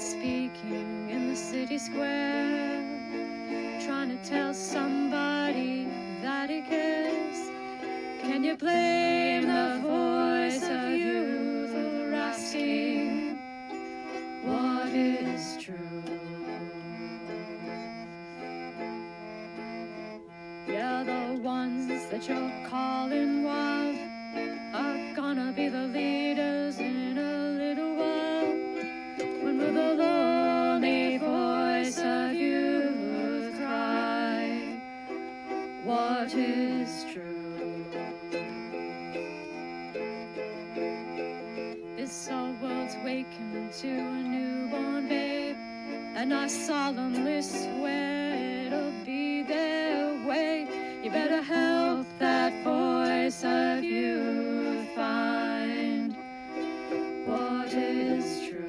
someone speaking in the city square, trying to tell somebody that he cares. Can you blame the voice of youth for asking what is true? Yeah, the ones that you're calling wild are gonna be the leaders in a little while. When will the lonely voice of youth cry, what is true? This our world's waking to a newborn babe, and I solemnly swear it'll be their way. You better help that voice of youth find what is true.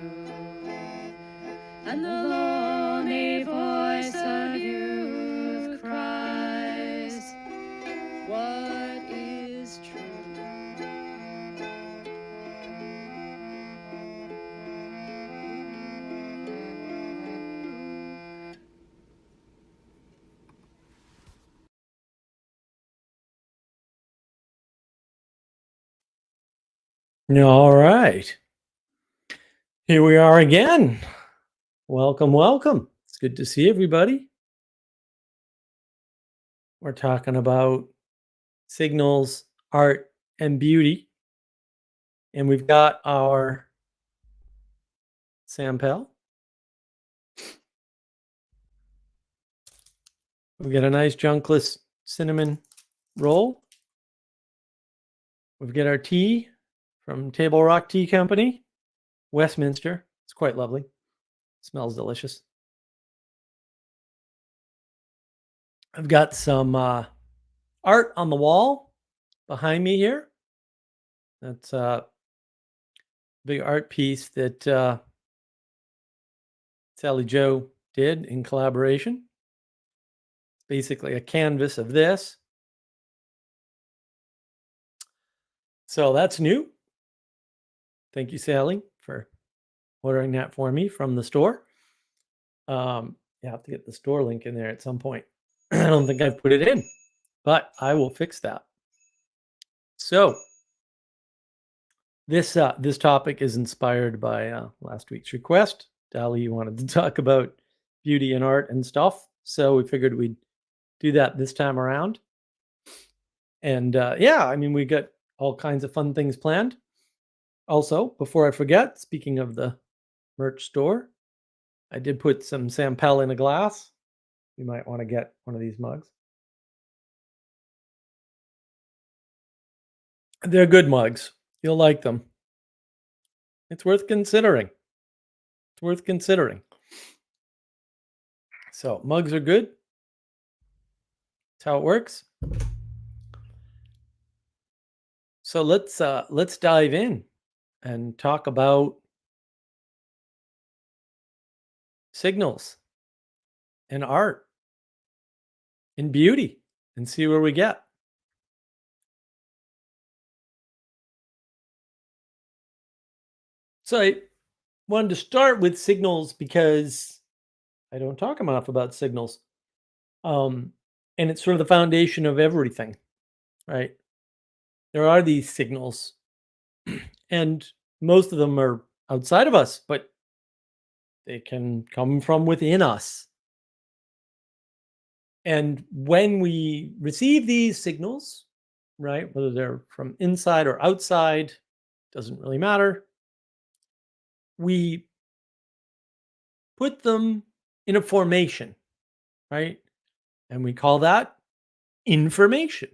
And the lonely voice of youth cries, what is true? All right. Here we are again. Welcome, welcome. It's good to see everybody. We're talking about signals, art, and beauty. And we've got our Sampel. We've got a nice junkless cinnamon roll. We've got our tea from Table Rock Tea Company, Westminster. It's quite lovely. Smells delicious. I've got some art on the wall behind me here. That's a big art piece that Sally Joe did in collaboration. It's basically a canvas of this. So that's new. Thank you, Sally, for ordering that for me from the store. You have to get the store link in there at some point. I don't think I've put it in, but I will fix that. So this topic is inspired by last week's request. Dali wanted to talk about beauty and art and stuff, so we figured we'd do that this time around. And yeah, I mean, we got all kinds of fun things planned. Also, before I forget, speaking of the merch store, I did put some Sampel in a glass. You might want to get one of these mugs. They're good mugs. You'll like them. It's worth considering. It's worth considering. So mugs are good. That's how it works. So let's dive in and talk about signals and art and beauty and see where we get. So I wanted to start with signals because I don't talk enough about signals. And it's sort of the foundation of everything, right? There are these signals, and most of them are outside of us, but they can come from within us. And when we receive these signals, right, whether they're from inside or outside, doesn't really matter. We put them in a formation, right? And we call that information.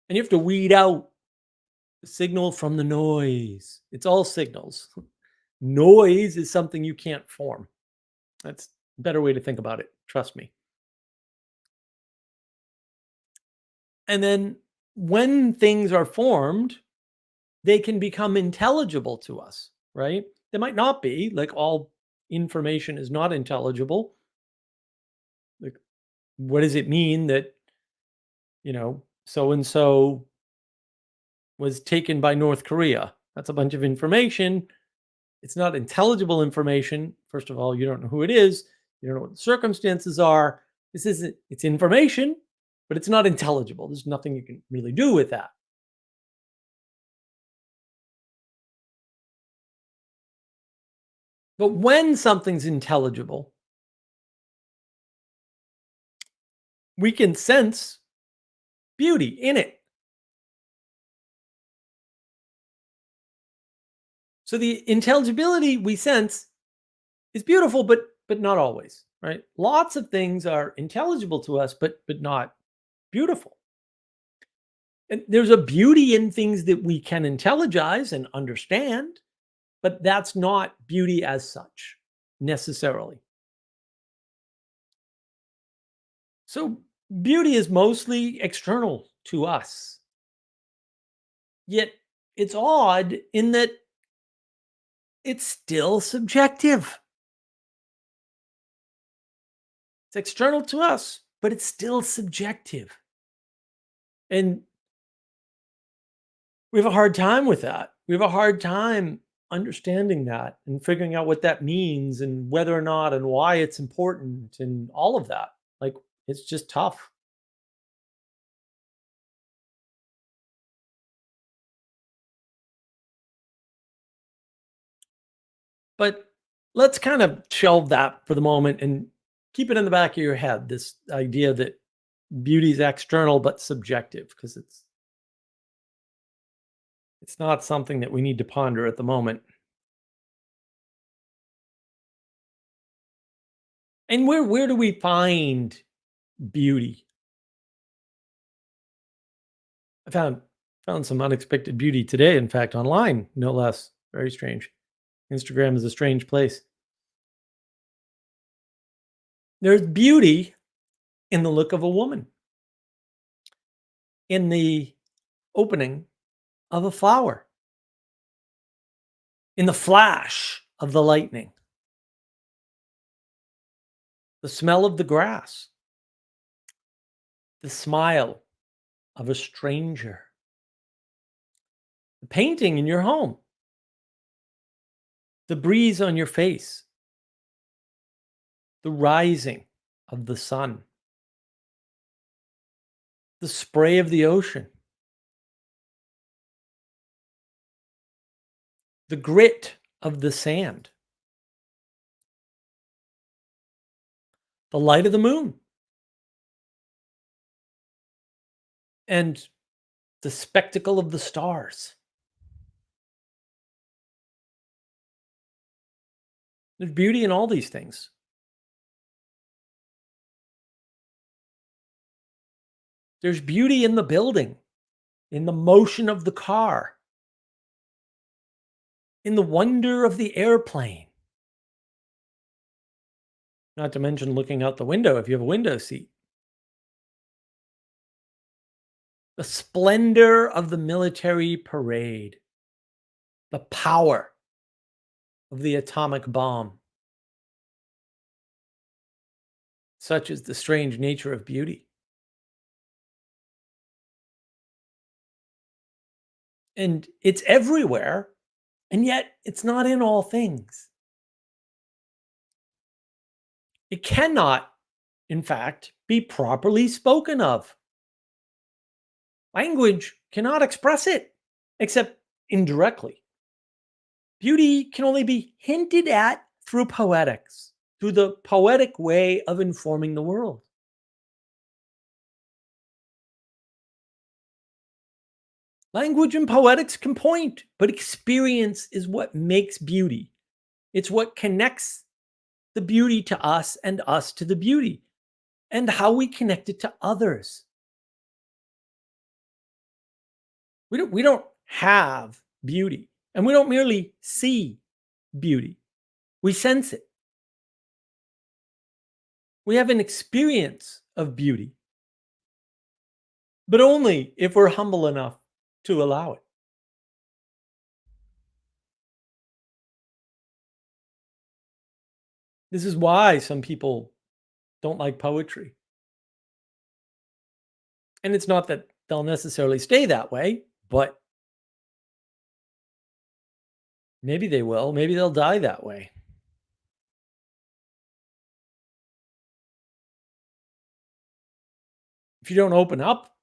And you have to weed out the signal from the noise. It's all signals. Noise is something you can't form. That's a better way to think about it. Trust me. And then when things are formed, they can become intelligible to us, right? They might not be, like all information is not intelligible. Like, what does it mean that, so and so was taken by North Korea? That's a bunch of information, It's not intelligible information. First of all, you don't know who it is. You don't know what the circumstances are. This isn't, it's information, but it's not intelligible. There's nothing you can really do with that. But when something's intelligible, we can sense beauty in it. So the intelligibility we sense is beautiful, but not always, right? Lots of things are intelligible to us, but not beautiful. And there's a beauty in things that we can intelligize and understand, but that's not beauty as such necessarily. So beauty is mostly external to us. Yet it's odd in that it's still subjective. It's external to us, but it's still subjective. And we have a hard time with that. We have a hard time understanding that and figuring out what that means and whether or not and why it's important and all of that. Like, it's just tough. But let's kind of shelve that for the moment and keep it in the back of your head, this idea that beauty is external but subjective, because it's not something that we need to ponder at the moment. And where do we find beauty? I found some unexpected beauty today, in fact, online, no less. Very strange. Instagram is a strange place. There's beauty in the look of a woman, in the opening of a flower, in the flash of the lightning, the smell of the grass, the smile of a stranger, the painting in your home, the breeze on your face, the rising of the sun, the spray of the ocean, the grit of the sand, the light of the moon, and the spectacle of the stars. There's beauty in all these things. There's beauty in the building, in the motion of the car, in the wonder of the airplane. Not to mention looking out the window if you have a window seat. The splendor of the military parade, the power of the atomic bomb. Such is the strange nature of beauty. And it's everywhere, and yet it's not in all things. It cannot, in fact, be properly spoken of. Language cannot express it, except indirectly. Beauty can only be hinted at through poetics, through the poetic way of informing the world. Language and poetics can point, but experience is what makes beauty. It's what connects the beauty to us and us to the beauty, and how we connect it to others. We don't have beauty, and we don't merely see beauty. We sense it. We have an experience of beauty, but only if we're humble enough to allow it. This is why some people don't like poetry. And it's not that they'll necessarily stay that way, but Maybe they will. Maybe they'll die that way. If you don't open up,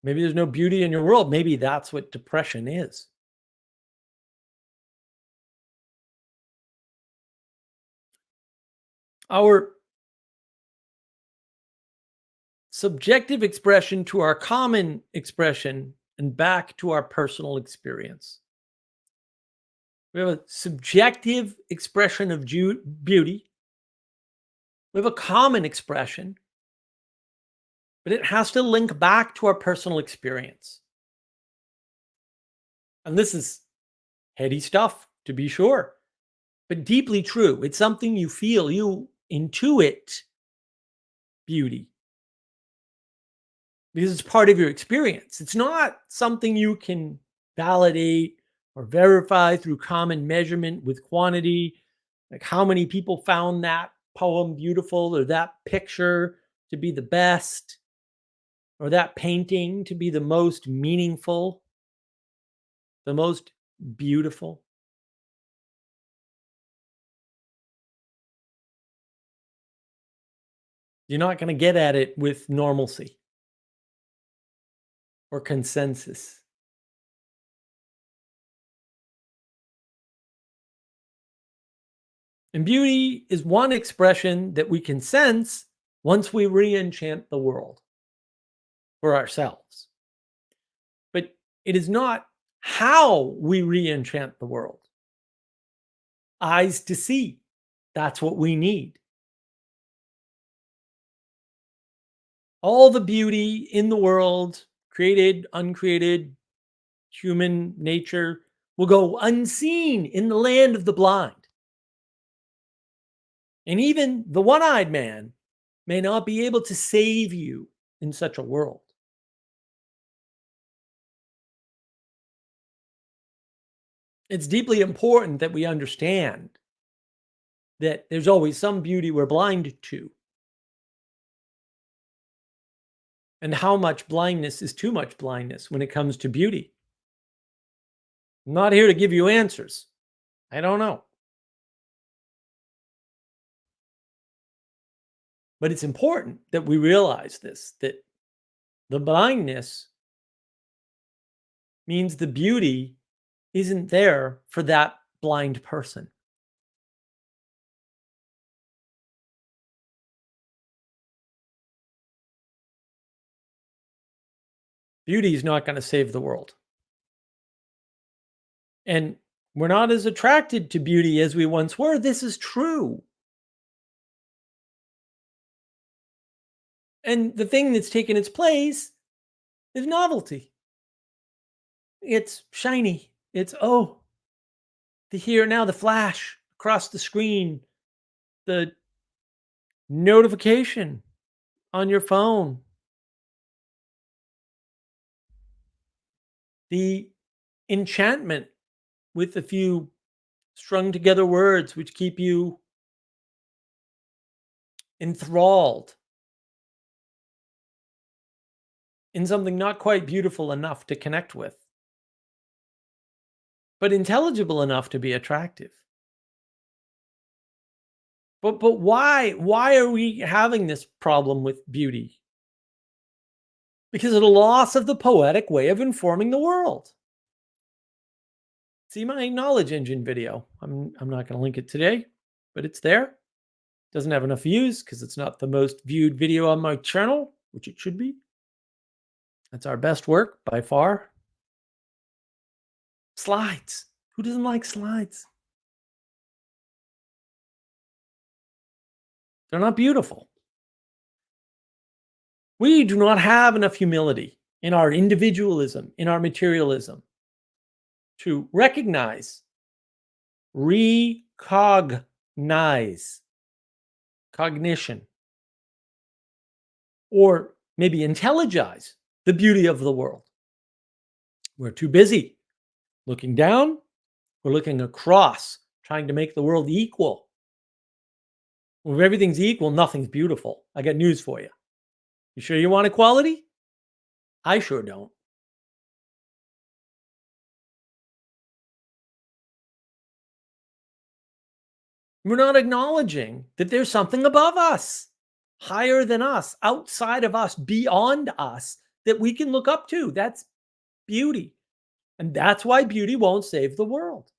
maybe there's no beauty in your world. Maybe that's what depression is. Our subjective expression to our common expression and back to our personal experience. We have a subjective expression of beauty. We have a common expression, but it has to link back to our personal experience. And this is heady stuff, to be sure, but deeply true. It's something you feel, you intuit beauty because it's part of your experience. It's not something you can validate or verify through common measurement with quantity, like how many people found that poem beautiful or that picture to be the best or that painting to be the most meaningful, the most beautiful. You're not going to get at it with normalcy or consensus. And beauty is one expression that we can sense once we re enchant the world for ourselves. But it is not how we re enchant the world. Eyes to see. That's what we need. All the beauty in the world, created, uncreated, human nature, will go unseen in the land of the blind. And even the one eyed man may not be able to save you in such a world. It's deeply important that we understand that there's always some beauty we're blind to, and how much blindness is too much blindness when it comes to beauty. I'm not here to give you answers. I don't know. But it's important that we realize this, that the blindness means the beauty isn't there for that blind person. Beauty is not going to save the world. And we're not as attracted to beauty as we once were. This is true. And the thing that's taken its place is novelty. It's shiny. It's, oh, the here now, the flash across the screen, the notification on your phone, the enchantment with a few strung together words which keep you enthralled in something not quite beautiful enough to connect with, but intelligible enough to be attractive. But why are we having this problem with beauty? Because of the loss of the poetic way of informing the world. See my knowledge engine video. I'm not going to link it today, but it's there. Doesn't have enough views because it's not the most viewed video on my channel, which it should be. That's our best work by far. Slides. Who doesn't like slides? They're not beautiful. We do not have enough humility in our individualism, in our materialism, to recognize, recognize, cognition, or maybe intelligize the beauty of the world. We're too busy looking down, we're looking across, trying to make the world equal. Well, if everything's equal, nothing's beautiful. I got news for you. You sure you want equality? I sure don't. We're not acknowledging that there's something above us, higher than us, outside of us, beyond us that we can look up to. That's beauty. And that's why beauty won't save the world.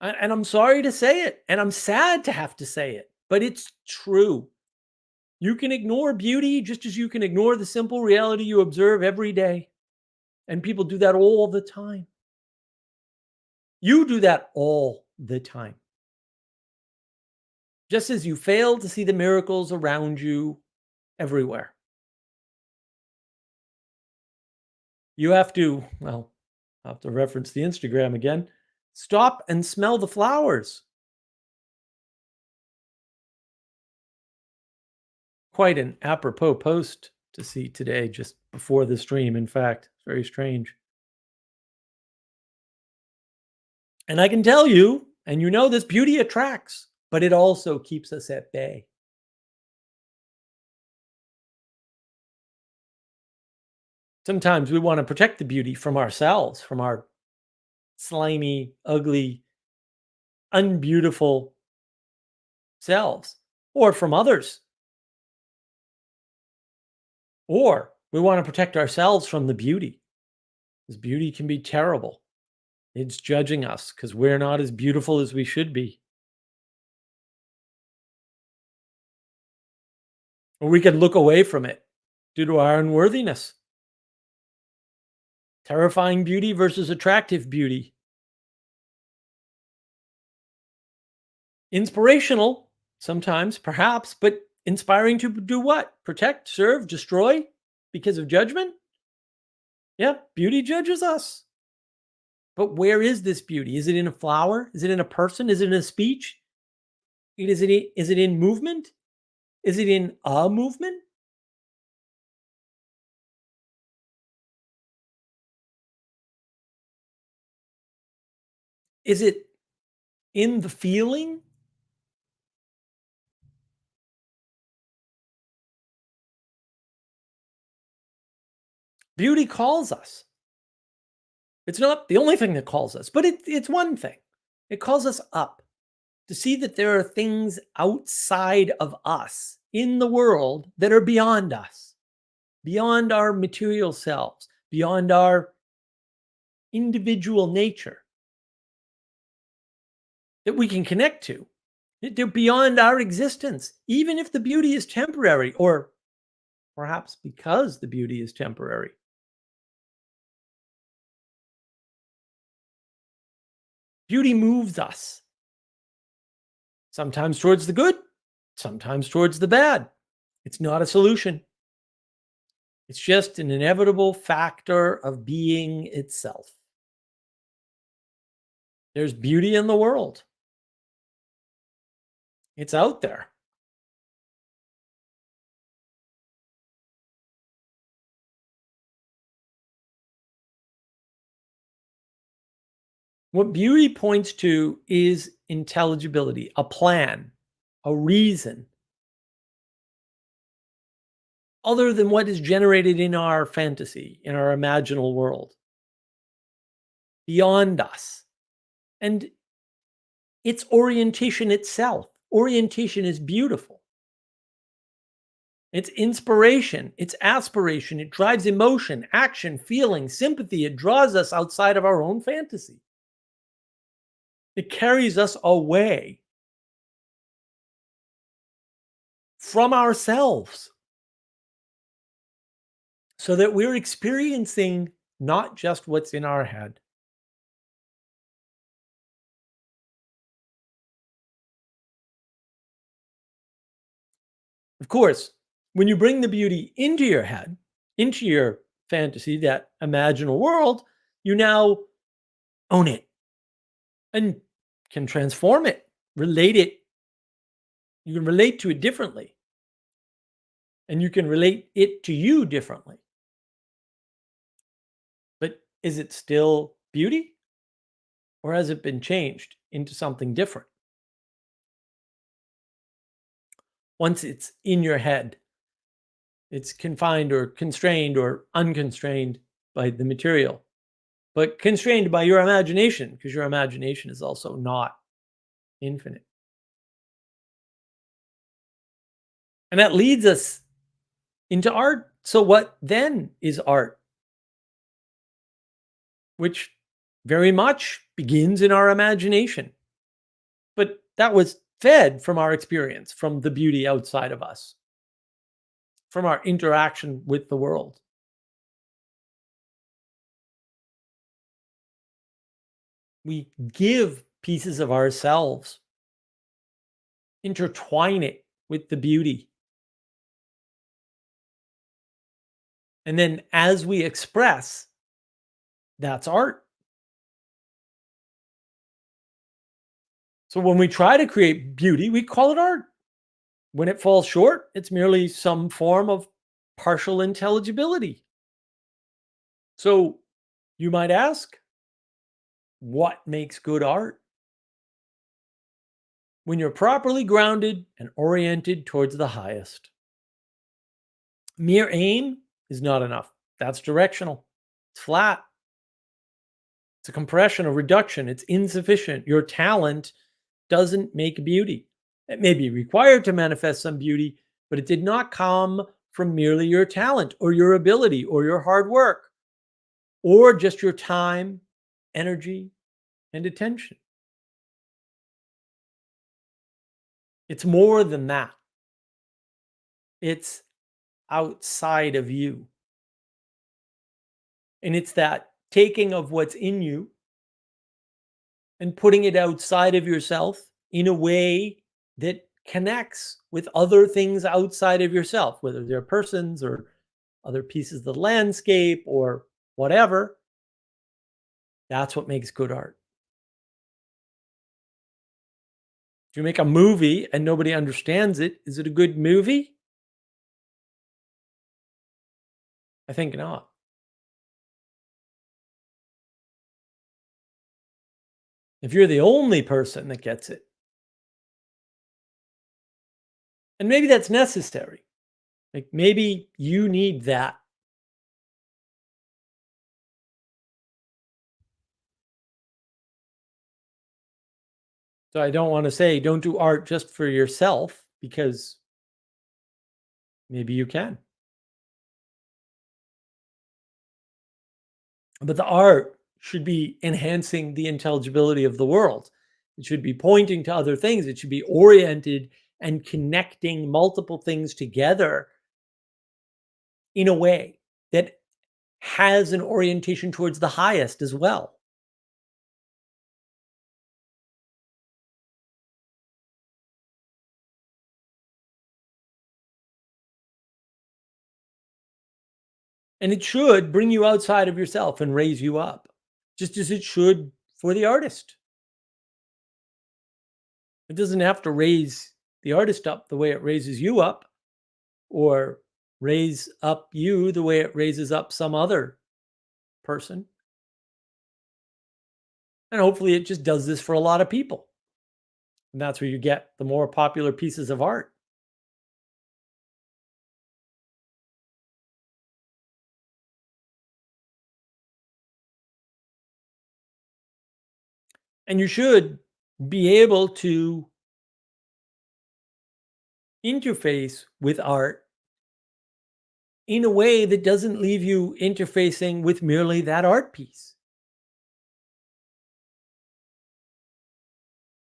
And I'm sorry to say it, and I'm sad to have to say it, but it's true. You can ignore beauty just as you can ignore the simple reality you observe every day. And people do that all the time. You do that all the time. Just as you fail to see the miracles around you everywhere. You have to, well, I have to reference the Instagram again. Stop and smell the flowers. Quite an apropos post to see today, just before the stream. In fact, it's very strange. And I can tell you, and you know this, beauty attracts, but it also keeps us at bay. Sometimes we want to protect the beauty from ourselves, from our slimy, ugly, unbeautiful selves, or from others. Or we want to protect ourselves from the beauty, because beauty can be terrible. It's judging us because we're not as beautiful as we should be. Or we can look away from it due to our unworthiness. Terrifying beauty versus attractive beauty. Inspirational, sometimes, perhaps, but inspiring to do what? Protect, serve, destroy because of judgment? Yeah, beauty judges us. But where is this beauty? Is it in a flower? Is it in a person? Is it in a speech? Is it in movement? Is it in a movement? Is it in the feeling? Beauty calls us. It's not the only thing that calls us, but it's one thing. It calls us up to see that there are things outside of us in the world that are beyond us, beyond our material selves, beyond our individual nature that we can connect to. They're beyond our existence, even if the beauty is temporary, or perhaps because the beauty is temporary. Beauty moves us, sometimes towards the good, sometimes towards the bad. It's not a solution. It's just an inevitable factor of being itself. There's beauty in the world. It's out there. What beauty points to is intelligibility, a plan, a reason, other than what is generated in our fantasy, in our imaginal world, beyond us. And it's orientation itself. Orientation is beautiful. It's inspiration, it's aspiration, it drives emotion, action, feeling, sympathy. It draws us outside of our own fantasy. It carries us away from ourselves so that we're experiencing not just what's in our head. Of course, when you bring the beauty into your head, into your fantasy, that imaginal world, you now own it and can transform it, relate it. You can relate to it differently, and you can relate it to you differently. But is it still beauty, or has it been changed into something different? Once it's in your head, it's confined or constrained or unconstrained by the material. but constrained by your imagination, because your imagination is also not infinite. And that leads us into art. So, what then is art? Which very much begins in our imagination, but that was fed from our experience, from the beauty outside of us, from our interaction with the world. We give pieces of ourselves, intertwine it with the beauty. And then as we express, that's art. So when we try to create beauty, we call it art. When it falls short, it's merely some form of partial intelligibility. So you might ask, what makes good art? When you're properly grounded and oriented towards the highest. Mere aim is not enough. That's directional. It's flat. It's a compression, a reduction. It's insufficient. Your talent doesn't make beauty. It may be required to manifest some beauty, but it did not come from merely your talent or your ability or your hard work or just your time, energy, and attention. It's more than that. It's outside of you. And it's that taking of what's in you and putting it outside of yourself in a way that connects with other things outside of yourself, whether they're persons or other pieces of the landscape or whatever. That's what makes good art. If you make a movie and nobody understands it, is it a good movie? I think not. If you're the only person that gets it, and maybe that's necessary, like maybe you need that. So I don't want to say don't do art just for yourself because maybe you can. But the art should be enhancing the intelligibility of the world. It should be pointing to other things. It should be oriented and connecting multiple things together in a way that has an orientation towards the highest as well. And it should bring you outside of yourself and raise you up, just as it should for the artist. It doesn't have to raise the artist up the way it raises you up, or raise up you the way it raises up some other person. And hopefully it just does this for a lot of people. And that's where you get the more popular pieces of art. And you should be able to interface with art in a way that doesn't leave you interfacing with merely that art piece.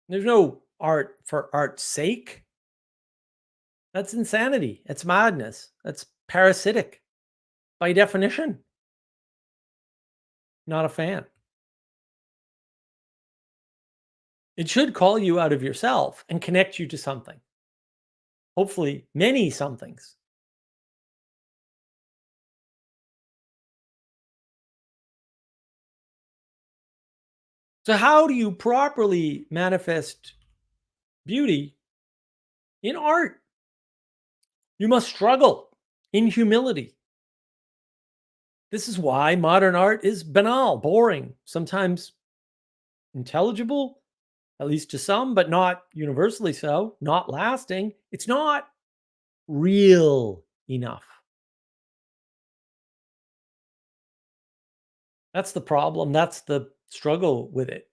There's no art for art's sake. That's insanity. It's madness. That's parasitic by definition. Not a fan. It should call you out of yourself and connect you to something. Hopefully, many somethings. So, how do you properly manifest beauty in art? You must struggle in humility. This is why modern art is banal, boring, sometimes intelligible, at least to some, but not universally so, not lasting. It's not real enough. That's the problem. That's the struggle with it.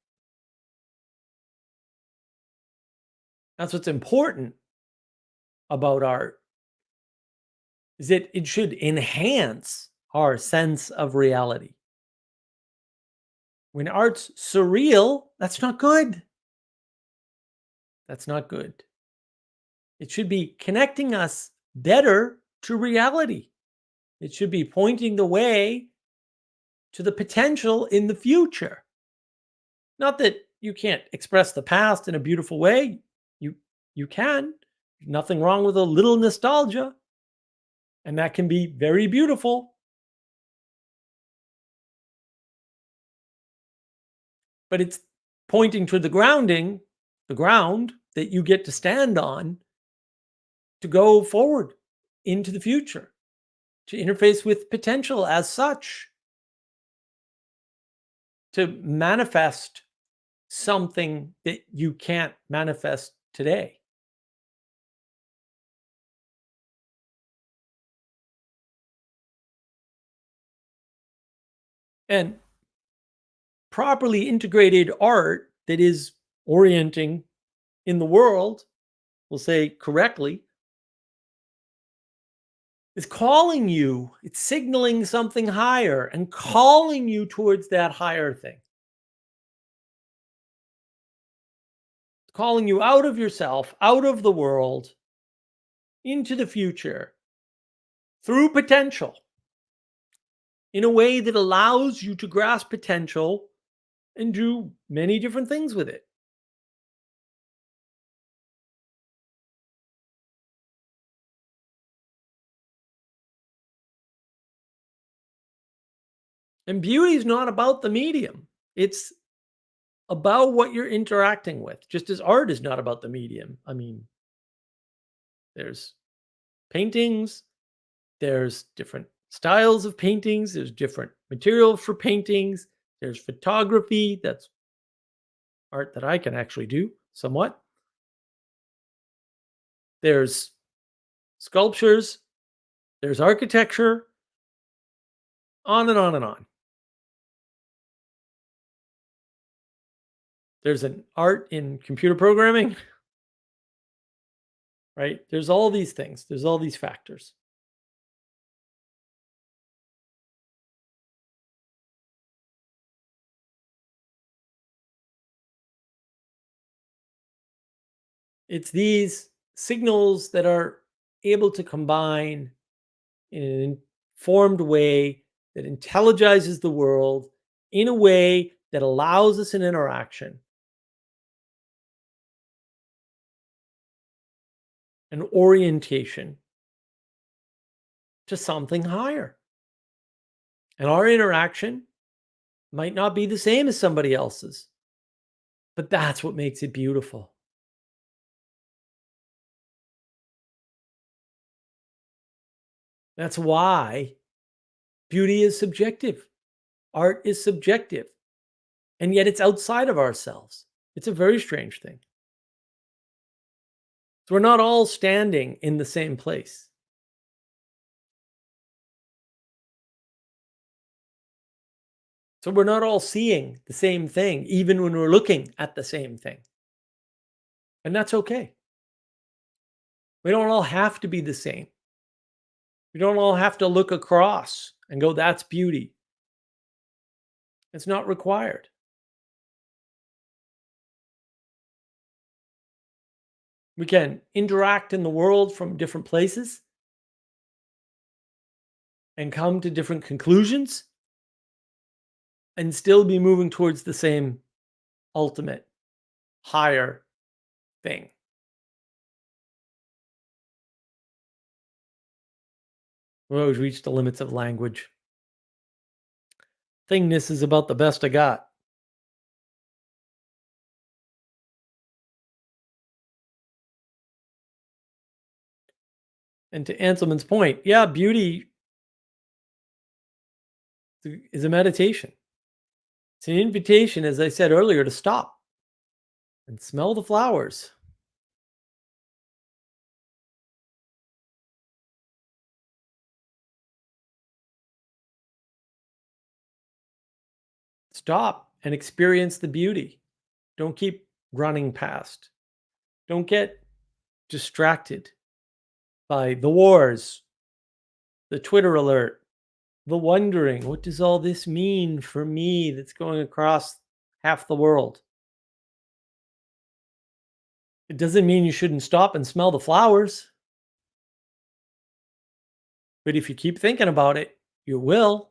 That's what's important about art is that it should enhance our sense of reality. When art's surreal, that's not good. That's not good. It should be connecting us better to reality. It should be pointing the way to the potential in the future. Not that you can't express the past in a beautiful way. You you can. Nothing wrong with a little nostalgia, and that can be very beautiful, but it's pointing to the ground that you get to stand on to go forward into the future, to interface with potential as such, to manifest something that you can't manifest today. And properly integrated art that is orienting in the world, we'll say correctly, is calling you, it's signaling something higher and calling you towards that higher thing. It's calling you out of yourself, out of the world, into the future through potential in a way that allows you to grasp potential and do many different things with it. And beauty is not about the medium. It's about what you're interacting with, just as art is not about the medium. I mean, there's paintings, there's different styles of paintings, there's different material for paintings, there's photography, that's art that I can actually do somewhat. There's sculptures, there's architecture, on and on and on. There's an art in computer programming, right? There's all these things, there's all these factors. It's these signals that are able to combine in an informed way that intelligizes the world in a way that allows us an interaction, an orientation to something higher. And our interaction might not be the same as somebody else's, but that's what makes it beautiful. That's why beauty is subjective, art is subjective, and yet it's outside of ourselves. It's a very strange thing. So we're not all standing in the same place. So we're not all seeing the same thing, even when we're looking at the same thing. And that's okay. We don't all have to be the same. We don't all have to look across and go, that's beauty. It's not required. We can interact in the world from different places and come to different conclusions and still be moving towards the same ultimate, higher thing. We've always reached the limits of language. Thingness is about the best I got. And to Anselman's point, yeah, beauty is a meditation. It's an invitation, as I said earlier, to stop and smell the flowers. Stop and experience the beauty. Don't keep running past. Don't get distracted by the wars, the Twitter alert, the wondering, what does all this mean for me that's going across half the world? It doesn't mean you shouldn't stop and smell the flowers, but if you keep thinking about it, you will.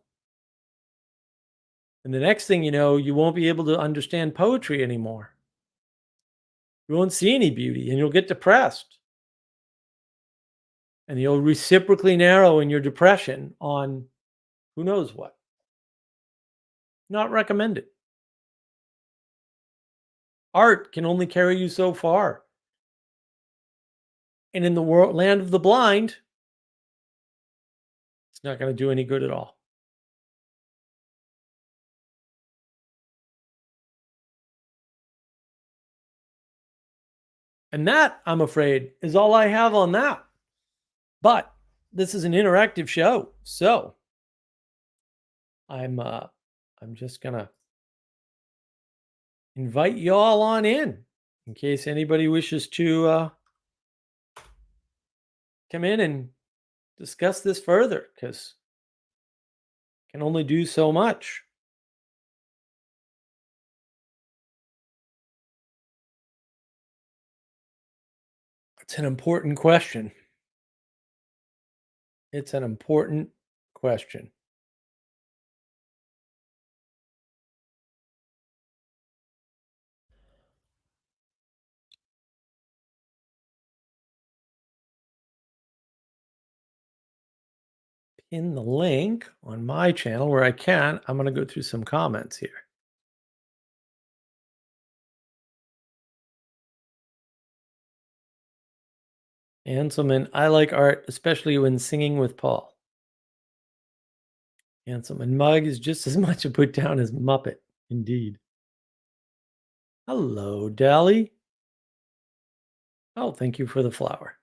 And the next thing you know, you won't be able to understand poetry anymore. You won't see any beauty and you'll get depressed. And you'll reciprocally narrow in your depression on who knows what. Not recommended. Art can only carry you so far. And in the world land of the blind, it's not going to do any good at all. And that, I'm afraid, is all I have on that. But this is an interactive show, so I'm just gonna invite you all on in case anybody wishes to come in and discuss this further, because can only do so much. It's an important question. It's an important question. Pin the link on my channel where I can. I'm going to go through some comments here. Hanselman, I like art, especially when singing with Paul. Hanselman, Mug is just as much a put down as Muppet, indeed. Hello, Dally. Oh, thank you for the flower.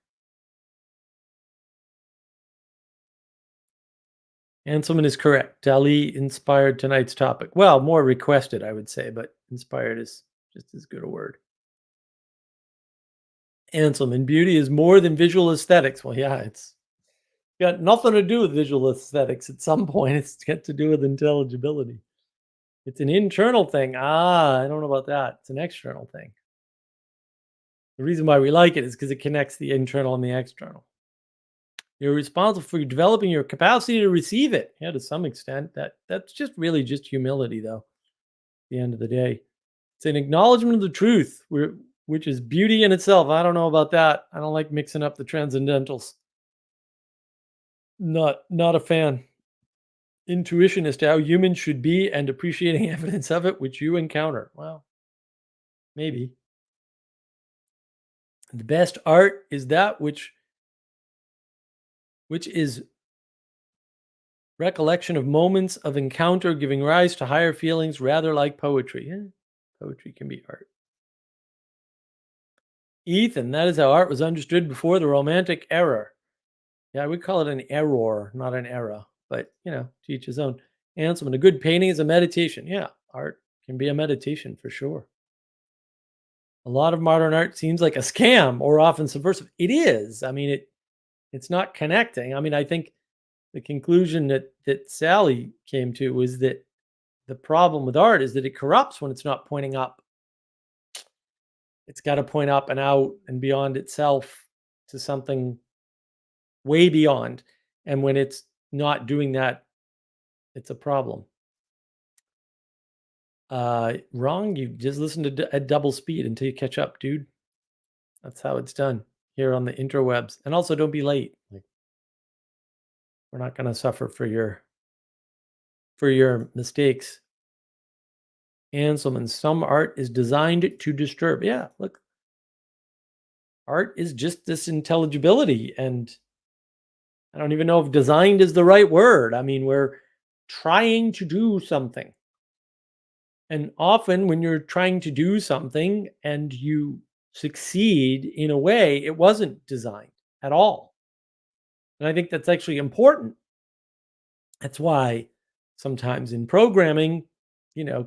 Hanselman is correct. Dali inspired tonight's topic. Well, more requested, I would say, but inspired is just as good a word. Hanselman, beauty is more than visual aesthetics. Well, yeah, it's got nothing to do with visual aesthetics. At some point, it's got to do with intelligibility. It's an internal thing. I don't know about that. It's an external thing. The reason why we like it is because it connects the internal and the external. You're responsible for developing your capacity to receive it. Yeah, to some extent. That's just really just humility, though. At the end of the day, it's an acknowledgement of the truth, which is beauty in itself. I don't know about that. I don't like mixing up the transcendentals. Not a fan. Intuition as to how humans should be and appreciating evidence of it, which you encounter. Well, maybe. The best art is that which is recollection of moments of encounter giving rise to higher feelings, rather like poetry. Yeah, poetry can be art. Ethan, that is how art was understood before the Romantic era. Yeah, we call it an error, not an era, but to each his own. Handsome, a good painting is a meditation. Yeah, art can be a meditation for sure. A lot of modern art seems like a scam or often subversive. It is. I mean, it's not connecting. I mean, I think the conclusion that Sally came to was that the problem with art is that it corrupts when it's not pointing up. It's got to point up and out and beyond itself to something way beyond. And when it's not doing that, it's a problem. Wrong. You just listen to at double speed until you catch up, dude. That's how it's done here on the interwebs. And also, don't be late. Like, we're not going to suffer for your mistakes. Anselman, some art is designed to disturb. Yeah, look, art is just this intelligibility, and I don't even know if designed is the right word. I mean, we're trying to do something. And often when you're trying to do something and you succeed in a way, it wasn't designed at all. And I think that's actually important. That's why sometimes in programming,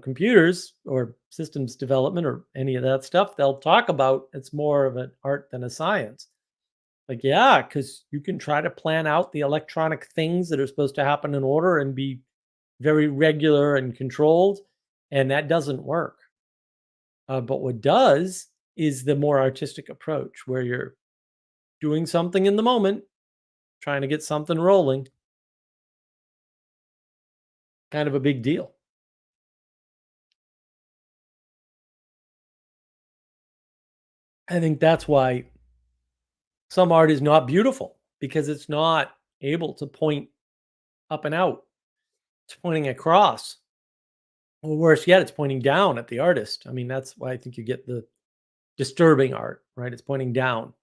computers or systems development or any of that stuff, they'll talk about it's more of an art than a science. Like, yeah, because you can try to plan out the electronic things that are supposed to happen in order and be very regular and controlled, and that doesn't work. But what does is the more artistic approach where you're doing something in the moment, trying to get something rolling, kind of a big deal. I think that's why some art is not beautiful because it's not able to point up and out. It's pointing across. Or worse yet, it's pointing down at the artist. I mean, that's why I think you get the disturbing art, right? It's pointing down.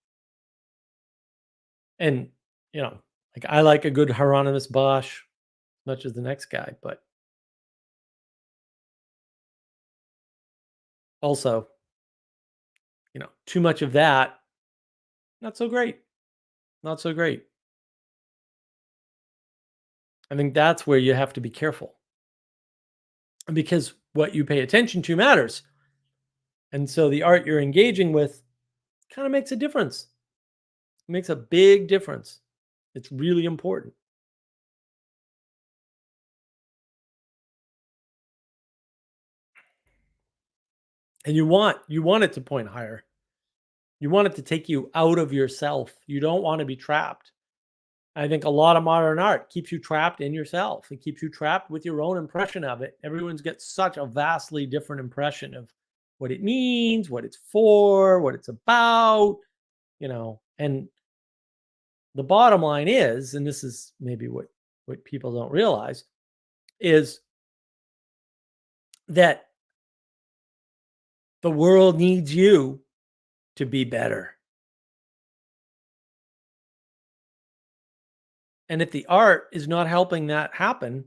And, you know, like I like a good Hieronymus Bosch as much as the next guy, but also, too much of that, not so great. Not so great. I think that's where you have to be careful because what you pay attention to matters. And so the art you're engaging with kind of makes a difference. It makes a big difference. It's really important. And you want it to point higher. You want it to take you out of yourself. You don't want to be trapped. I think a lot of modern art keeps you trapped in yourself. It keeps you trapped with your own impression of it. Everyone's got such a vastly different impression of what it means, what it's for, what it's about. And the bottom line is, and this is maybe what people don't realize, is that the world needs you to be better. And if the art is not helping that happen,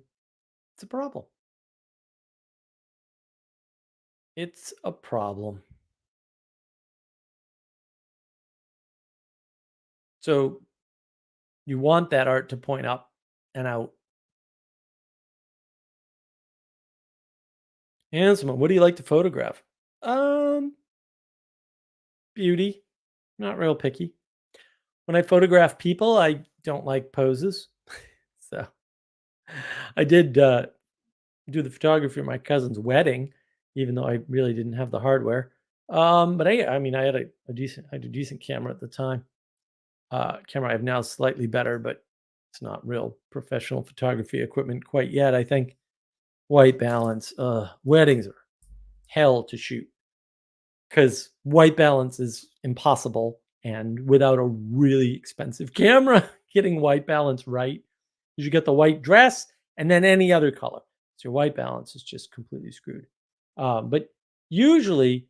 it's a problem. It's a problem. So you want that art to point up and out. Handsome. What do you like to photograph? Um, Beauty. Not real picky. When I photograph people, I don't like poses. So I did do the photography of my cousin's wedding, even though I really didn't have the hardware. But I mean, I had a decent camera at the time. Camera I have now is slightly better, but it's not real professional photography equipment quite yet. I think white balance. Weddings are hell to shoot because white balance is impossible, and without a really expensive camera, getting white balance right, you get the white dress and then any other color. So your white balance is just completely screwed. But usually,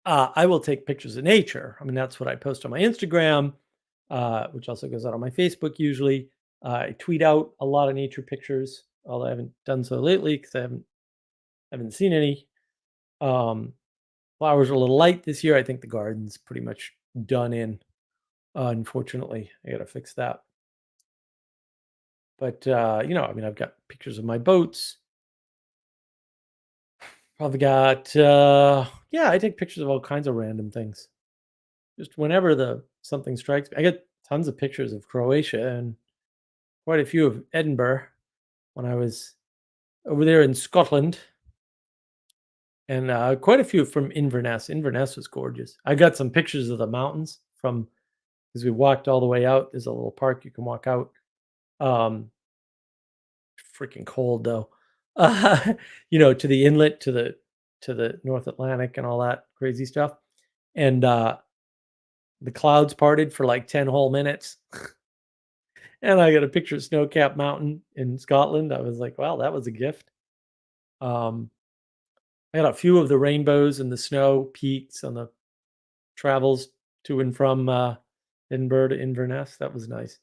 I will take pictures of nature. I mean, that's what I post on my Instagram, which also goes out on my Facebook usually. I tweet out a lot of nature pictures, although I haven't done so lately because I haven't seen any. Um, Flowers are a little light this year. I think the garden's pretty much done in. Unfortunately, I got to fix that. But I mean, I've got pictures of my boats. Probably got yeah, I take pictures of all kinds of random things. Just whenever the something strikes me. I get tons of pictures of Croatia and quite a few of Edinburgh when I was over there in Scotland, and quite a few from Inverness. Inverness was gorgeous. I got some pictures of the mountains from as we walked all the way out. There's a little park you can walk out. Um, Freaking cold though. To the inlet, to the North Atlantic and all that crazy stuff. And the clouds parted for like 10 whole minutes. And I got a picture of Snow-Capped Mountain in Scotland. I was like, wow, that was a gift. Um, I got a few of the rainbows and the snow peaks on the travels to and from Edinburgh to Inverness. That was nice.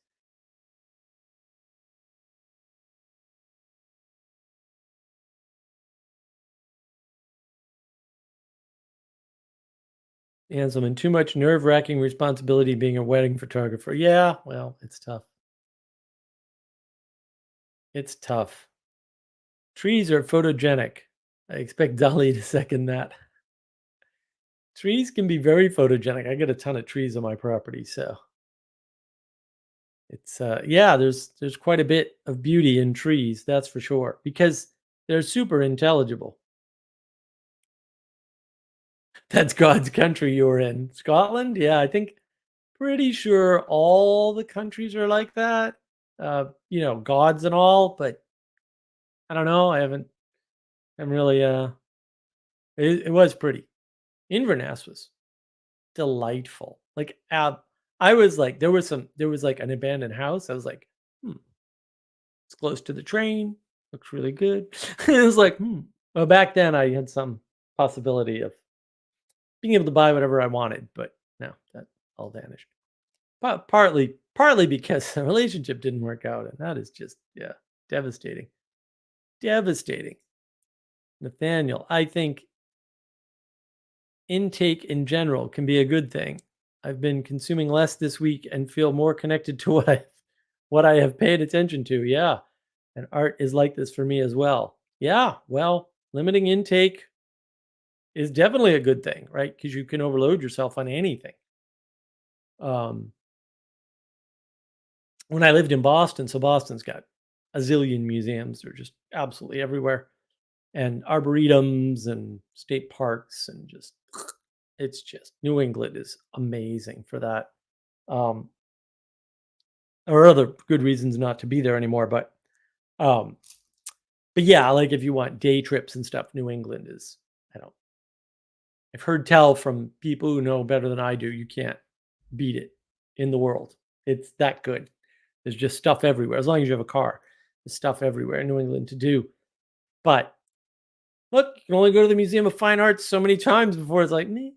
And some too much nerve-wracking responsibility being a wedding photographer. Yeah, well, it's tough. It's tough. Trees are photogenic. I expect Dolly to second that. Trees can be very photogenic. I get a ton of trees on my property, so it's yeah, there's quite a bit of beauty in trees, that's for sure, because they're super intelligible. That's God's country you're in. Scotland? Yeah, I think pretty sure all the countries are like that. Gods and all, but I don't know. I'm really it was pretty. Inverness was delightful. Like I was like there was like an abandoned house. I was like, hmm, it's close to the train, looks really good. It was like, hmm. Well, back then I had some possibility of being able to buy whatever I wanted, but no, that all vanished. But partly because the relationship didn't work out, and that is just yeah, devastating. Devastating. Nathaniel, I think intake in general can be a good thing. I've been consuming less this week and feel more connected to what I have paid attention to. Yeah. And art is like this for me as well. Yeah. Well, limiting intake is definitely a good thing, right? Because you can overload yourself on anything. Um, when I lived in Boston, so Boston's got a zillion museums. They're just absolutely everywhere. And arboretums and state parks and just it's just New England is amazing for that. Um, or other good reasons not to be there anymore. Um, but yeah, like if you want day trips and stuff, New England is I don't I've heard tell from people who know better than I do, you can't beat it in the world. It's that good. There's just stuff everywhere. As long as you have a car, there's stuff everywhere in New England to do. But look, you can only go to the Museum of Fine Arts so many times before it's like, meh.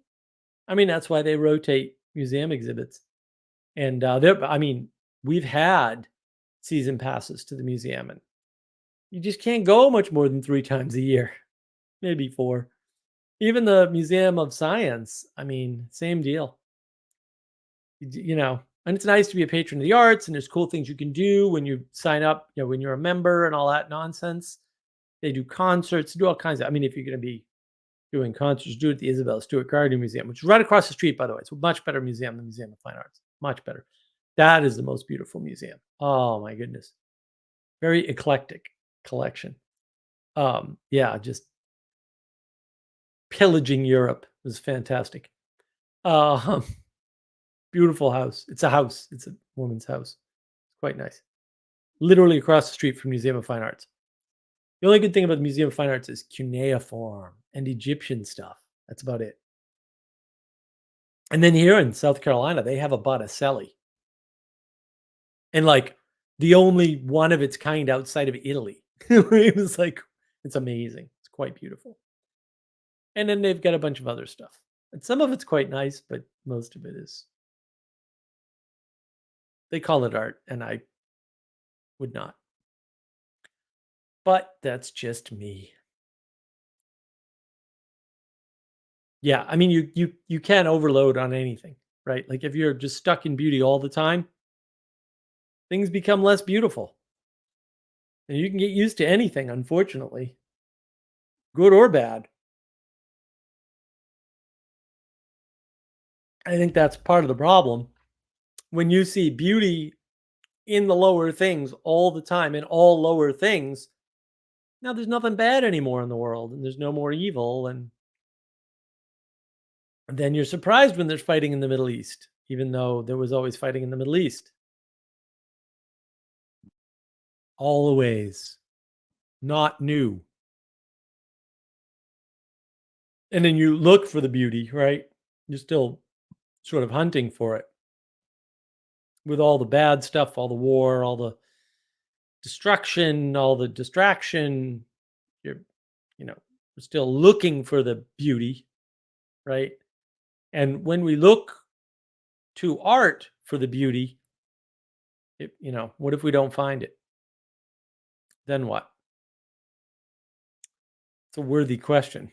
I mean, that's why they rotate museum exhibits. And I mean, we've had season passes to the museum, and you just can't go much more than 3 times a year, maybe 4. Even the Museum of Science, I mean, same deal. And it's nice to be a patron of the arts, and there's cool things you can do when you sign up, when you're a member and all that nonsense. They do concerts, do all kinds of I mean, if you're gonna be doing concerts, do it at the Isabel Stewart Gardner Museum, which is right across the street, by the way. It's a much better museum than the Museum of Fine Arts, much better. That is the most beautiful museum. Oh my goodness. Very eclectic collection. Yeah, just pillaging Europe was fantastic. Um, Beautiful house. It's a house. It's a woman's house. It's quite nice. Literally across the street from Museum of Fine Arts. The only good thing about the Museum of Fine Arts is cuneiform and Egyptian stuff. That's about it. And then here in South Carolina, they have a Botticelli, and like the only one of its kind outside of Italy. It was like it's amazing. It's quite beautiful. And then they've got a bunch of other stuff. And some of it's quite nice, but most of it is they call it art, and I would not. But that's just me. Yeah, I mean you can't overload on anything, right? Like if you're just stuck in beauty all the time, things become less beautiful. And you can get used to anything, unfortunately, good or bad. I think that's part of the problem. When you see beauty in the lower things all the time, in all lower things, now there's nothing bad anymore in the world, and there's no more evil, and then you're surprised when there's fighting in the Middle East, even though there was always fighting in the Middle East. Always. Not new. And then you look for the beauty, right? You're still sort of hunting for it with all the bad stuff, all the war, all the destruction, all the distraction. You're, you know, we're still looking for the beauty, right? And when we look to art for the beauty, what if we don't find it? Then what? It's a worthy question.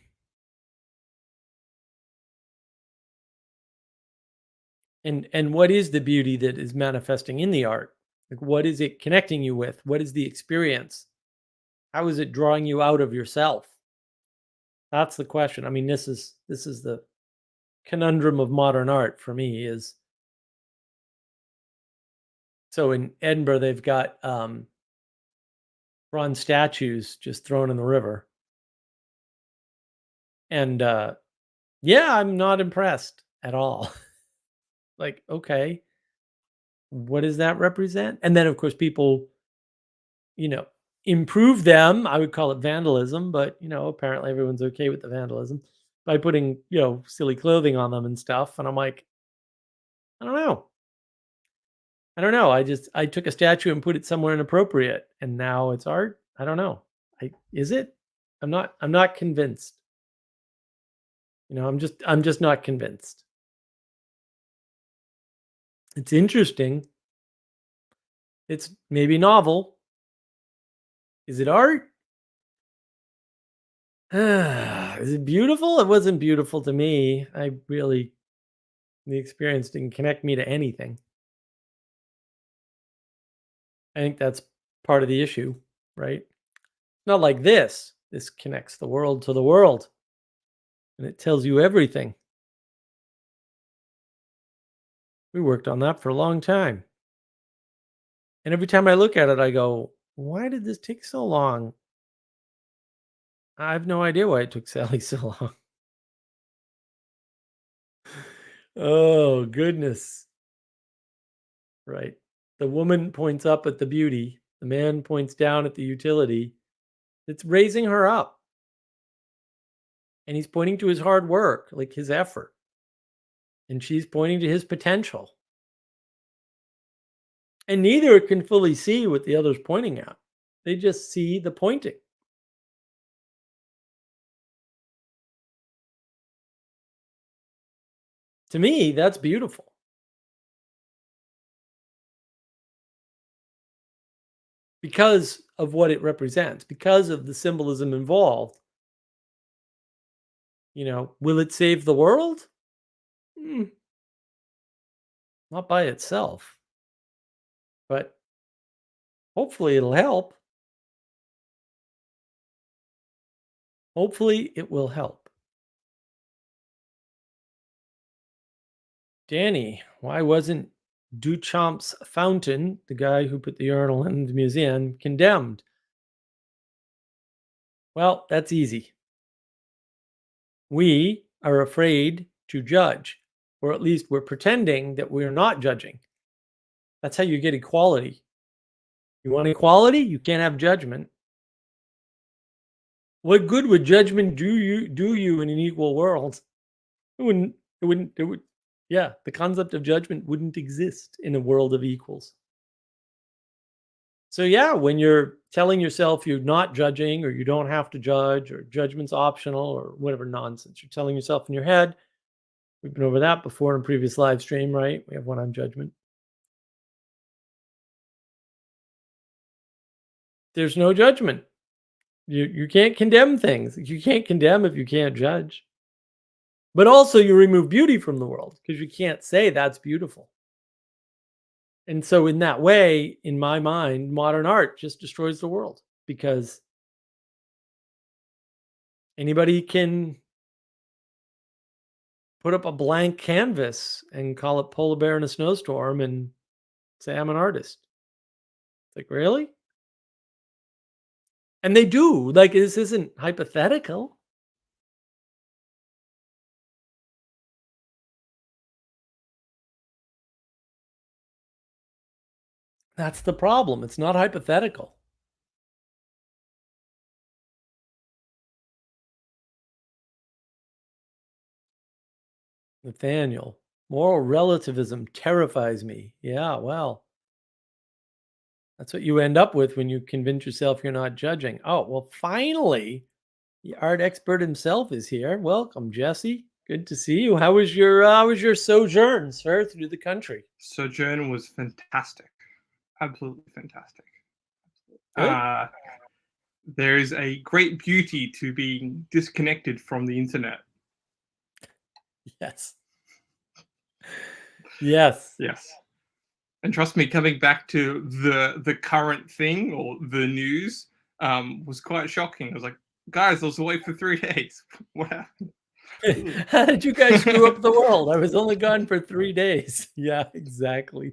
And what is the beauty that is manifesting in the art? Like what is it connecting you with? What is the experience? How is it drawing you out of yourself? That's the question. I mean, this is the conundrum of modern art for me is so in Edinburgh they've got bronze statues just thrown in the river. And yeah, I'm not impressed at all. Like, okay, what does that represent? And then of course people, you know, improve them. I would call it vandalism, but apparently everyone's okay with the vandalism by putting, silly clothing on them and stuff. And I'm like, I don't know. I don't know. I took a statue and put it somewhere inappropriate and now it's art. I don't know. Is it? I'm not convinced. I'm just not convinced. It's interesting. It's maybe novel. Is it art? Is it beautiful? It wasn't beautiful to me. The experience didn't connect me to anything. I think that's part of the issue, right? Not like this. This connects the world to the world and it tells you everything. We worked on that for a long time. And every time I look at it, I go, why did this take so long? I have no idea why it took Sally so long. Oh, goodness. Right. The woman points up at the beauty, the man points down at the utility. It's raising her up. And he's pointing to his hard work, like his effort. And she's pointing to his potential. And neither can fully see what the other's pointing at. They just see the pointing. To me, that's beautiful. Because of what it represents, because of the symbolism involved. Will it save the world? Hmm, not by itself. But hopefully it'll help. Hopefully it will help. Danny, why wasn't Duchamp's fountain, the guy who put the urinal in the museum, condemned? Well, that's easy. We are afraid to judge, or at least we're pretending that we're not judging. That's how you get equality. You want equality? You can't have judgment. What good would judgment do you in an equal world? It would yeah, the concept of judgment wouldn't exist in a world of equals. So yeah, when you're telling yourself you're not judging or you don't have to judge or judgment's optional or whatever nonsense you're telling yourself in your head, we've been over that before in a previous live stream, right? We have one on judgment. There's no judgment. You can't condemn things. You can't condemn if you can't judge. But also you remove beauty from the world because you can't say that's beautiful. And so in that way, in my mind, modern art just destroys the world because anybody can put up a blank canvas and call it polar bear in a snowstorm and say I'm an artist. It's like, really? And they do. Like, this isn't hypothetical. That's the problem. It's not hypothetical. Nathaniel, moral relativism terrifies me. Yeah, well, that's what you end up with when you convince yourself you're not judging. Oh, well, finally, the art expert himself is here. Welcome, Jesse. Good to see you. How was your sojourn, sir, through the country? Sojourn was fantastic. Absolutely fantastic. Good. There is a great beauty to being disconnected from the internet. Yes. Yes. Yes. And trust me, coming back to the current thing or the news, was quite shocking. I was like, guys, I was away for 3 days. What happened? How did you guys screw up the world? I was only gone for 3 days. Yeah, exactly.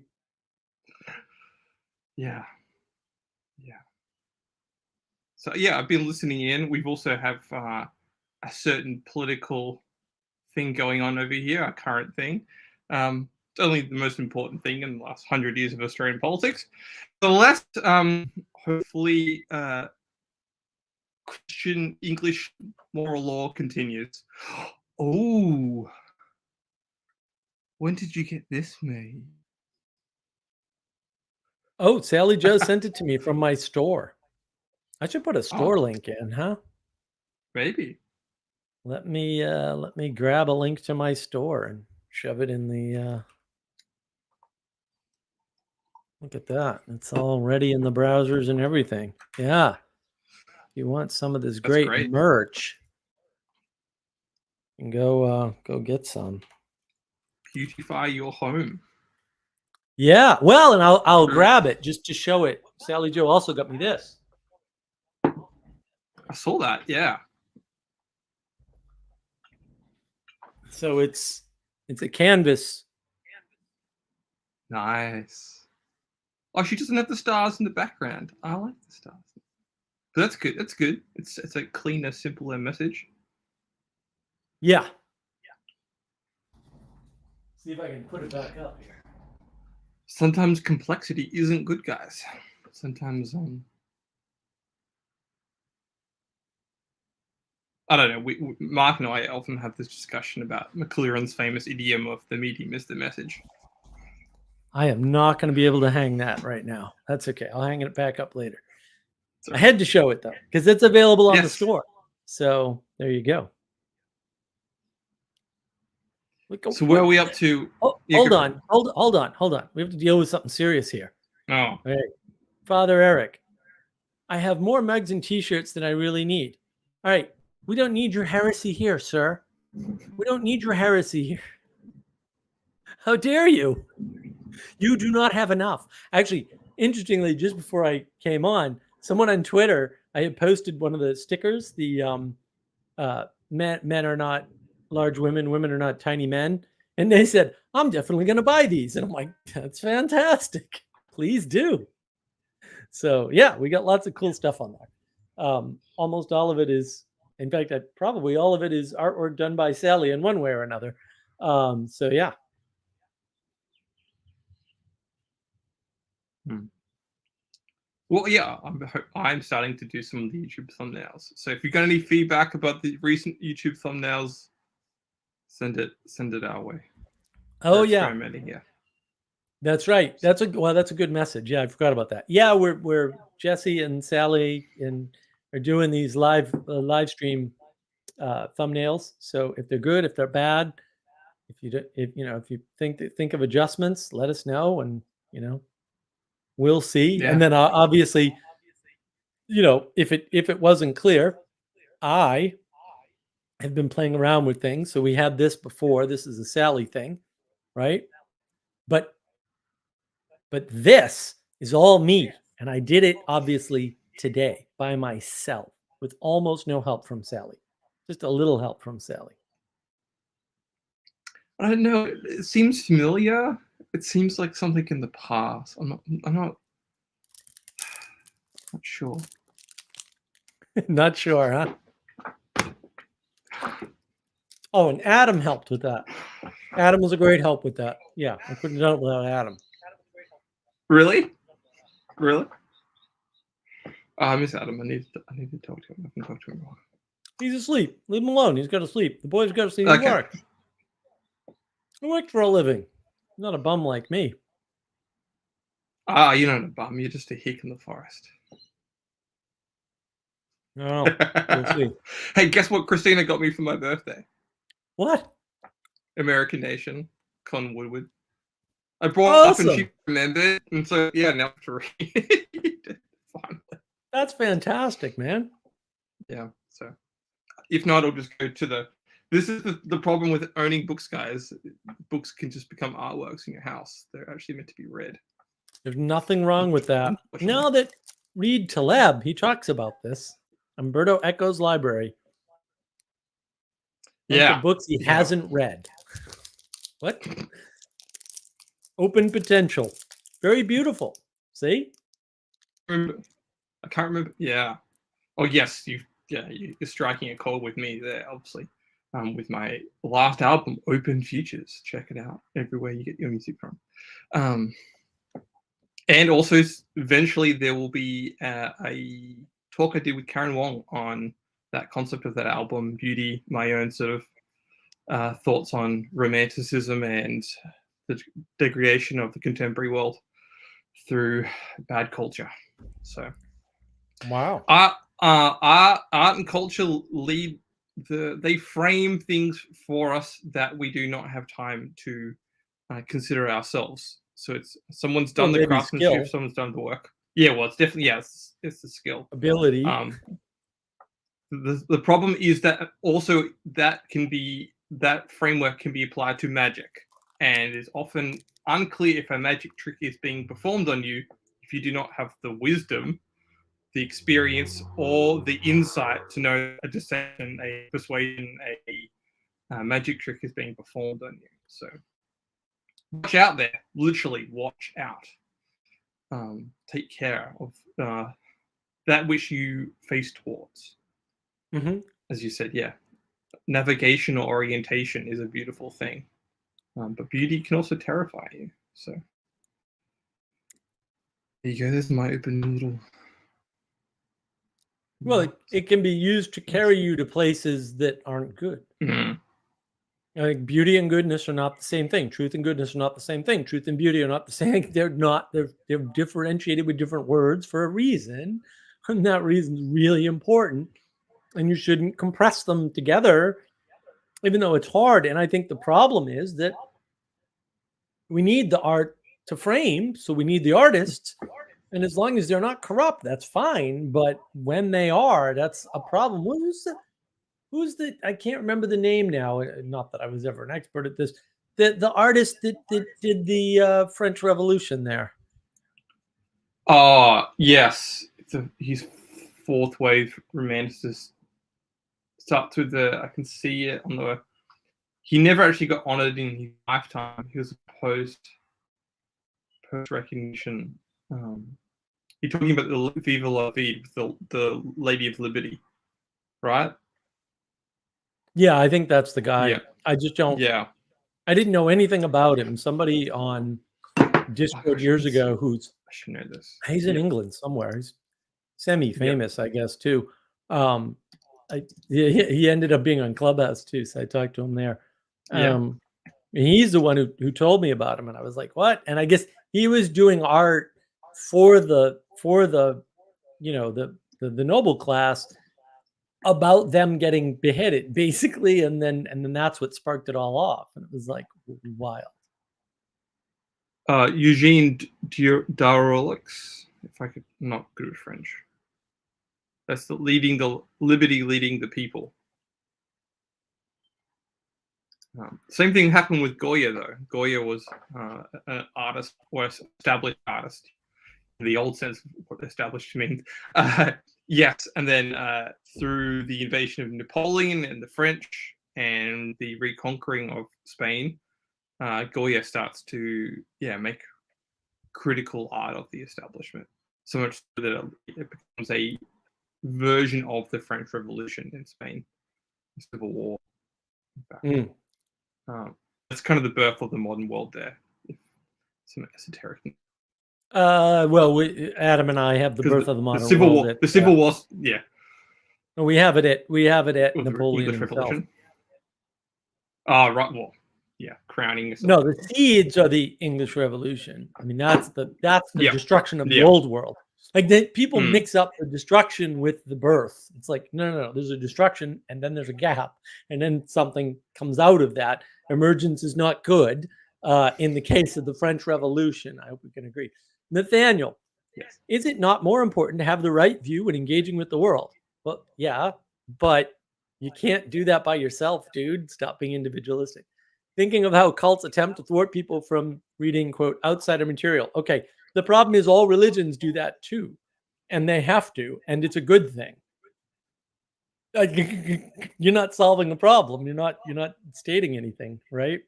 Yeah. So yeah, I've been listening in. We've also have a certain political thing going on over here, a current thing. It's only the most important thing in the last 100 years of Australian politics. The less, hopefully, Christian English moral law continues. Oh, when did you get this made? Oh, Sally Jo sent it to me from my store. I should put a store Oh, link in, huh? maybe. Let me grab a link to my store and shove it in the look at that. It's all ready in the browsers and everything. Yeah. If you want some of this That's great great. merch, you can go get some. Beautify your home. Yeah. Well, and I'll True. grab it just to show it. Sally Jo also got me this. I saw that. Yeah. So it's a canvas. Nice. Oh, she doesn't have the stars in the background. I like the stars. But that's good. That's good. It's a cleaner, simpler message. Yeah. See if I can put it back up here. Sometimes complexity isn't good, guys. Sometimes I don't know. Mark and I often have this discussion about McLuhan's famous idiom of the medium is the message. I am not going to be able to hang that right now. That's okay. I'll hang it back up later. So, I had to show it though, because it's available on the yes. store. So there you go. So where are we up to? Oh, Yeah, hold go on. Hold on. We have to deal with something serious here. Oh, Hey, Father Eric, I have more mugs and t-shirts than I really need. All right. We don't need your heresy here, sir. We don't need your heresy here. How dare you? You do not have enough. Actually, interestingly, just before I came on, someone on Twitter, I had posted one of the stickers, the men are not large women, women are not tiny men. And they said, I'm definitely going to buy these. And I'm like, that's fantastic. Please do. So yeah, we got lots of cool stuff on there. Almost all of it is, in fact, probably all of it is artwork done by Sally in one way or another. So yeah. Well, yeah, I'm starting to do some of the YouTube thumbnails. So if you've got any feedback about the recent YouTube thumbnails, send it our way. Oh yeah, yeah. that's right. That's a good message. Yeah, I forgot about that. Yeah, we're Jesse and Sally are doing these live stream thumbnails. So if they're good, if they're bad, if you think of adjustments, let us know, and we'll see. Yeah. And then obviously, if it wasn't clear, I have been playing around with things. So we had this before. This is a Sally thing, right? But this is all me, and I did it obviously today by myself with almost no help from Sally. Just a little help from Sally. I don't know. It seems familiar. It seems like something in the past. I'm not sure. Not sure, huh? Oh, and Adam helped with that. Adam was a great help with that. Yeah, I couldn't have done it without Adam. Really? Oh, I miss Adam. I need to talk to him. I can talk to him more. He's asleep. Leave him alone. He's got to sleep. The boy's got to sleep. Okay. He works. He works for a living. He's not a bum like me. Ah, you're not a bum. You're just a hick in the forest. No, we'll see. Hey, guess what Christina got me for my birthday? What? American Nation, Con Woodward. I brought it up and she remembered, and so yeah, now I have to read it. Finally. That's fantastic, man. Yeah. So, if not, I'll just go to the. This is the problem with owning books, guys. Books can just become artworks in your house. They're actually meant to be read. There's nothing wrong with that. Now that read Taleb. He talks about this. Umberto Eco's library. Bunch Yeah. of books he Yeah. hasn't read. What? Open potential. Very beautiful. See? I can't remember. Yeah. Oh yes, you're striking a chord with me there, obviously. With my last album, Open Futures. Check it out everywhere you get your music from. And also, eventually, there will be a talk I did with Karen Wong on that concept of that album, Beauty, my own sort of thoughts on romanticism and the degradation of the contemporary world through bad culture. So, wow, art and culture lead they frame things for us that we do not have time to consider ourselves. So it's someone's done the craftsmanship, someone's done the work. Yeah, well, it's definitely it's the skill, ability. The problem is that also that framework can be applied to magic, and it's often unclear if a magic trick is being performed on you if you do not have the wisdom, the experience, or the insight to know a deception, a persuasion, a magic trick is being performed on you. So watch out there. Literally, watch out. Take care of that which you face towards. Mm-hmm. As you said, yeah, navigation or orientation is a beautiful thing, but beauty can also terrify you. So there you go. There's my open little. Well, it can be used to carry you to places that aren't good. Mm. I think beauty and goodness are not the same thing. Truth and goodness are not the same thing. Truth and beauty are not the same. They're not. They're differentiated with different words for a reason, and that reason is really important. And you shouldn't compress them together, even though it's hard. And I think the problem is that we need the art to frame, so we need the artists. And as long as they're not corrupt, that's fine. But when they are, that's a problem. Who's the I can't remember the name now. Not that I was ever an expert at this. The artist that did the French Revolution there. Oh yes, he's fourth wave romanticist. Starts with I can see it on the. He never actually got honored in his lifetime. He was post recognition. You're talking about the Viva la Vida, the Lady of Liberty, right? Yeah, I think that's the guy. Yeah. I just don't. Yeah. I didn't know anything about him. Somebody on Discord years ago who's I should know this. He's in England somewhere. He's semi-famous, I guess, too. He ended up being on Clubhouse too, so I talked to him there. He's the one who told me about him, and I was like, "What?" And I guess he was doing art for the the noble class about them getting beheaded, basically, and then that's what sparked it all off, and it was like wild. Eugene Darolix, if I could, not good at French. That's the liberty leading the people. Same thing happened with Goya, though. Goya was an artist, or established artist, in the old sense of what established means. Yes, and then through the invasion of Napoleon and the French and the reconquering of Spain, Goya starts to make critical art of the establishment, so much so that it becomes a version of the French Revolution in Spain, the Civil War. That's kind of the birth of the modern world there. Some esoteric. Well, Adam and I have the birth of the modern world. The Civil War, yeah. We have it at Napoleon English himself. Revolution. Oh, right. Well, yeah, crowning. No, the seeds are the English Revolution. I mean, that's the destruction of the old world. Like people mix up the destruction with the birth. It's like no. There's a destruction, and then there's a gap, and then something comes out of that. Emergence is not good. In the case of the French Revolution, I hope we can agree. Nathaniel, yes. Is it not more important to have the right view when engaging with the world? Well, yeah, but you can't do that by yourself, dude. Stop being individualistic. Thinking of how cults attempt to thwart people from reading, quote, outsider material. Okay, the problem is all religions do that too. and they have to, and it's a good thing. You're not solving the problem. You're not stating anything, right?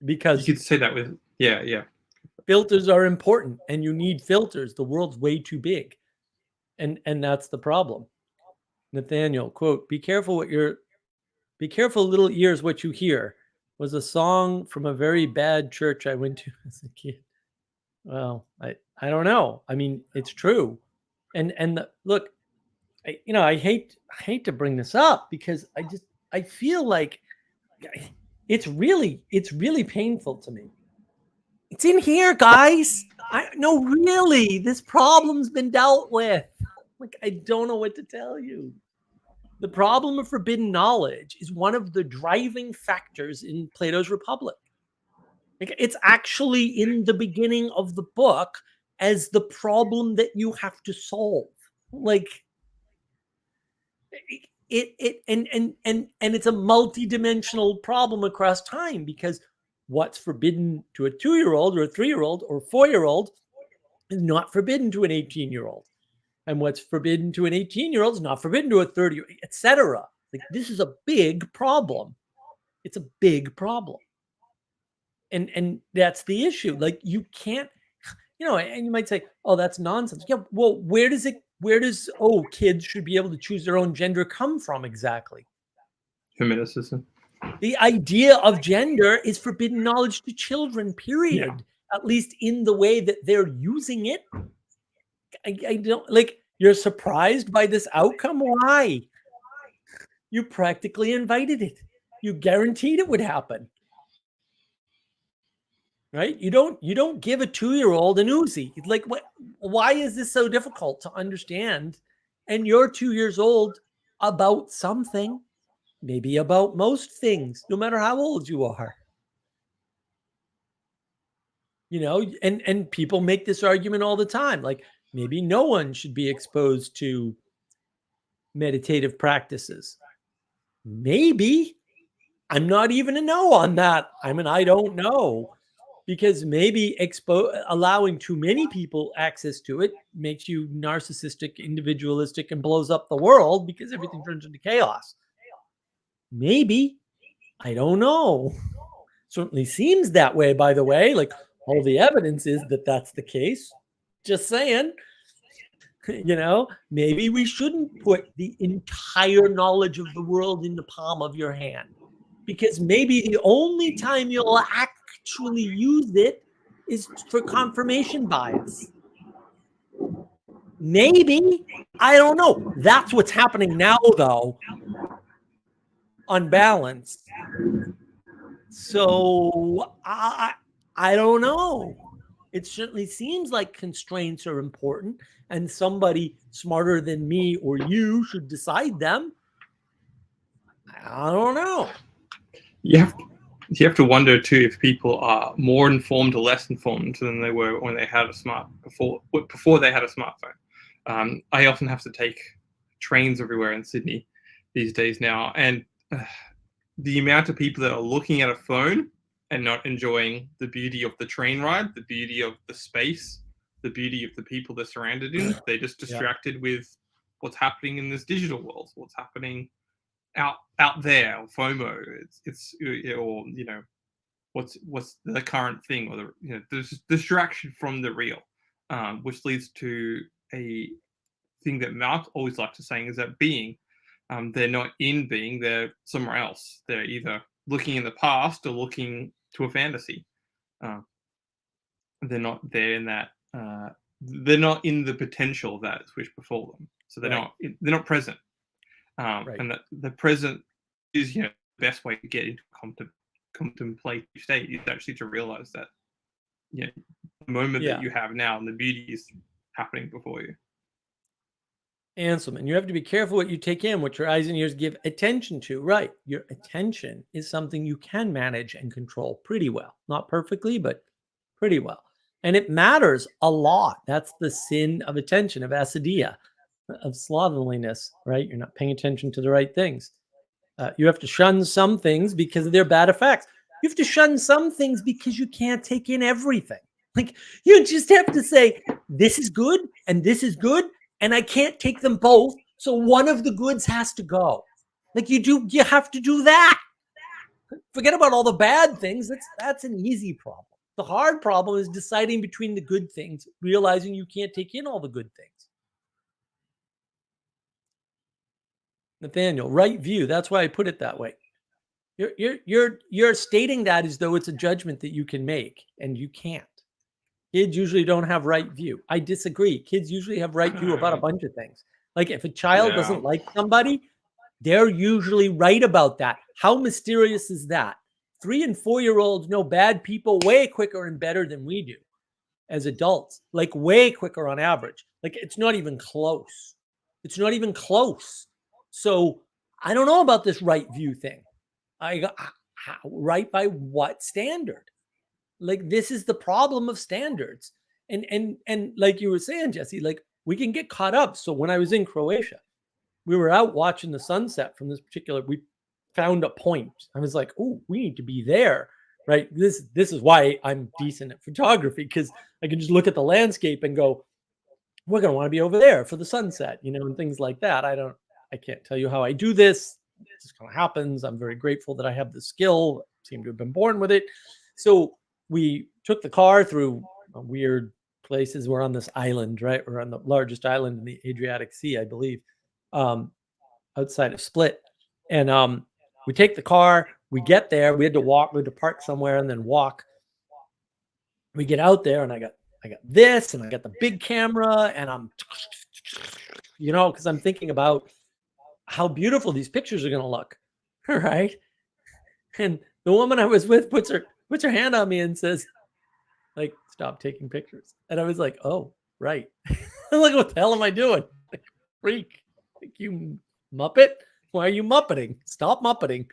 You Because could say that with yeah. filters are important, and you need filters. The world's way too big, and that's the problem. Nathaniel, quote, be careful, little ears, what you hear, was a song from a very bad church I went to as a kid. Well, I don't know. I mean, it's true. Look, I hate to bring this up because I feel like it's really painful to me. It's in here, guys. No, really, this problem's been dealt with. Like, I don't know what to tell you. The problem of forbidden knowledge is one of the driving factors in Plato's Republic. Like, it's actually in the beginning of the book as the problem that you have to solve. Like, and it's a multi-dimensional problem across time, because what's forbidden to a 2-year-old or a 3-year-old or a 4-year-old is not forbidden to an 18-year-old. And what's forbidden to an 18-year-old is not forbidden to a 30-year-old, etc. Like, this is a big problem. It's a big problem. And that's the issue. Like, you can't, and you might say, oh, that's nonsense. Yeah, well, where does kids should be able to choose their own gender come from exactly? Feminicism. The idea of gender is forbidden knowledge to children, period. Yeah. At least in the way that they're using it. I don't, like, you're surprised by this outcome? Why? You practically invited it. You guaranteed it would happen. Right? You don't give a 2-year-old an Uzi. It's like, what? Why is this so difficult to understand? And you're 2 years old about something, maybe about most things, no matter how old you are. And people make this argument all the time. Like, maybe no one should be exposed to meditative practices. Maybe. I'm not even a no on that. I mean, I don't know. Because maybe allowing too many people access to it makes you narcissistic, individualistic, and blows up the world because everything turns into chaos. Maybe. I don't know. Certainly seems that way, by the way. Like, all the evidence is that that's the case. Just saying. Maybe we shouldn't put the entire knowledge of the world in the palm of your hand. Because maybe the only time you'll actually use it is for confirmation bias. Maybe. I don't know. That's what's happening now, though, on balance. So I don't know. It certainly seems like constraints are important, and somebody smarter than me or you should decide them. I don't know. You have to wonder too if people are more informed or less informed than they were when they had before they had a smartphone. I often have to take trains everywhere in Sydney these days now, and the amount of people that are looking at a phone and not enjoying the beauty of the train ride, the beauty of the space, the beauty of the people they're surrounded in. They're just distracted with what's happening in this digital world, what's happening out there, or FOMO. It's or what's the current thing, or there's distraction from the real, which leads to a thing that Mark always liked to saying is that being, they're not in being, they're somewhere else. They're either looking in the past or looking to a fantasy. They're not there in that. They're not in the potential that is which before them. So they're not present. And that the present is the best way to get into contemplative state is actually to realize that the moment that you have now and the beauty is happening before you. Anselm, you have to be careful what you take in, what your eyes and ears give attention to. Right. Your attention is something you can manage and control pretty well. Not perfectly, but pretty well. And it matters a lot. That's the sin of attention, of acedia, of slovenliness, right? You're not paying attention to the right things. You have to shun some things because of their bad effects. You have to shun some things because you can't take in everything. Like, you just have to say, this is good and this is good, and I can't take them both. So one of the goods has to go. Like you have to do that. Forget about all the bad things. That's an easy problem. The hard problem is deciding between the good things, realizing you can't take in all the good things. Nathaniel, right view. That's why I put it that way. You're stating that as though it's a judgment that you can make, and you can't. Kids usually don't have right view. I disagree. Kids usually have right view about a bunch of things. Like if a child doesn't like somebody, they're usually right about that. How mysterious is that? 3 and 4-year-olds know bad people way quicker and better than we do as adults, like way quicker on average. Like it's not even close. It's not even close. So I don't know about this right view thing. Right by what standard? Like this is the problem of standards. And like you were saying, Jesse, like we can get caught up. So when I was in Croatia, we were out watching the sunset from this particular, we found a point. I was like, oh, we need to be there. Right. This is why I'm decent at photography, because I can just look at the landscape and go, we're going to want to be over there for the sunset, and things like that. I can't tell you how I do this. It just kind of happens. I'm very grateful that I have the skill, seem to have been born with it. So we took the car through weird places. We're on this island, right? We're on the largest island in the Adriatic Sea, I believe, outside of Split. And we take the car, we get there, we had to park somewhere and then walk. We get out there and I got this and I got the big camera and I'm, because I'm thinking about how beautiful these pictures are going to look. Right. And the woman I was with puts her hand on me and says, like, stop taking pictures. And I was like, oh, right. Like, what the hell am I doing? Like, freak. Like, you Muppet? Why are you Muppeting? Stop Muppeting.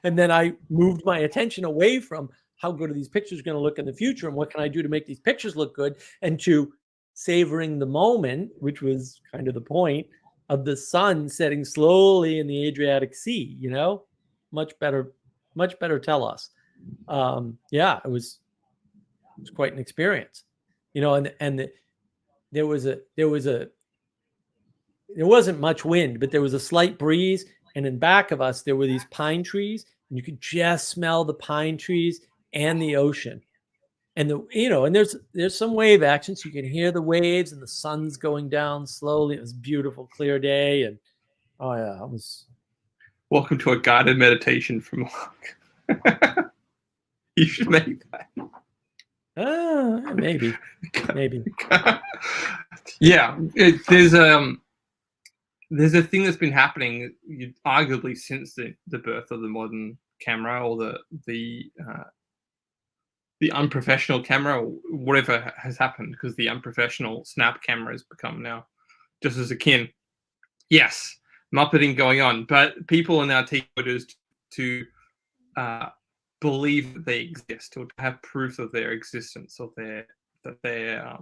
And then I moved my attention away from how good are these pictures going to look in the future and what can I do to make these pictures look good, and to savoring the moment, which was kind of the point of the sun setting slowly in the Adriatic Sea, much better tell us. Yeah, it was quite an experience, and there wasn't much wind, but there was a slight breeze. And in back of us, there were these pine trees, and you could just smell the pine trees and the ocean. And and there's some wave action, so you can hear the waves and the sun's going down slowly. It was a beautiful, clear day. And oh yeah, it was. Welcome to a guided meditation from Mark. You should make that. Maybe. Yeah, there's a thing that's been happening, arguably since the birth of the modern camera, or the unprofessional camera, or whatever has happened, because the unprofessional snap camera has become now just as akin. Yes, Muppeting going on, but people are now taking photos to believe that they exist, or to have proof of their existence, or that their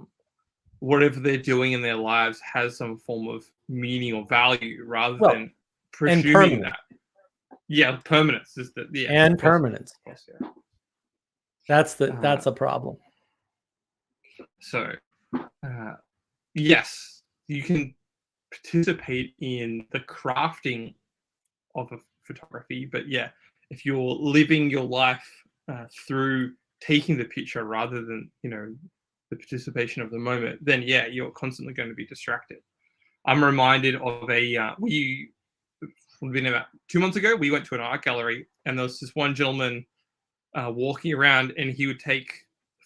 whatever they're doing in their lives has some form of meaning or value, rather than presuming that. Yeah, permanence is the and permanence. Course, yeah. That's a problem. So, yes, you can participate in the crafting of a photography, but yeah, if you're living your life through taking the picture rather than the participation of the moment, then yeah, you're constantly going to be distracted. I'm reminded of been about 2 months ago, we went to an art gallery, and there was this one gentleman walking around, and he would take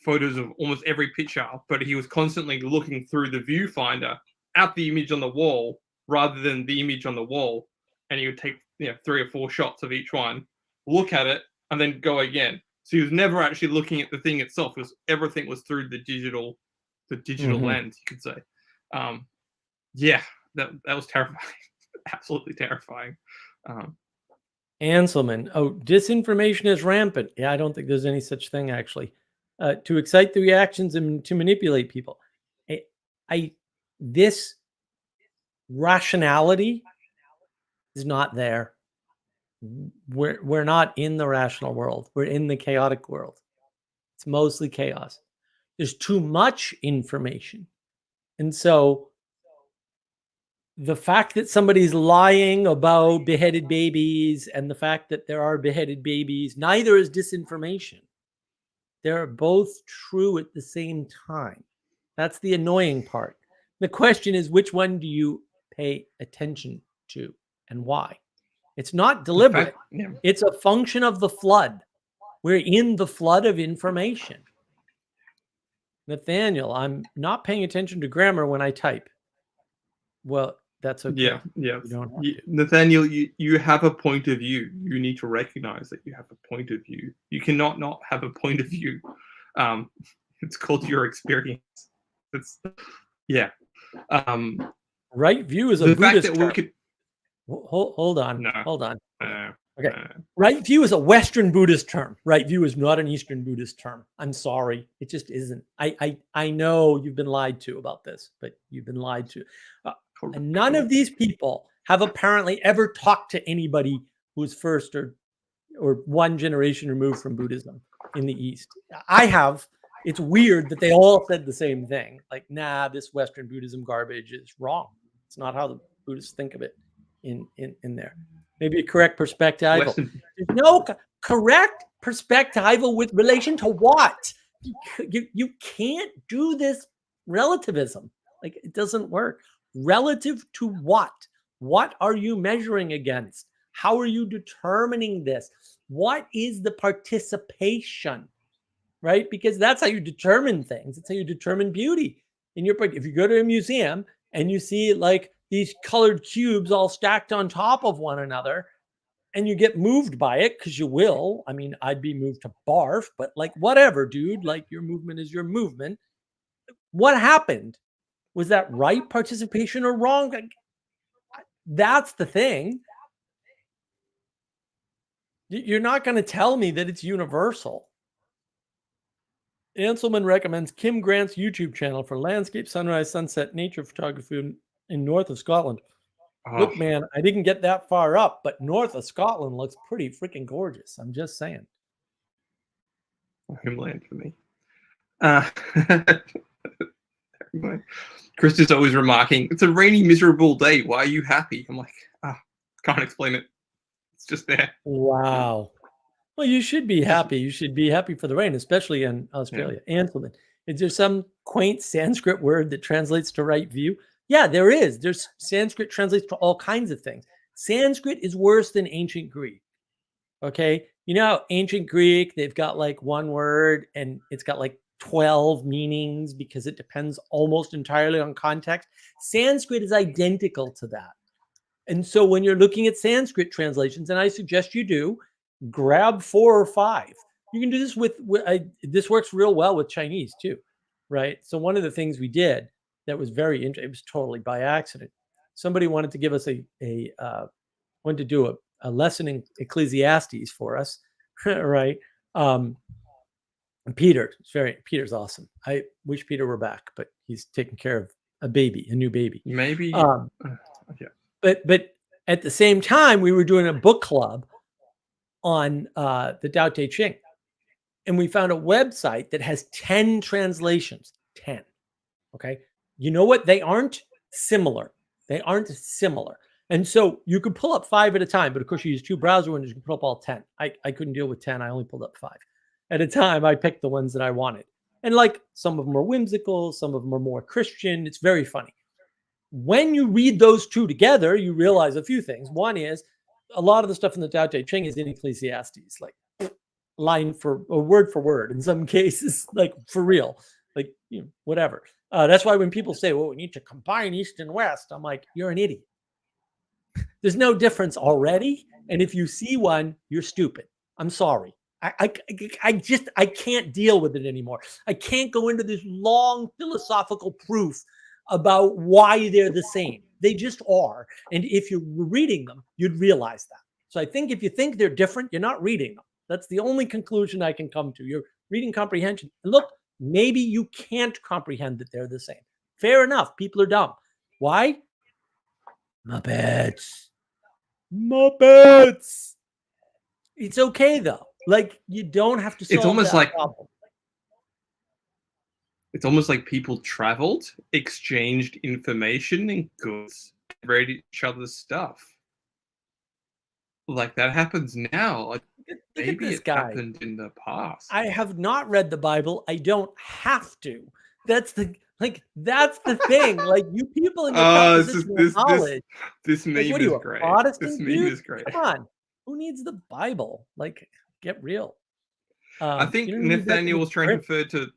photos of almost every picture, but he was constantly looking through the viewfinder at the image on the wall rather than the image on the wall. And he would take 3 or 4 shots of each one, look at it, and then go again. So he was never actually looking at the thing itself. Everything was through the digital lens, you could say. Yeah, that was terrifying. Absolutely terrifying. Anselman, disinformation is rampant. Yeah, I don't think there's any such thing, actually. To excite the reactions and to manipulate people. This rationality is not there. We're not in the rational world. We're in the chaotic world. It's mostly chaos. There's too much information. And so the fact that somebody's lying about beheaded babies and the fact that there are beheaded babies, neither is disinformation. They're both true at the same time. That's the annoying part. The question is, which one do you pay attention to and why? It's not deliberate. It's a function of the flood. We're in the flood of information. Nathaniel, I'm not paying attention to grammar when I type. Well, that's okay. Yeah. You don't have to. Nathaniel, you have a point of view. You need to recognize that you have a point of view. You cannot not have a point of view. It's called your experience. It's right view is a the fact Buddhist that term. we could. Hold on. No. Hold on. Okay. Right view is a Western Buddhist term. Right view is not an Eastern Buddhist term. I'm sorry. It just isn't. I know you've been lied to about this, but you've been lied to. And none of these people have apparently ever talked to anybody who's first or one generation removed from Buddhism in the East. I have. It's weird that they all said the same thing. Like, nah, this Western Buddhism garbage is wrong. It's not how the Buddhists think of it in there. Maybe a correct perspective. There's no correct perspective with relation to what? You can't do this relativism. Like, it doesn't work. Relative to what? What are you measuring against? How are you determining this? What is the participation? Right? Because that's how you determine things. It's how you determine beauty. If you go to a museum and you see like these colored cubes all stacked on top of one another, and you get moved by it, because you will. I mean, I'd be moved to barf, but like, whatever, dude. Like, your movement is your movement. What happened? Was that right participation or wrong? Like, that's the thing. You're not going to tell me that it's universal. Anselman recommends Kim Grant's YouTube channel for landscape, sunrise, sunset, nature photography in north of Scotland. Oh. Look, man, I didn't get that far up, but north of Scotland looks pretty freaking gorgeous. I'm just saying. Homeland for me. Chris is always remarking, it's a rainy, miserable day. Why are you happy? I'm like, can't explain it. It's just there. Wow. Well, you should be happy. You should be happy for the rain, especially in Australia. Yeah. Anselman, is there some quaint Sanskrit word that translates to right view? Yeah, there is. There's Sanskrit translates to all kinds of things. Sanskrit is worse than ancient Greek. Okay. You know, ancient Greek, they've got like one word and it's got like 12 meanings because it depends almost entirely on context. Sanskrit is identical to that. And so when you're looking at Sanskrit translations, and I suggest you do, grab 4 or 5. You can do this this works real well with Chinese too, right? So one of the things we did that was very interesting, it was totally by accident. Somebody wanted to give us wanted to do a lesson in Ecclesiastes for us, right? Peter's awesome. I wish Peter were back, but he's taking care of a new baby. Maybe. Yeah. But at the same time, we were doing a book club on the Tao Te Ching. And we found a website that has 10 translations. 10. Okay. You know what? They aren't similar. And so you could pull up 5 at a time, but of course you use 2 browser windows, you can pull up all 10. I couldn't deal with 10. I only pulled up 5 at a time. I picked the ones that I wanted. And like, some of them are whimsical, some of them are more Christian. It's very funny. When you read those 2 together, you realize a few things. One is a lot of the stuff in the Tao Te Ching is in Ecclesiastes, like word for word. In some cases, like for real, like, you know, whatever. That's why when people say, well, we need to combine East and West, I'm like, you're an idiot. There's no difference already. And if you see one, you're stupid. I'm sorry. I can't deal with it anymore. I can't go into this long philosophical proof about why they're the same. They just are. And if you're reading them, you'd realize that. So I think if you think they're different, you're not reading them. That's the only conclusion I can come to. You're reading comprehension. And look, maybe you can't comprehend that they're the same. Fair enough. People are dumb. Why? Muppets. It's okay though. Like, you don't have to solve that problem. It's almost like people traveled, exchanged information and goods, read each other's stuff. Like that happens now. Like, Look at maybe this it guy. happened in the past. I have not read the Bible. I don't have to. That's the thing. Like, you people in your Oh, position of knowledge. this Like, meme what are you, is a great. This Protestant meme dude? is great. Come on. Who needs the Bible? Like, get real. I think you don't need that Nathaniel in was trying to script. refer to.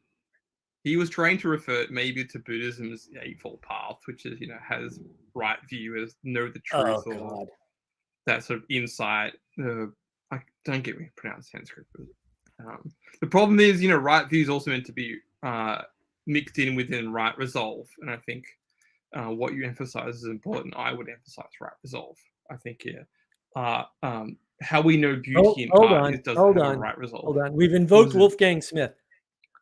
He was trying to refer maybe to Buddhism's Eightfold Path, which is, has right view, as know the truth, Oh, or God. that sort of insight. I don't get me pronounced Sanskrit. But, the problem is, right view is also meant to be mixed in within right resolve, and I think what you emphasize is important. I would emphasize right resolve. I think how we know beauty in Hold art on. doesn't Hold have a on. right resolve. Hold on. We've What invoked was it? Wolfgang Smith.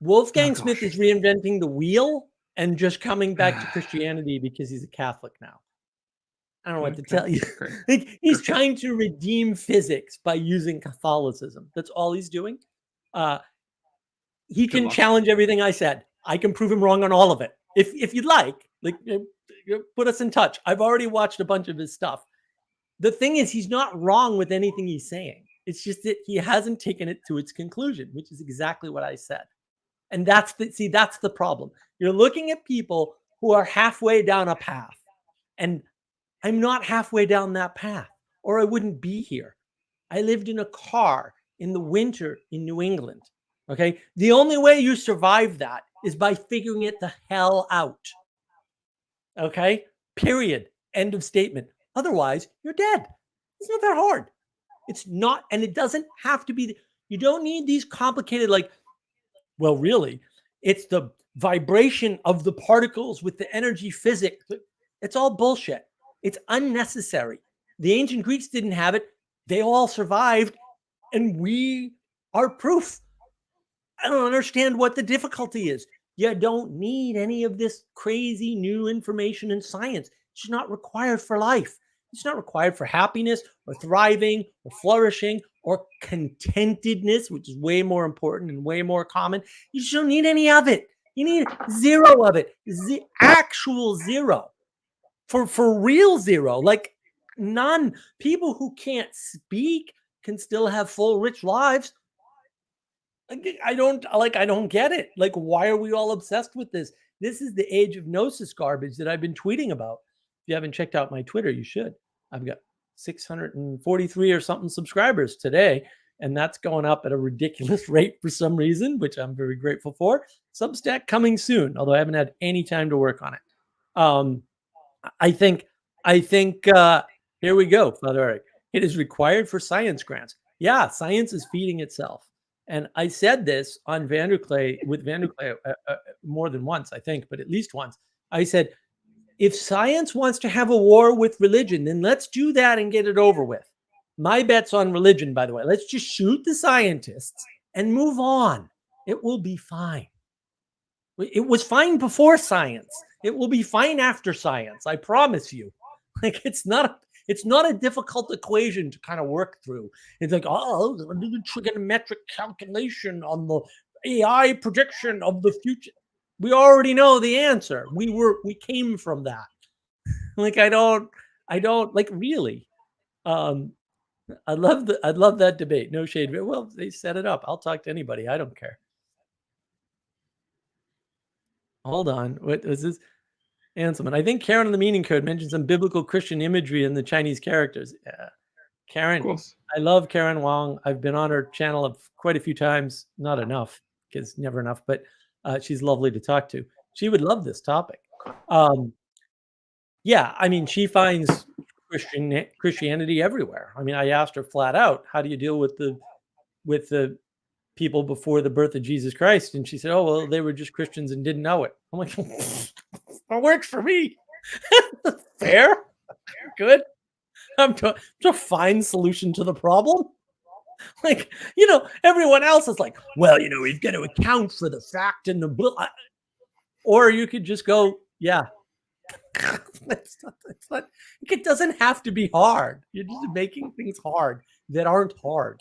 Wolfgang Oh, Smith gosh. is reinventing the wheel and just coming back to Christianity because he's a Catholic now. I don't know what to tell you. Okay. Like, he's Okay. trying to redeem physics by using Catholicism. That's all he's doing. He Good can luck. challenge everything I said. I can prove him wrong on all of it. If you'd like, put us in touch. I've already watched a bunch of his stuff. The thing is, he's not wrong with anything he's saying. It's just that he hasn't taken it to its conclusion, which is exactly what I said. And that's the problem. You're looking at people who are halfway down a path, and I'm not halfway down that path, or I wouldn't be here. I lived in a car in the winter in New England. Okay. The only way you survive that is by figuring it the hell out. Okay. Period. End of statement. Otherwise, you're dead. It's not that hard. It's not, and it doesn't have to be. You don't need these complicated, like, well, really, it's the vibration of the particles with the energy physics. It's all bullshit. It's unnecessary. The ancient Greeks didn't have it. They all survived, and we are proof. I don't understand what the difficulty is. You don't need any of this crazy new information in science. It's not required for life. It's not required for happiness or thriving or flourishing or contentedness, which is way more important and way more common. You just don't need any of it. You need zero of it. Actual zero. For real zero. Like, none. People who can't speak can still have full, rich lives. I don't get it. Like, why are we all obsessed with this? This is the age of gnosis garbage that I've been tweeting about. If you haven't checked out my Twitter, you should. I've got 643 or something subscribers today, and that's going up at a ridiculous rate for some reason, which I'm very grateful for. Substack coming soon, although I haven't had any time to work on it. I think here we go, Father Eric. It is required for science grants. Yeah, science is feeding itself. And I said this on Vanderklay more than once, I think, but at least once. I said, if science wants to have a war with religion, then let's do that and get it over with. My bet's on religion, by the way. Let's just shoot the scientists and move on. It will be fine. It was fine before science. It will be fine after science. I promise you. Like, it's not a difficult equation to kind of work through. It's like, oh, do the trigonometric calculation on the AI prediction of the future. We already know the answer. We came from that. Like, I don't like, really. I love that debate. No shade. Well, they set it up. I'll talk to anybody. I don't care. Hold on. What is this? Hanselman. I think Karen on the Meaning Code mentioned some biblical Christian imagery in the Chinese characters. Yeah. Karen, Of course. I love Karen Wong. I've been on her channel quite a few times. Not enough, because never enough, but she's lovely to talk to. She would love this topic. Yeah, I mean, she finds Christianity everywhere. I mean, I asked her flat out, how do you deal with the people before the birth of Jesus Christ? And she said, oh, well, they were just Christians and didn't know it. I'm like, that works for me. Fair. Good. I'm a fine solution to the problem. Like, everyone else is like, well, we've got to account for the fact in the book. Or you could just go, yeah. It's not, it doesn't have to be hard. You're just making things hard that aren't hard.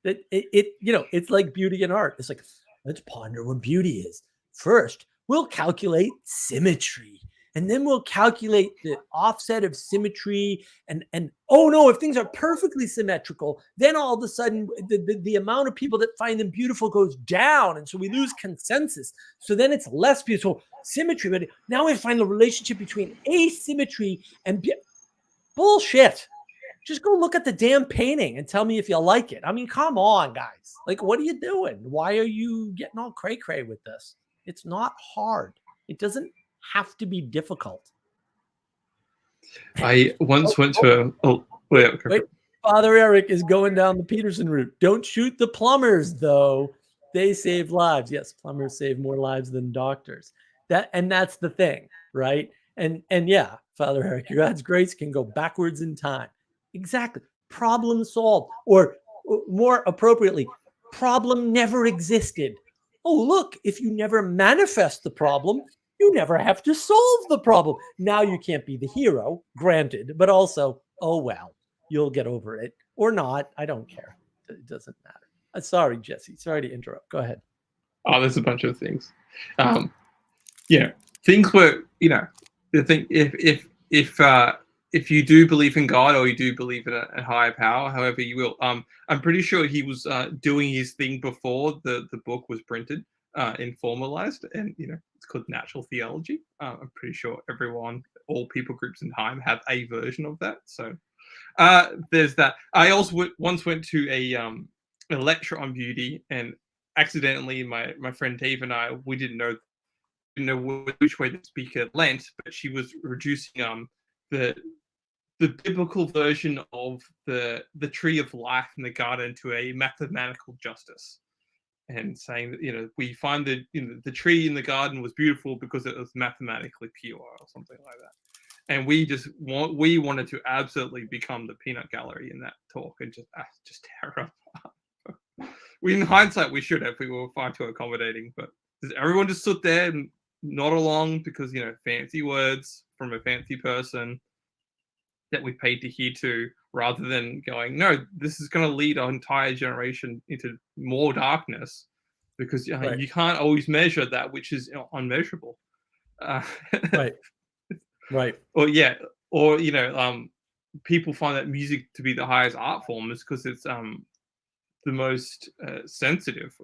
It's like beauty and art. It's like, let's ponder what beauty is. First, we'll calculate symmetry And then we'll calculate the offset of symmetry. And oh no, if things are perfectly symmetrical, then all of a sudden the amount of people that find them beautiful goes down. And so we lose consensus. So then it's less beautiful symmetry. But now we find the relationship between asymmetry and bullshit. Just go look at the damn painting and tell me if you like it. I mean, come on, guys. Like, what are you doing? Why are you getting all cray-cray with this? It's not hard. It doesn't have to be difficult. I once went to wait. Father Eric is going down the Peterson route. Don't shoot the plumbers, though. They save lives. Yes, plumbers save more lives than doctors. That's the thing, right? And yeah, Father Eric, your God's grace can go backwards in time. Exactly. Problem solved. Or more appropriately, problem never existed. Oh, look, if you never manifest the problem, you never have to solve the problem. Now you can't be the hero, granted, but also, oh, well, you'll get over it or not. I don't care. It doesn't matter. Sorry, Jesse. Sorry to interrupt. Go ahead. Oh, there's a bunch of things. Things were, the thing, if you do believe in God or you do believe in a higher power, however you will, I'm pretty sure he was doing his thing before the book was printed and formalized, and it's called natural theology. I'm pretty sure all people groups in time have a version of that. So there's that. I also once went to a lecture on beauty, and accidentally my friend Dave and I, we didn't know which way the speaker leant, but she was reducing the biblical version of the tree of life in the garden to a mathematical justice, and saying that we find that the tree in the garden was beautiful because it was mathematically pure or something like that. And we wanted to absolutely become the peanut gallery in that talk, and just tear up. In hindsight, we should have. We were far too accommodating, but everyone just stood there and nod along because fancy words from a fancy person that we paid to hear to, rather than going, no, this is going to lead our entire generation into more darkness, because Right. you can't always measure that which is unmeasurable. Right. Or people find that music to be the highest art form is because it's the most sensitive.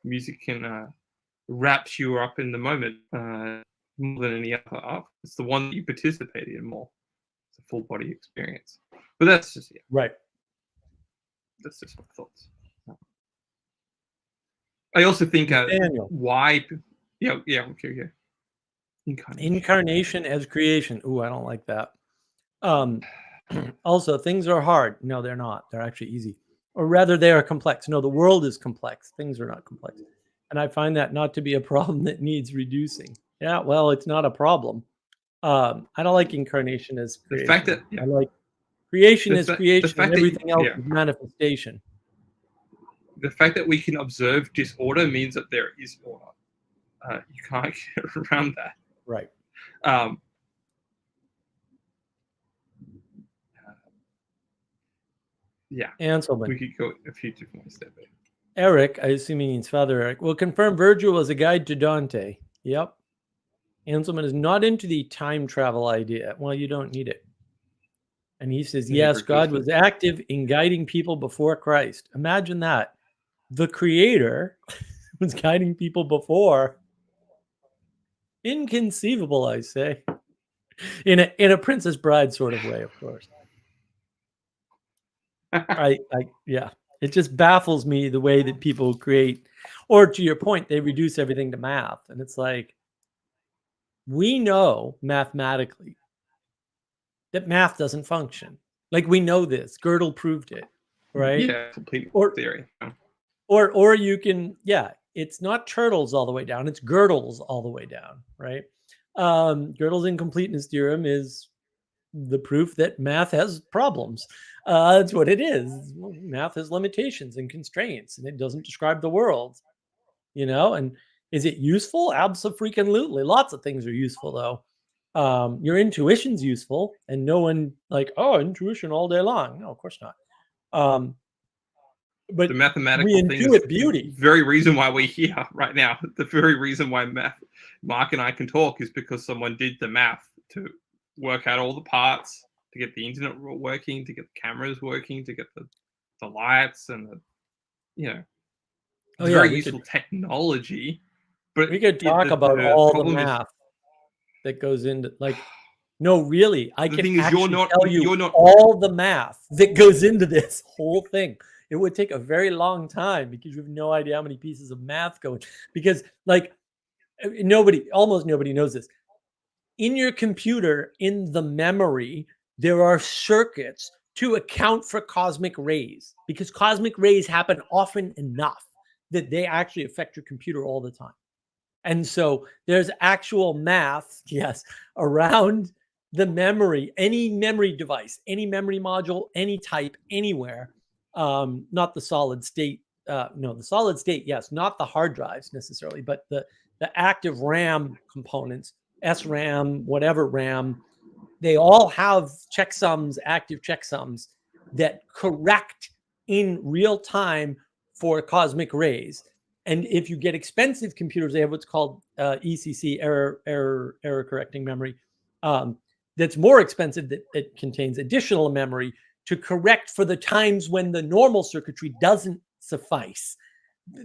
Music can wraps you up in the moment more than any other art. It's the one that you participate in more. It's a full body experience. But that's just right. That's just my thoughts. I also think why. Okay. Incarnation as creation. Ooh, I don't like that. Also, things are hard. No, they're not. They're actually easy. Or rather, they are complex. No, the world is complex. Things are not complex. And I find that not to be a problem that needs reducing. Yeah, well, it's not a problem. I don't like incarnation as creation. The fact that I like creation as creation, and everything else is manifestation. The fact that we can observe disorder means that there is order. You can't get around that. Right. Anselman. We could go a few different ways there. Eric, I assume he means Father Eric, will confirm Virgil was a guide to Dante. Yep. Anselman is not into the time travel idea. Well, you don't need it. And he says, yes, God was active in guiding people before Christ. Imagine that. The Creator was guiding people before. Inconceivable, I say. In a Princess Bride sort of way, of course. Yeah. It just baffles me the way that people create, or to your point, they reduce everything to math. And it's like, we know mathematically that math doesn't function. Like, we know this. Gödel proved it, right? Yeah, complete theory. Or you can, it's not turtles all the way down. It's Gödel's all the way down, right? Gödel's incompleteness theorem is the proof that math has problems. That's what it is. Math has limitations and constraints, and it doesn't describe the world, and is it useful? Abso-freaking-lutely. Lots of things are useful, though. Your intuition's useful, and no one intuition all day long. No, of course not. but The we mathematical thing is intuit beauty. the very reason why we're here right now. The very reason why Mark and I can talk is because someone did the math to work out all the parts, to get the internet working, to get the cameras working, to get the lights and it's Oh yeah, very we useful could technology. But talk about the all the problem is math that goes into no, really, I the can thing is actually tell you you're not all the math that goes into this whole thing. It would take a very long time because you have no idea how many pieces of math go in. Because almost nobody knows this. In your computer, in the memory, there are circuits to account for cosmic rays because cosmic rays happen often enough that they actually affect your computer all the time. And so there's actual math, yes, around the memory, any memory device, any memory module, any type, anywhere. Not the solid state. No, the solid state, yes, not the hard drives necessarily, but the active RAM components, SRAM, whatever RAM, they all have checksums, active checksums that correct in real time for cosmic rays. And if you get expensive computers, they have what's called ECC, error correcting memory. That's more expensive, that it contains additional memory to correct for the times when the normal circuitry doesn't suffice,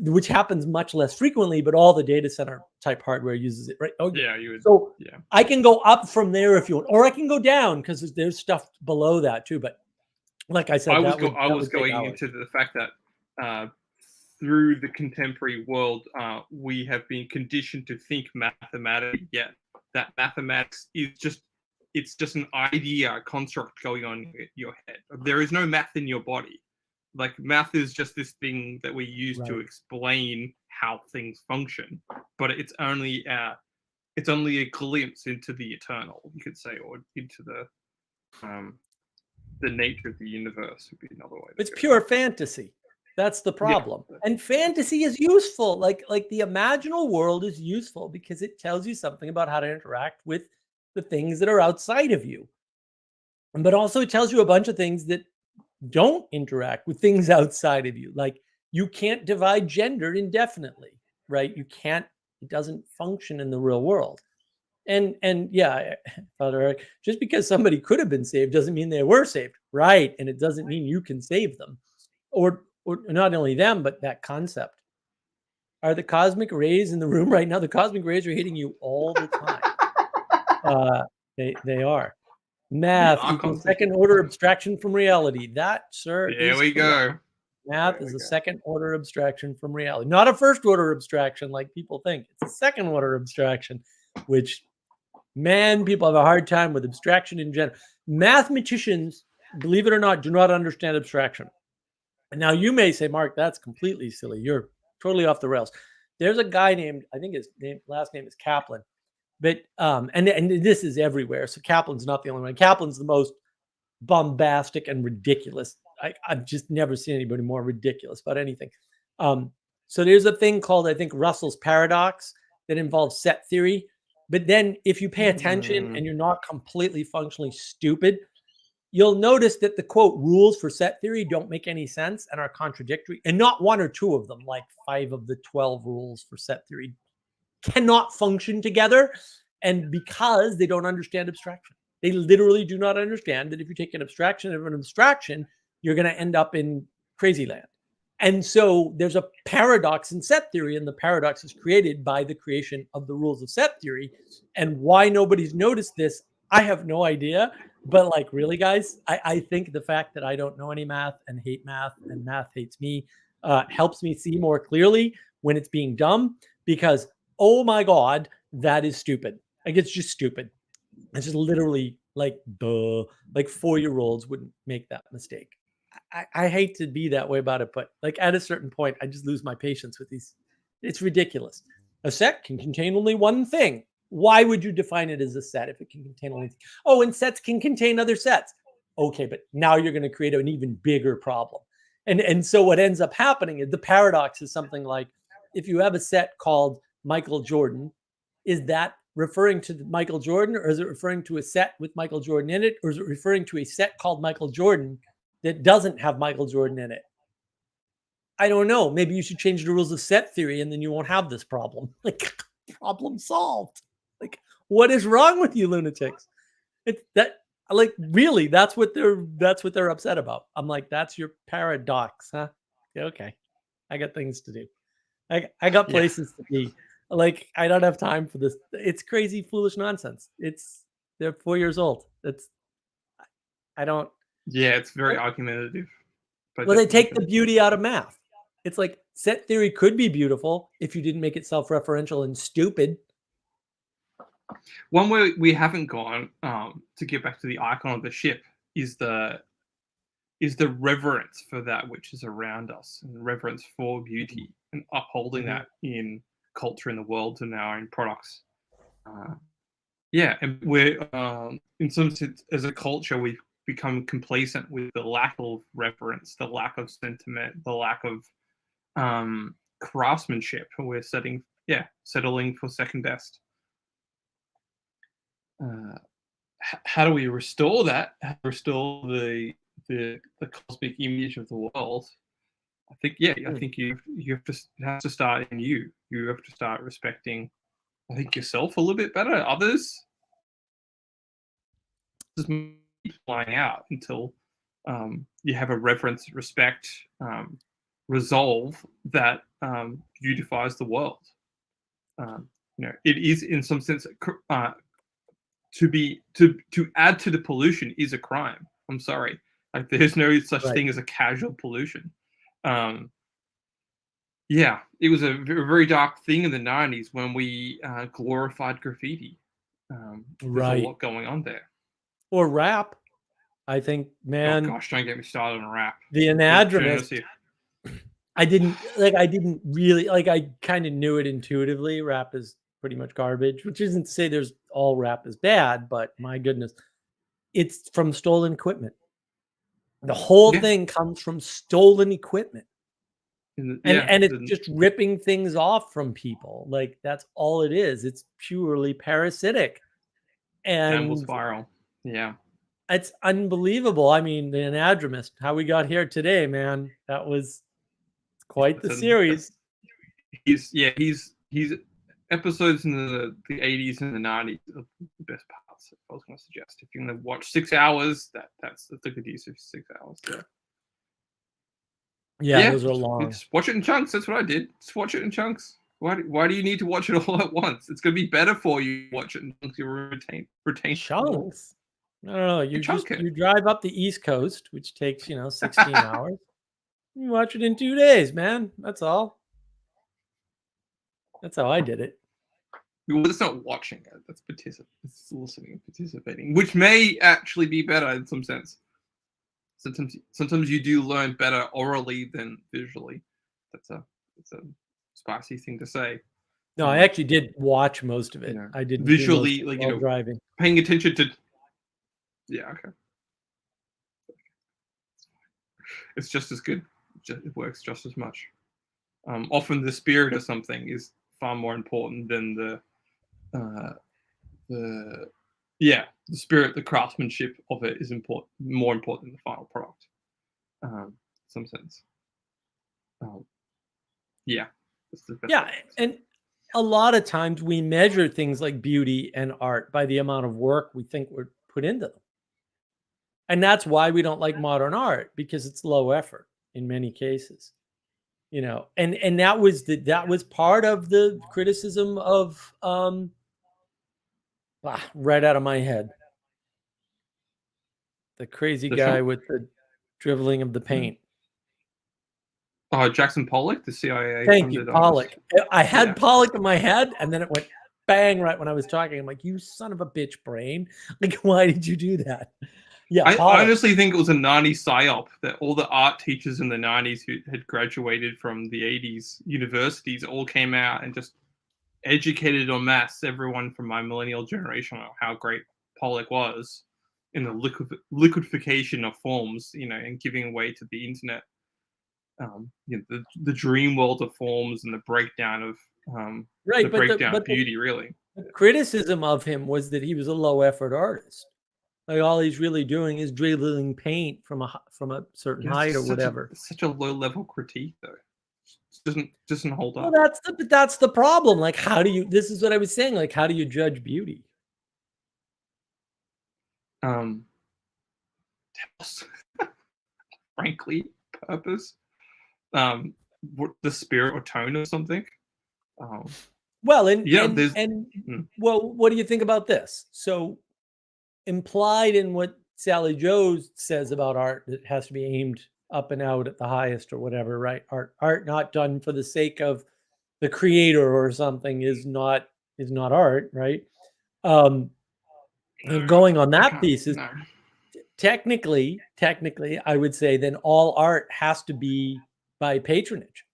which happens much less frequently, but all the data center type hardware uses it, right? Okay. Yeah, you would. So Yeah. I can go up from there if you want, or I can go down because there's stuff below that too. But like I said, I that was would take going hours. into the fact that through the contemporary world, we have been conditioned to think mathematically. Yet that mathematics is it's just an idea, a construct going on in your head. There is no math in your body. Like math is just this thing that we use to Right. explain how things function, but it's only a glimpse into the eternal, you could say, or into the nature of the universe would be another way. It's pure fantasy. That's the problem. Yeah. And fantasy is useful. Like the imaginal world is useful because it tells you something about how to interact with the things that are outside of you. But also it tells you a bunch of things that don't interact with things outside of you. Like you can't divide gender indefinitely, right? You can't, it doesn't function in the real world. And yeah, Father Eric, just because somebody could have been saved doesn't mean they were saved, right? And it doesn't mean you can save them, or not only them, but that concept. Are the cosmic rays in the room right now? The cosmic rays are hitting you all the time. They are. Math equals second order abstraction from reality. That, sir, there we correct. go. Math is a second order abstraction from reality, not a first order abstraction like people think. It's a second order abstraction, which, man, people have a hard time with abstraction in general. Mathematicians, believe it or not, do not understand abstraction. And now you may say, Mark, that's completely silly. You're totally off the rails. There's a guy named, I think his last name is Kaplan, but and this is everywhere. So Kaplan's not the only one. Kaplan's the most bombastic and ridiculous. I've just never seen anybody more ridiculous about anything. So there's a thing called, I think, Russell's paradox that involves set theory. But then if you pay attention and you're not completely functionally stupid, you'll notice that the quote rules for set theory don't make any sense and are contradictory. And not one or two of them, like 5 of the 12 rules for set theory cannot function together. And because they don't understand abstraction. They literally do not understand that if you take an abstraction of an abstraction, you're going to end up in crazy land. And so there's a paradox in set theory, and the paradox is created by the creation of the rules of set theory. And why nobody's noticed this, I have no idea. But like, really, guys, I think the fact that I don't know any math and hate math and math hates me helps me see more clearly when it's being dumb, because, oh my God, that is stupid. Like, it's just stupid. It's just literally like, duh, like 4-year-olds wouldn't make that mistake. I hate to be that way about it, but like at a certain point, I just lose my patience with these. It's ridiculous. A set can contain only one thing. Why would you define it as a set if it can contain only? Oh, and sets can contain other sets. Okay, but now you're going to create an even bigger problem. And so what ends up happening is the paradox is something like, if you have a set called Michael Jordan, is that referring to Michael Jordan, or is it referring to a set with Michael Jordan in it, or is it referring to a set called Michael Jordan that doesn't have Michael Jordan in it? I don't know. Maybe you should change the rules of set theory, and then you won't have this problem. Like, problem solved. Like, what is wrong with you lunatics? It's that, like, really, that's what they're upset about. I'm like, that's your paradox, huh? Yeah, okay. I got things to do. I got Yeah. places to be. Like, I don't have time for this. It's crazy, foolish nonsense. They're 4 years old. I don't. Yeah, it's very argumentative. By Well, they take the definition. beauty out of math. It's like set theory could be beautiful if you didn't make it self-referential and stupid. One way we haven't gone, to get back to the icon of the ship, is the reverence for that which is around us, and reverence for beauty, and upholding Mhm. that in culture in the world and our own products. Yeah, and we're in some sense, as a culture, we've become complacent with the lack of reverence, the lack of sentiment, the lack of craftsmanship. We're settling for second best. How do we restore that? How do we restore the cosmic image of the world? I think you have to have to start in you. You have to start respecting, I think, yourself a little bit better. Others just keep flying out until you have a reverence, respect, resolve that beautifies the world. It is in some sense to add to the pollution is a crime. I'm sorry. Like, there's no such Right. thing as a casual pollution. Yeah, it was a very dark thing in the 90s when we glorified graffiti. There's a Right. lot going on there. Or rap. I think, Oh man, gosh, don't get me started on rap. the anadromist. I didn't really like. I kind of knew it intuitively. Rap is pretty much garbage, which isn't to say there's all rap is bad, but my goodness, it's from stolen equipment. The whole Yeah, thing comes from stolen equipment. And it's the just ripping things off from people. Like, that's all it is. It's purely parasitic. downward And spiral. Yeah, it's unbelievable. I mean, the anadromist, how we got here today, man. That was quite the series. he's episodes in the 80s and the 90s are the best parts. I was going to suggest, if you're going to watch 6 hours, that's a good use of 6 hours. Yeah, those are long. Just watch it in chunks. That's what I did. Just watch it in chunks. Why do you need to watch it all at once? It's going to be better for you to watch it in chunks. You'll retain Chunks. No, you chunk it. you drive up the East Coast, which takes 16 hours. You watch it in 2 days, man. That's all. That's how I did it. Well, it's not watching it. That's it's listening and participating, which may actually be better in some sense. Sometimes you do learn better orally than visually. That's a spicy thing to say. No, I actually did watch most of it. I didn't do most visually, of it like, while driving. paying attention to. Yeah, okay. It's just as good. It works just as much. Often the spirit of something is far more important than the spirit, the craftsmanship of it is more important than the final product. In some sense. Yeah. Yeah, and a lot of times we measure things like beauty and art by the amount of work we think we're put into them. And that's why we don't like modern art, because it's low effort in many cases. And that was part of the criticism of right out of my head. The crazy guy with the dribbling of the paint. Oh, Jackson Pollock, the CIA. Thank you, Pollock. I had Pollock in my head, and then it went bang right when I was talking. I'm like, you son of a bitch brain. Like, why did you do that? Yeah, I honestly think it was a 90s psyop that all the art teachers in the 90s who had graduated from the 80s universities all came out and just educated en masse everyone from my millennial generation on how great Pollock was in the liquidification of forms, and giving way to the internet. The dream world of forms and the breakdown of of beauty, really. The criticism of him was that he was a low effort artist. Like, all he's really doing is dribbling paint from a certain height or whatever. Such a low level critique, though. doesn't hold Well, up. that's the problem. Like, how do you? This is what I was saying. Like, how do you judge beauty? Um, frankly, purpose, what the spirit or tone of something. Um, Well, yeah, there's well, what do you think about this? So, implied in what Sally Joes says about art, it has to be aimed up and out at the highest or whatever, right? Art not done for the sake of the creator or something is not art, right? Um, and going on I that can't. thesis, No. technically, I would say then all art has to be by patronage.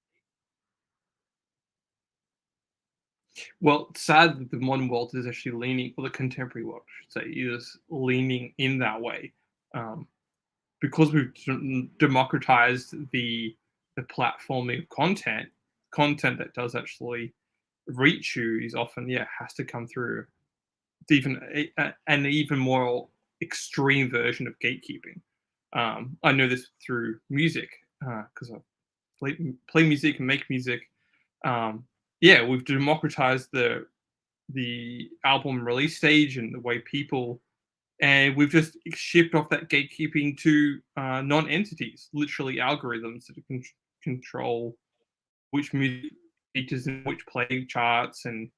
Well, it's sad that the modern world is actually leaning, or the contemporary world, I should say, is leaning in that way, because we've democratized the platforming of content that does actually reach you is often has to come through even an even more extreme version of gatekeeping. I know this through music because I play music and make music. We've democratized the album release stage and the way people, and we've just shipped off that gatekeeping to non-entities, literally algorithms that can control which music features in which play charts and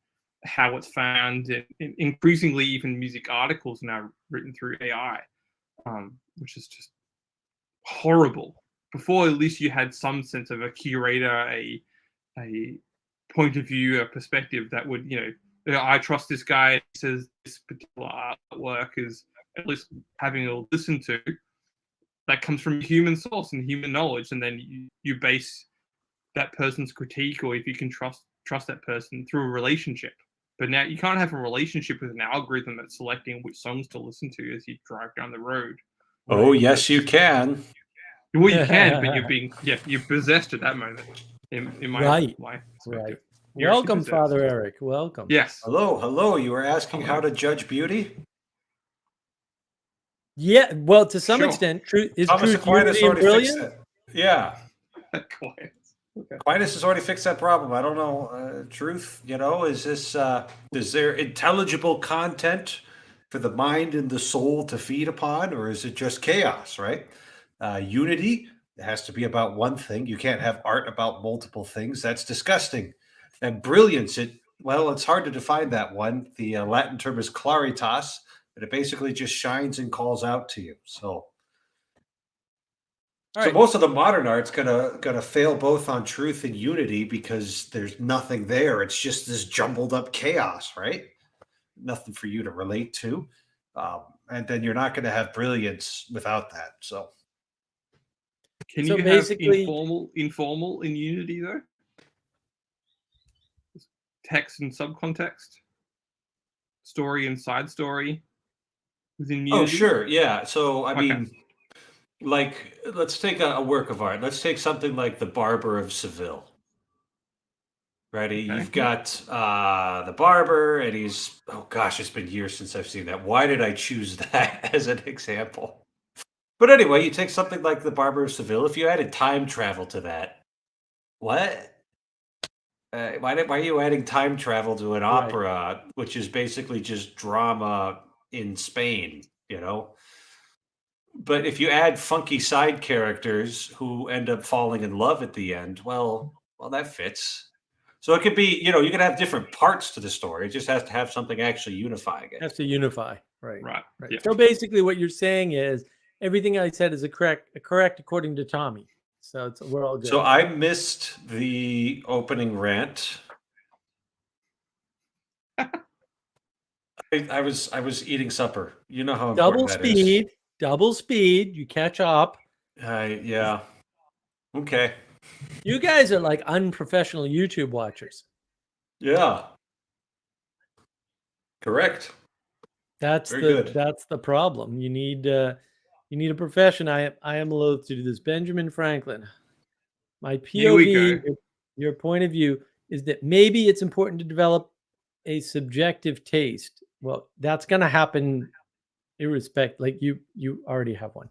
how it's found, and increasingly even music articles now written through AI, which is just horrible. Before, at least you had some sense of a curator, a point of view, a perspective that would, I trust this guy. He says this particular artwork is at least having a listen to. That comes from human source and human knowledge, and then you base that person's critique, or if you can trust that person, through a relationship. But now you can't have a relationship with an algorithm that's selecting which songs to listen to as you drive down the road. Oh, yes, you can. Well, you can, but you're possessed at that moment. In my Right. perspective. You're welcome, Father Eric. Welcome. Yes. Hello. You were asking Hello. how to judge beauty? Yeah, well, to some Sure. extent, truth, Thomas Aquinas unity, and already fixed brilliance? it. Yeah. Okay. Aquinas has already fixed that problem. I don't know. Truth, is this, is there intelligible content for the mind and the soul to feed upon, or is it just chaos, right? Unity, it has to be about one thing. You can't have art about multiple things. That's disgusting. And brilliance, it's hard to define that one. The Latin term is claritas, but it basically just shines and calls out to you. So All right. most of the modern art's gonna fail both on truth and unity because there's nothing there. It's just this jumbled up chaos, right? Nothing for you to relate to, and then you're not going to have brilliance without that. So, Can So you basically- have informal in Unity though? Text and subcontext, story and side story within Unity. oh sure, yeah. So I Okay. mean, like, let's take a work of art. Let's take something like The Barber of Seville. Right, you've got the barber, and he's, oh gosh, it's been years since I've seen that. Why did I choose that as an example? But anyway, you take something like The Barber of Seville. If you added time travel to that, what? Why are you adding time travel to an opera, which is basically just drama in Spain? But if you add funky side characters who end up falling in love at the end, well, that fits. So it could be, you can have different parts to the story. It just has to have something actually unifying it. Has to unify, right? Right. Yeah. So basically, what you're saying is everything I said is correct according to Tommy. So we're all good. So I missed the opening rant. I was eating supper. You know how important that is. Double speed. You catch up. Yeah. Okay. You guys are like unprofessional YouTube watchers. Yeah. Correct. That's Very good. That's the problem. You need a profession. I am loath to do this. Benjamin Franklin. My Here we POV, go. your point of view is that maybe it's important to develop a subjective taste. Well, that's going to happen irrespective. Like you already have one.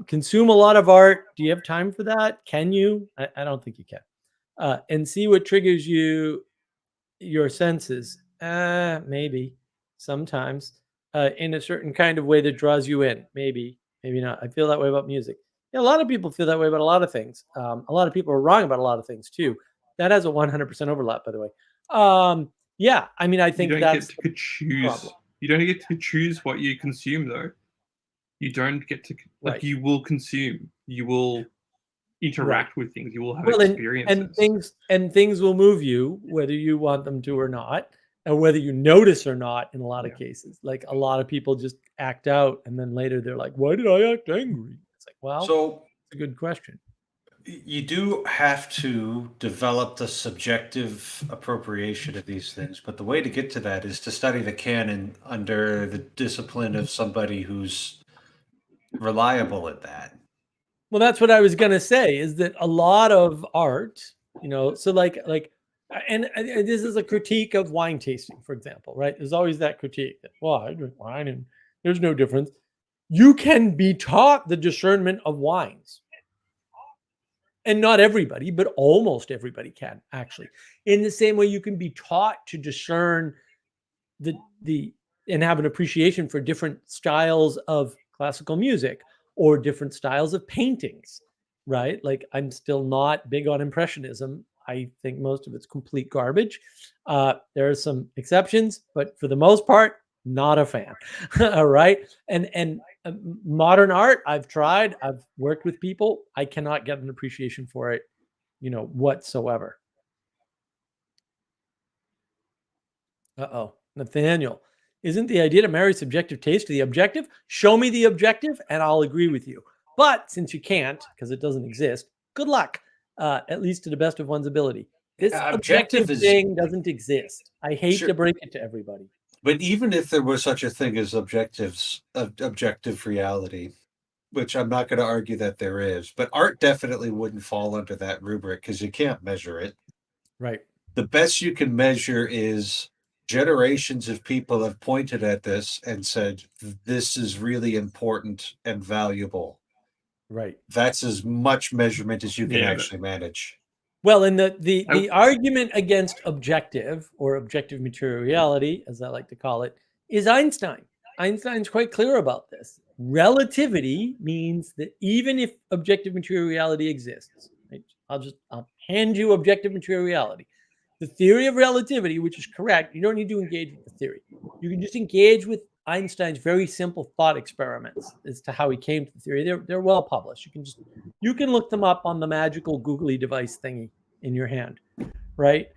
Consume a lot of art. Do you have time for that? Can you? I don't think you can. and see what triggers your senses. Maybe sometimes in a certain kind of way that draws you in. Maybe not. I feel that way about music. Yeah, a lot of people feel that way about a lot of things. A lot of people are wrong about a lot of things too. That has a 100% overlap, by the way. Yeah, I mean, I You think don't that's get the to choose. problem. You don't get to choose what you consume, though. You don't get to Right. you will consume. You will interact with things. You will have Well, experiences. and things will move you whether you want them to or not, and whether you notice or not. In a lot of cases, like a lot of people just act out, and then later they're like, "Why did I act angry?" It's like, well, So it's a good question. you do have to develop the subjective appropriation of these things, but the way to get to that is to study the canon under the discipline of somebody who's reliable at that. Well, that's what I was gonna say. Is that a lot of art, so and this is a critique of wine tasting, for example, right? There's always that critique that, well, I drink wine and there's no difference. You can be taught the discernment of wines. And not everybody, but almost everybody can, actually. In the same way you can be taught to discern the and have an appreciation for different styles of classical music or different styles of paintings, right? Like, I'm still not big on impressionism. I think most of it's complete garbage. There are some exceptions, but for the most part, not a fan. All right. And modern art, I've tried, I've worked with people. I cannot get an appreciation for it, whatsoever. Uh-oh. Nathaniel, isn't the idea to marry subjective taste to the objective? Show me the objective and I'll agree with you. But since you can't, because it doesn't exist, good luck, at least to the best of one's ability. This objective thing doesn't exist. I hate to break it to everybody. But even if there was such a thing as objective reality, which I'm not going to argue that there is, but art definitely wouldn't fall under that rubric because you can't measure it. Right. The best you can measure is generations of people have pointed at this and said, this is really important and valuable. Right. That's as much measurement as you can actually manage. Well, and the argument against objective or objective materiality, as I like to call it, is Einstein. Einstein's quite clear about this. Relativity means that even if objective materiality exists, right, I'll hand you objective materiality. The theory of relativity, which is correct, you don't need to engage with the theory. You can just engage with Einstein's very simple thought experiments as to how he came to the theory. They're well published. You can look them up on the magical googly device thingy in your hand, right?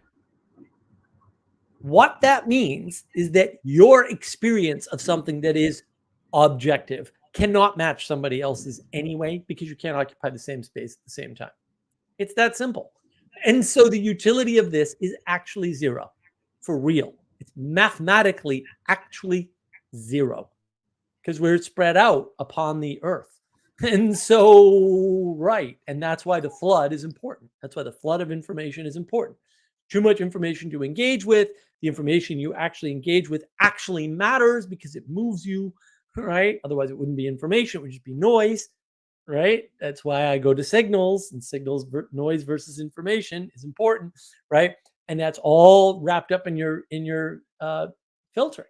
What that means is that your experience of something that is objective cannot match somebody else's anyway, because you can't occupy the same space at the same time. It's that simple. And so the utility of this is actually zero, for real. It's mathematically actually zero, because we're spread out upon the earth. And so, right. And that's why the flood is important. That's why the flood of information is important. Too much information to engage with. The information you actually engage with actually matters because it moves you, right? Otherwise, it wouldn't be information. It would just be noise, right? That's why I go to signals, and signals, noise versus information is important, right? And that's all wrapped up in your filtering.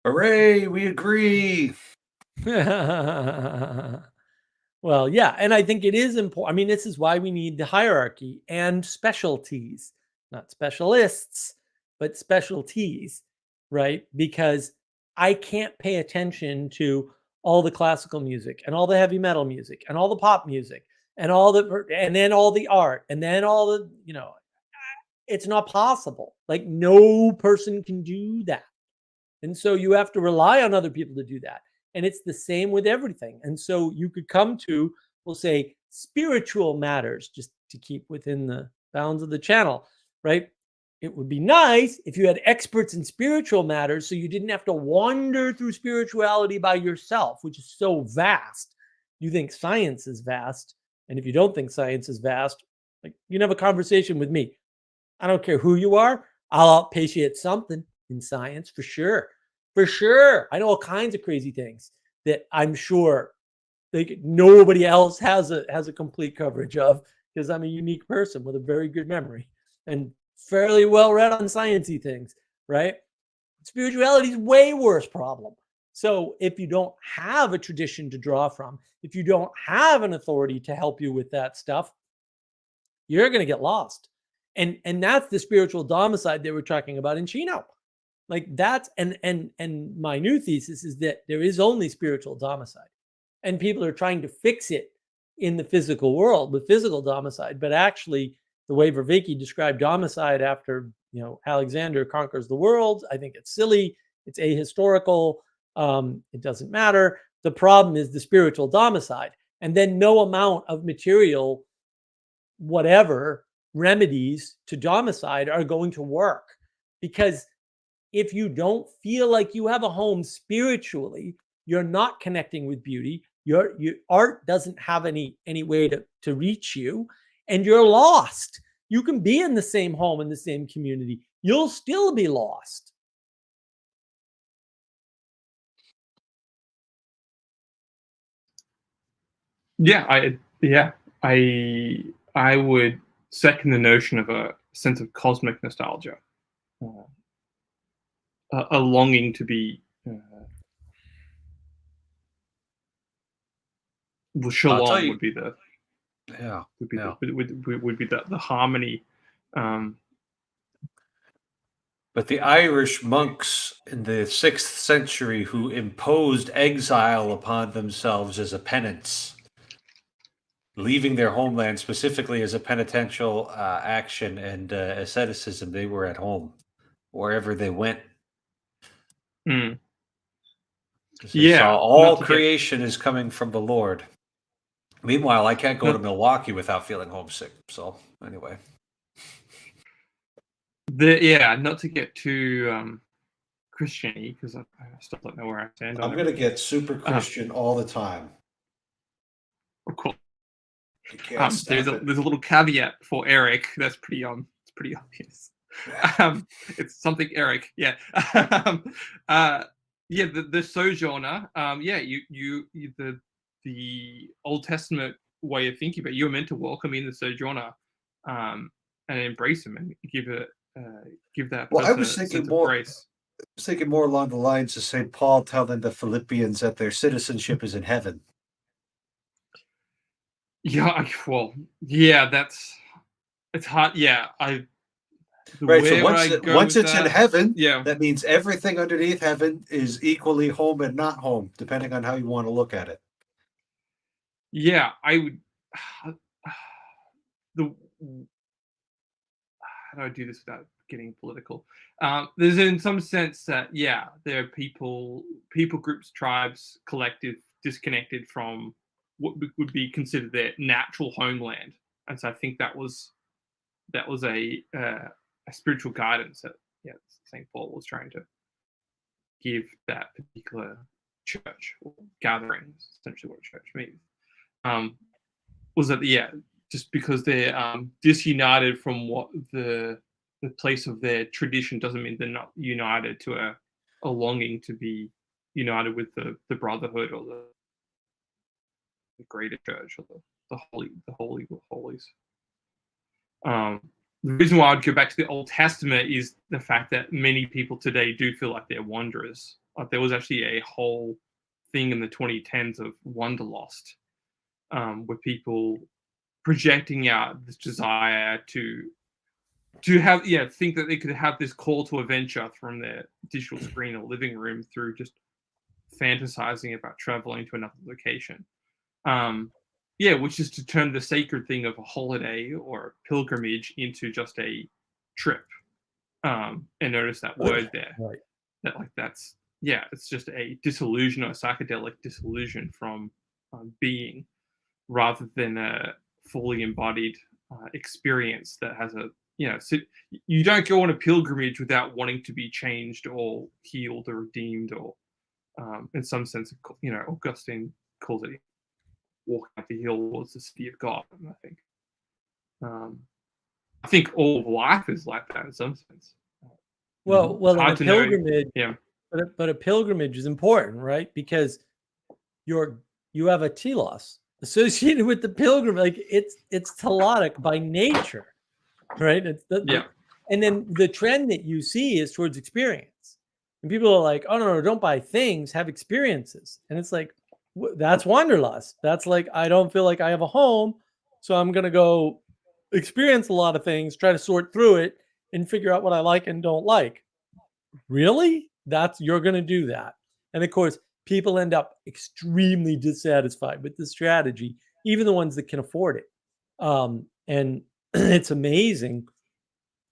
Hooray, we agree. Well, yeah, and I think it is important. I mean, this is why we need the hierarchy and specialties, not specialists, but specialties, right? Because I can't pay attention to all the classical music and all the heavy metal music and all the pop music and and then all the art and then all the, it's not possible. Like, no person can do that. And so you have to rely on other people to do that. And it's the same with everything. And so you could come to, we'll say, spiritual matters, just to keep within the bounds of the channel, right? It would be nice if you had experts in spiritual matters so you didn't have to wander through spirituality by yourself, which is so vast. You think science is vast. And if you don't think science is vast, like, you can have a conversation with me. I don't care who you are. I'll outpace you at something in science for sure. For sure. I know all kinds of crazy things that I'm sure like nobody else has a complete coverage of, because I'm a unique person with a very good memory and fairly well read on sciencey things, right? Spirituality is way worse problem. So if you don't have a tradition to draw from, if you don't have an authority to help you with that stuff, you're going to get lost. And that's the spiritual domicile they were talking about in Chino. Like that's and my new thesis is that there is only spiritual domicile, and people are trying to fix it in the physical world with physical domicile, but actually the way Vervaeke described domicile after Alexander conquers the world, I think it's silly, it's ahistorical, it doesn't matter. The problem is the spiritual domicile, and then no amount of material whatever remedies to domicile are going to work, because if you don't feel like you have a home spiritually, you're not connecting with beauty. Your art doesn't have any way to reach you, and you're lost. You can be in the same home, in the same community. You'll still be lost. Yeah, I would second the notion of a sense of cosmic nostalgia, a longing to be shalom would be the would be the harmony. But the Irish monks in the 6th century who imposed exile upon themselves as a penance, leaving their homeland specifically as a penitential action and asceticism, they were at home wherever they went. Mm. They saw all creation is coming from the Lord. Meanwhile, I can't go to Milwaukee without feeling homesick. So anyway. Not to get too Christian-y, because I still don't know where I stand. I'm going to get super Christian all the time. Of course. There's a little caveat for Eric. That's pretty it's pretty obvious. It's something Eric. Yeah. The sojourner. The Old Testament way of thinking, but you're meant to welcome in the sojourner, and embrace him and give that. Well, I was thinking more along the lines of St. Paul telling the Philippians that their citizenship is in heaven. Yeah, it's hard. Yeah, right. So once it's in heaven, yeah, that means everything underneath heaven is equally home and not home, depending on how you want to look at it. Yeah, I would. How do I do this without getting political? There's in some sense that there are people groups, tribes, collective disconnected from what would be considered their natural homeland, and so I think that was a spiritual guidance that St. Paul was trying to give that particular church or gathering, essentially what a church means. Was that just because they're disunited from what the place of their tradition doesn't mean they're not united to a longing to be united with the brotherhood or the greater church or the holy of holies. The reason why I'd go back to the Old Testament is the fact that many people today do feel like they're wanderers. Like there was actually a whole thing in the 2010s of wanderlust, with people projecting out this desire to have think that they could have this call to adventure from their digital screen or living room through just fantasizing about traveling to another location. Which is to turn the sacred thing of a holiday or pilgrimage into just a trip. And notice that word there. Right. It's just a disillusion or a psychedelic disillusion from being, rather than a fully embodied experience that has so you don't go on a pilgrimage without wanting to be changed or healed or redeemed, or in some sense, Augustine calls it walking up the hill towards the city of God. And I think all of life is like that in some sense. Well, well, and Hard a to know. pilgrimage, Yeah. but a pilgrimage is important, right? Because you have a telos associated with the pilgrim. Like it's telotic by nature, right? It's Yeah. and then the trend that you see is towards experience. And people are like, oh no, don't buy things, have experiences. And it's like that's wanderlust. That's like I don't feel like I have a home, so I'm gonna go experience a lot of things, try to sort through it, and figure out what I like and don't like. Really? You're going to do that. And of course, people end up extremely dissatisfied with the strategy, even the ones that can afford it. And it's amazing.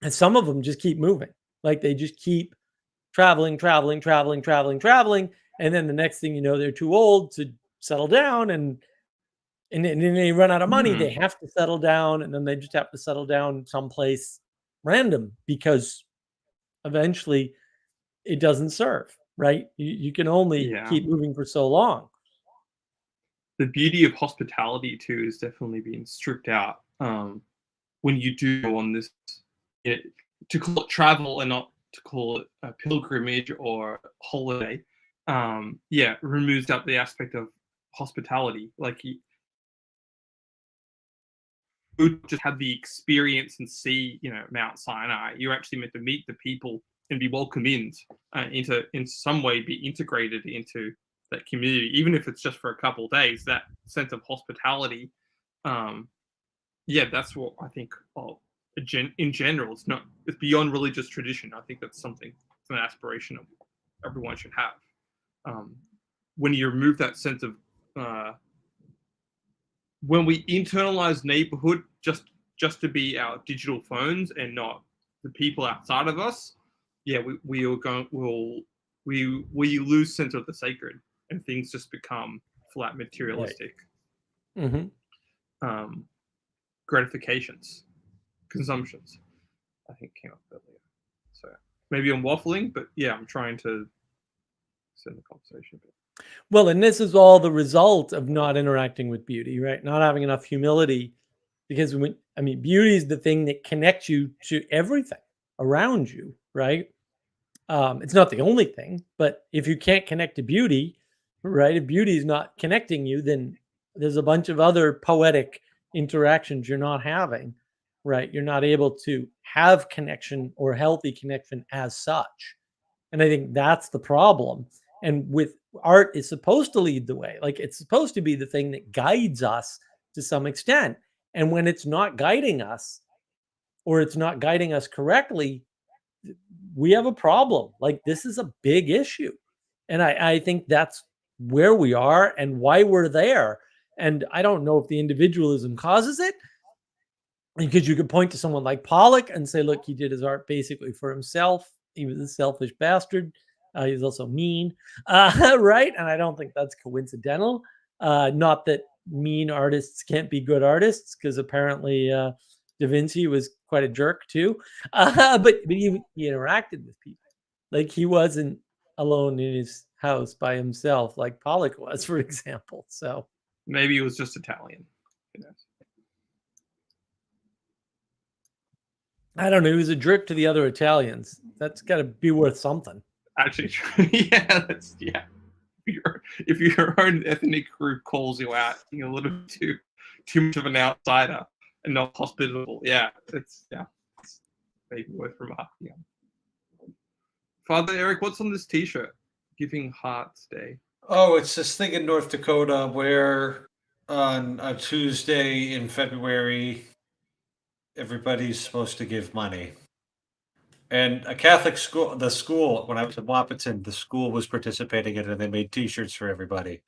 And some of them just keep moving. Like they just keep traveling. And then the next thing you know, they're too old to settle down and then they run out of money. They have to settle down, and then they just have to settle down someplace random because eventually it doesn't serve, right? You can only keep moving for so long. The beauty of hospitality too is definitely being stripped out when you do go on this. To call it travel and not to call it a pilgrimage or holiday, removes out the aspect of hospitality. Like you just have the experience and see, Mount Sinai. You're actually meant to meet the people and be welcomed in some way, be integrated into that community, even if it's just for a couple of days. That sense of hospitality, that's what I think in general. It's beyond religious tradition. I think that's something, it's an aspiration of everyone should have. When you remove that sense of when we internalize neighborhood just to be our digital phones and not the people outside of us, we lose sense of the sacred, and things just become flat materialistic. Right. Gratifications, consumptions, I think came up earlier. So maybe I'm waffling, but I'm trying to send the conversation a bit. Well, and this is all the result of not interacting with beauty, right? Not having enough humility, because beauty is the thing that connects you to everything around you, right? It's not the only thing, but if you can't connect to beauty, right? If beauty is not connecting you, then there's a bunch of other poetic interactions you're not having, right? You're not able to have connection or healthy connection as such. And I think that's the problem. And with art is supposed to lead the way. Like it's supposed to be the thing that guides us to some extent. And when it's not guiding us, or it's not guiding us correctly, we have a problem. Like this is a big issue. And I think that's where we are and why we're there. And I don't know if the individualism causes it, because you could point to someone like Pollock and say, look, he did his art basically for himself. He was a selfish bastard. He's also mean, right? And I don't think that's coincidental. Not that mean artists can't be good artists, because apparently Da Vinci was quite a jerk too. But he interacted with people. Like he wasn't alone in his house by himself like Pollock was, for example. So maybe he was just Italian. I don't know. He was a jerk to the other Italians. That's got to be worth something. Actually, If your own ethnic group calls you out, you're a little too much of an outsider and not hospitable. It's maybe worth remarking. Father Eric, what's on this T-shirt? Giving Hearts Day. Oh, it's this thing in North Dakota where on a Tuesday in February, everybody's supposed to give money. And a Catholic school, the school, when I was in Wahpeton, the school was participating in it, and they made T-shirts for everybody.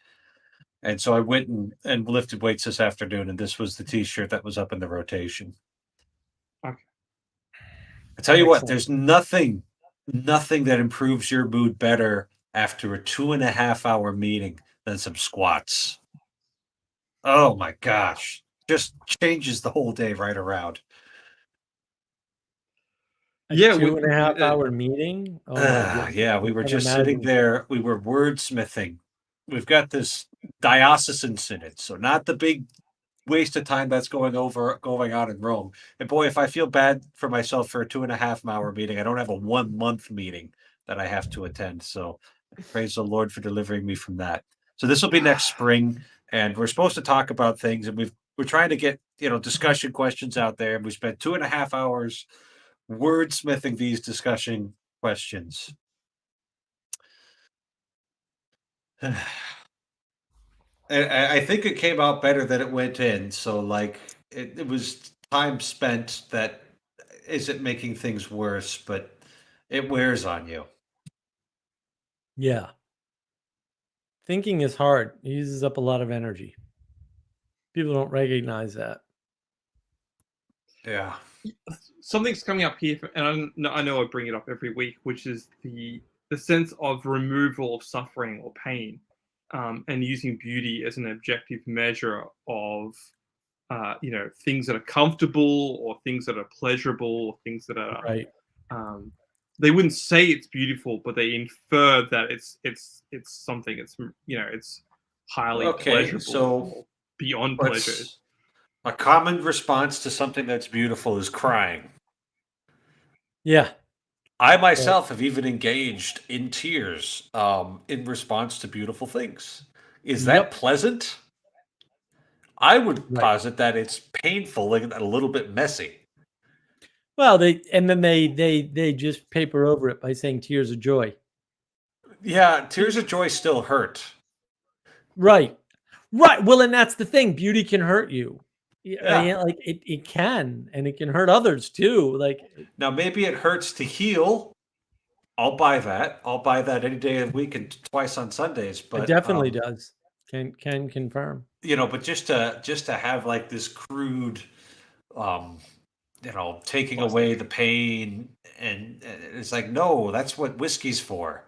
And so I went and lifted weights this afternoon, and this was the T-shirt that was up in the rotation. Okay. I tell you what, there's nothing that improves your mood better after a 2.5-hour meeting than some squats. Oh my gosh. Just changes the whole day right around. A 2.5-hour meeting. Oh my yeah, we were just sitting there. We were wordsmithing. We've got this diocesan synod, so not the big waste of time that's going on in Rome. And boy, if I feel bad for myself for a 2.5 hour meeting, I don't have a 1 month meeting that I have to attend. So praise the Lord for delivering me from that. So this will be next spring, and we're supposed to talk about things, and we're trying to get discussion questions out there, and we spent 2.5 hours wordsmithing these discussion questions. I think it came out better than it went in. So like it was time spent that isn't making things worse, but it wears on you. Yeah. Thinking is hard. It uses up a lot of energy. People don't recognize that. Yeah. Something's coming up here, and I know I bring it up every week, which is the sense of removal of suffering or pain, and using beauty as an objective measure of things that are comfortable or things that are pleasurable or things that are Right. they wouldn't say it's beautiful, but they infer that it's something, it's highly pleasurable or beyond pleasure. A common response to something that's beautiful is crying. Yeah. I myself have even engaged in tears in response to beautiful things. Is that pleasant? I would posit that it's painful and a little bit messy. Well, they just paper over it by saying tears of joy. Yeah, tears of joy still hurt. Right. Well, and that's the thing. Beauty can hurt you. Yeah. Like it can, and it can hurt others too. Like now, maybe it hurts to heal. I'll buy that. I'll buy that any day of the week and twice on Sundays. But it definitely does. Can confirm. But just to have like this crude, taking away the pain, and it's like, no, that's what whiskey's for.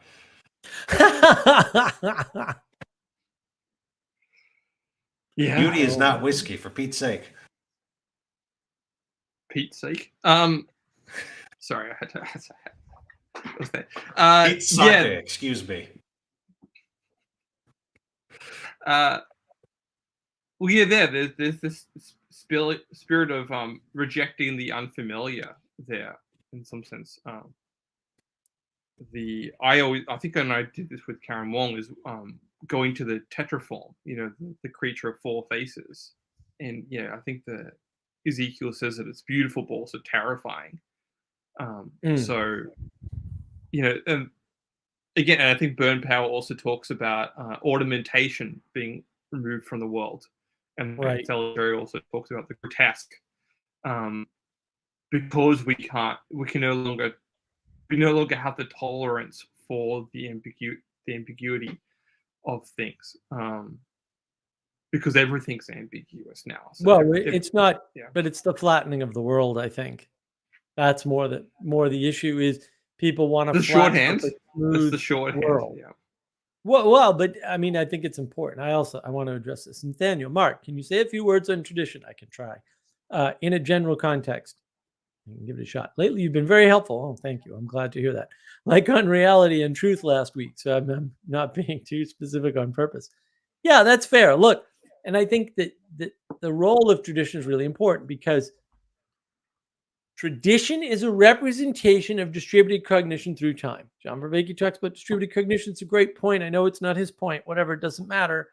Yeah. Beauty is not whiskey, for Pete's sake. Pete's sake. Sorry, I had to. What's that? Pete's sake, excuse me. Well, yeah, there's this spirit of rejecting the unfamiliar there, in some sense. I think when I did this with Karen Wong is going to the tetraform, the creature of four faces, and I think the Ezekiel says that it's beautiful but also terrifying. So, and again, and I think Burn Power also talks about ornamentation being removed from the world, and Telegary also talks about the grotesque, because we no longer have the tolerance for the ambiguity of things, because everything's ambiguous now. So well, it's not, but it's the flattening of the world. I think that's more the issue is people want to shorthand. That's the shorthand. Yeah. Well, but I mean, I think it's important. I want to address this. Nathaniel, Mark, can you say a few words on tradition? I can try. In a general context, you can give it a shot. Lately, you've been very helpful. Oh, thank you. I'm glad to hear that. Like on reality and truth last week, so I'm not being too specific on purpose. Yeah, that's fair. Look, and I think that the role of tradition is really important because tradition is a representation of distributed cognition through time. John Vervaeke talks about distributed cognition. It's a great point. I know it's not his point. Whatever, it doesn't matter.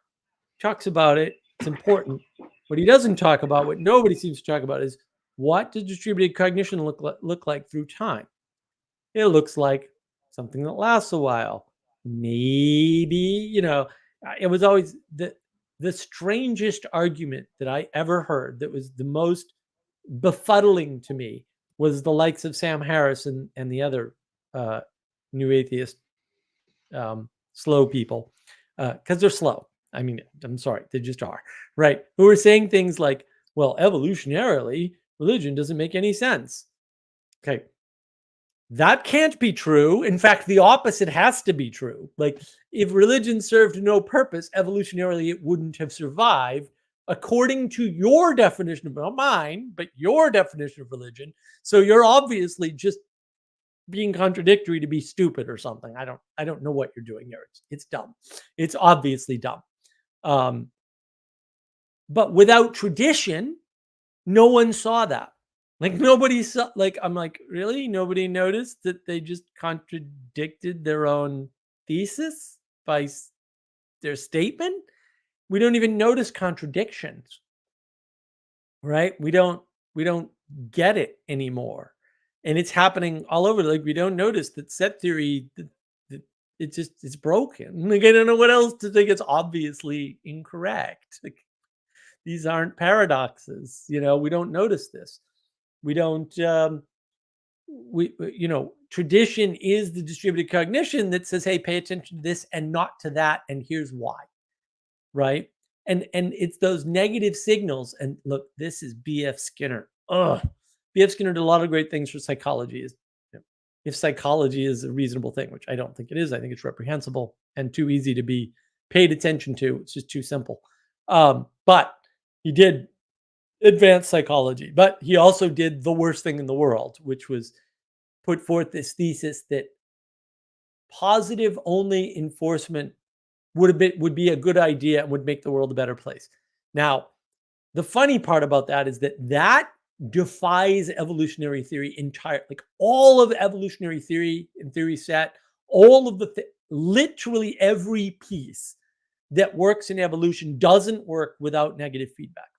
He talks about it. It's important. What he doesn't talk about, what nobody seems to talk about, is what does distributed cognition look like through time? It looks like something that lasts a while. Maybe, it was always the strangest argument that I ever heard that was the most befuddling to me was the likes of Sam Harris and the other new atheist slow people, because they're slow. I mean, I'm sorry, they just are, right? Who are saying things like, well, evolutionarily, religion doesn't make any sense. Okay. That can't be true. In fact, the opposite has to be true. Like, if religion served no purpose, evolutionarily, it wouldn't have survived according to your definition of, not mine, but your definition of religion. So you're obviously just being contradictory to be stupid or something. I don't know what you're doing here. It's dumb. It's obviously dumb. But without tradition, no one saw that. Like nobody saw, like, I'm like, really? Nobody noticed that they just contradicted their own thesis by their statement? We don't even notice contradictions, right? We don't get it anymore. And it's happening all over. Like we don't notice that set theory, it's broken. Like I don't know what else to think. It's obviously incorrect. Like these aren't paradoxes. We don't notice this. We don't. Tradition is the distributed cognition that says, "Hey, pay attention to this and not to that, and here's why." Right? And it's those negative signals. And look, this is B.F. Skinner. B.F. Skinner did a lot of great things for psychology. If psychology is a reasonable thing, which I don't think it is, I think it's reprehensible and too easy to be paid attention to. It's just too simple. But he did advanced psychology, but he also did the worst thing in the world, which was put forth this thesis that positive only enforcement would be a good idea and would make the world a better place. Now, the funny part about that is that defies evolutionary theory entirely. Like all of evolutionary theory and theory set, all of literally every piece that works in evolution doesn't work without negative feedback.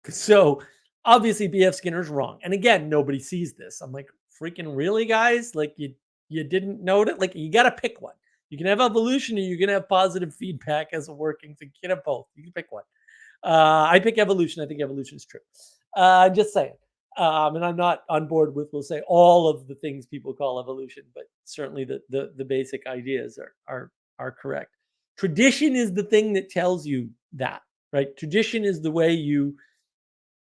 So obviously B.F. Skinner's wrong. And again, nobody sees this. I'm like, freaking really, guys? Like you didn't note it? Like you got to pick one. You can have evolution or you can have positive feedback as a working thing. You can have both. You can pick one. I pick evolution. I think evolution is true. I'm just saying. And I'm not on board with, we'll say, all of the things people call evolution, but certainly the basic ideas are correct. Tradition is the thing that tells you that, right? Tradition is the way you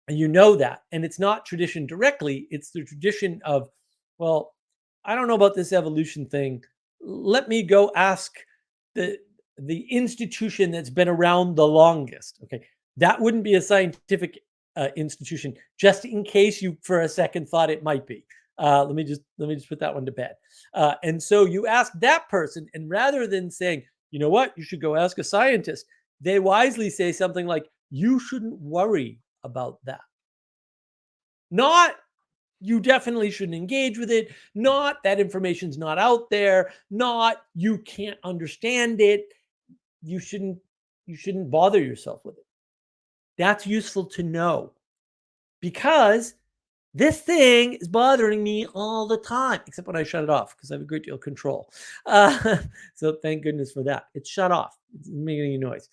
know that. And it's not tradition directly. It's the tradition of, well, I don't know about this evolution thing. Let me go ask the institution that's been around the longest. Okay. That wouldn't be a scientific institution, just in case you for a second thought it might be. Let me just put that one to bed. And so you ask that person, and rather than saying, you know what, you should go ask a scientist, they wisely say something like, you shouldn't worry about that. Not, you definitely shouldn't engage with it. Not, that information's not out there. Not, you can't understand it. You shouldn't bother yourself with it. That's useful to know, because this thing is bothering me all the time, except when I shut it off, because I have a great deal of control. So thank goodness for that. It's shut off. It's making any noise.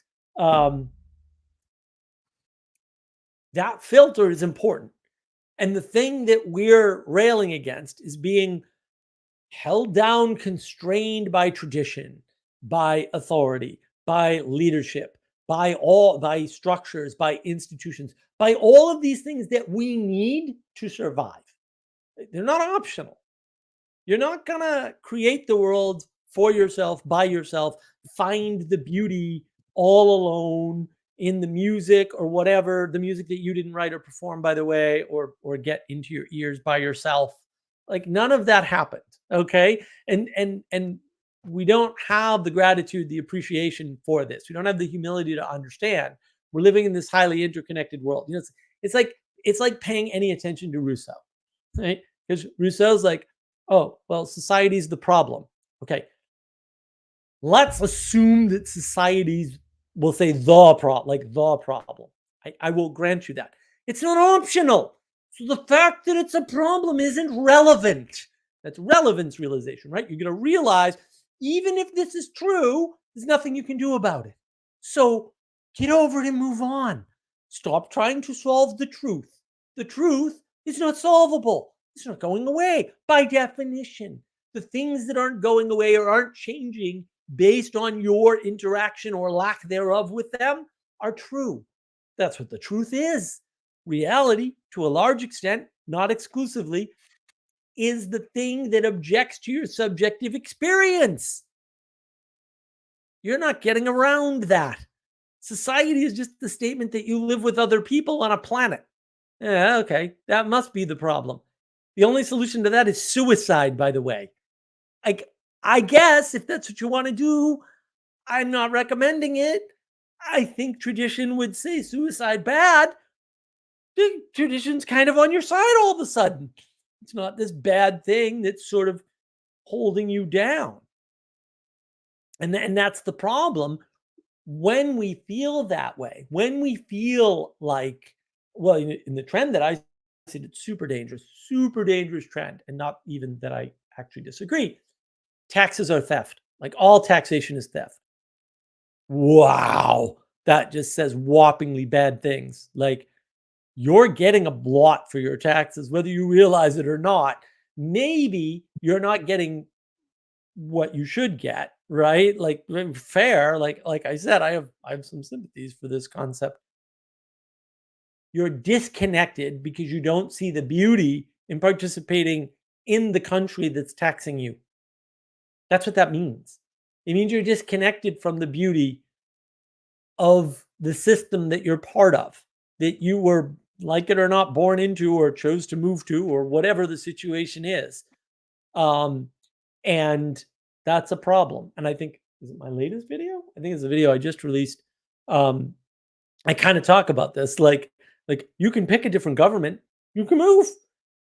That filter is important. And the thing that we're railing against is being held down, constrained by tradition, by authority, by leadership, by structures, by institutions, by all of these things that we need to survive. They're not optional. You're not going to create the world for yourself, by yourself, find the beauty all alone in the music or whatever, the music that you didn't write or perform, by the way, or get into your ears by yourself. Like none of that happened. Okay. And we don't have the gratitude, the appreciation for this. We don't have the humility to understand we're living in this highly interconnected world. It's like paying any attention to Rousseau, right? Because Rousseau's like, oh, well, society's the problem. Okay. Let's assume that society's, we'll say the problem. I will grant you that. It's not optional. So the fact that it's a problem isn't relevant. That's relevance realization, right? You're going to realize, even if this is true, there's nothing you can do about it. So get over it and move on. Stop trying to solve the truth. The truth is not solvable. It's not going away by definition. The things that aren't going away or aren't changing based on your interaction or lack thereof with them are true. That's what the truth is. Reality, to a large extent, not exclusively, is the thing that objects to your subjective experience. You're not getting around that. Society is just the statement that you live with other people on a planet. Yeah, okay, that must be the problem. The only solution to that is suicide, by the way. I guess if that's what you want to do, I'm not recommending it, I think tradition would say suicide bad. The tradition's kind of on your side all of a sudden. It's not this bad thing that's sort of holding you down. And that's the problem. When we feel that way, when we feel like, well, in the trend that I see, it's super dangerous trend, and not even that I actually disagree. Taxes are theft. Like all taxation is theft. Wow. That just says whoppingly bad things. Like you're getting a blot for your taxes, whether you realize it or not. Maybe you're not getting what you should get, right? Like fair. Like I said, I have some sympathies for this concept. You're disconnected because you don't see the beauty in participating in the country that's taxing you. That's what that means. It means you're disconnected from the beauty of the system that you're part of, that you were, like it or not, born into or chose to move to, or whatever the situation is. And that's a problem. And I think, is it my latest video? I think it's a video I just released. I kind of talk about this. Like you can pick a different government, you can move.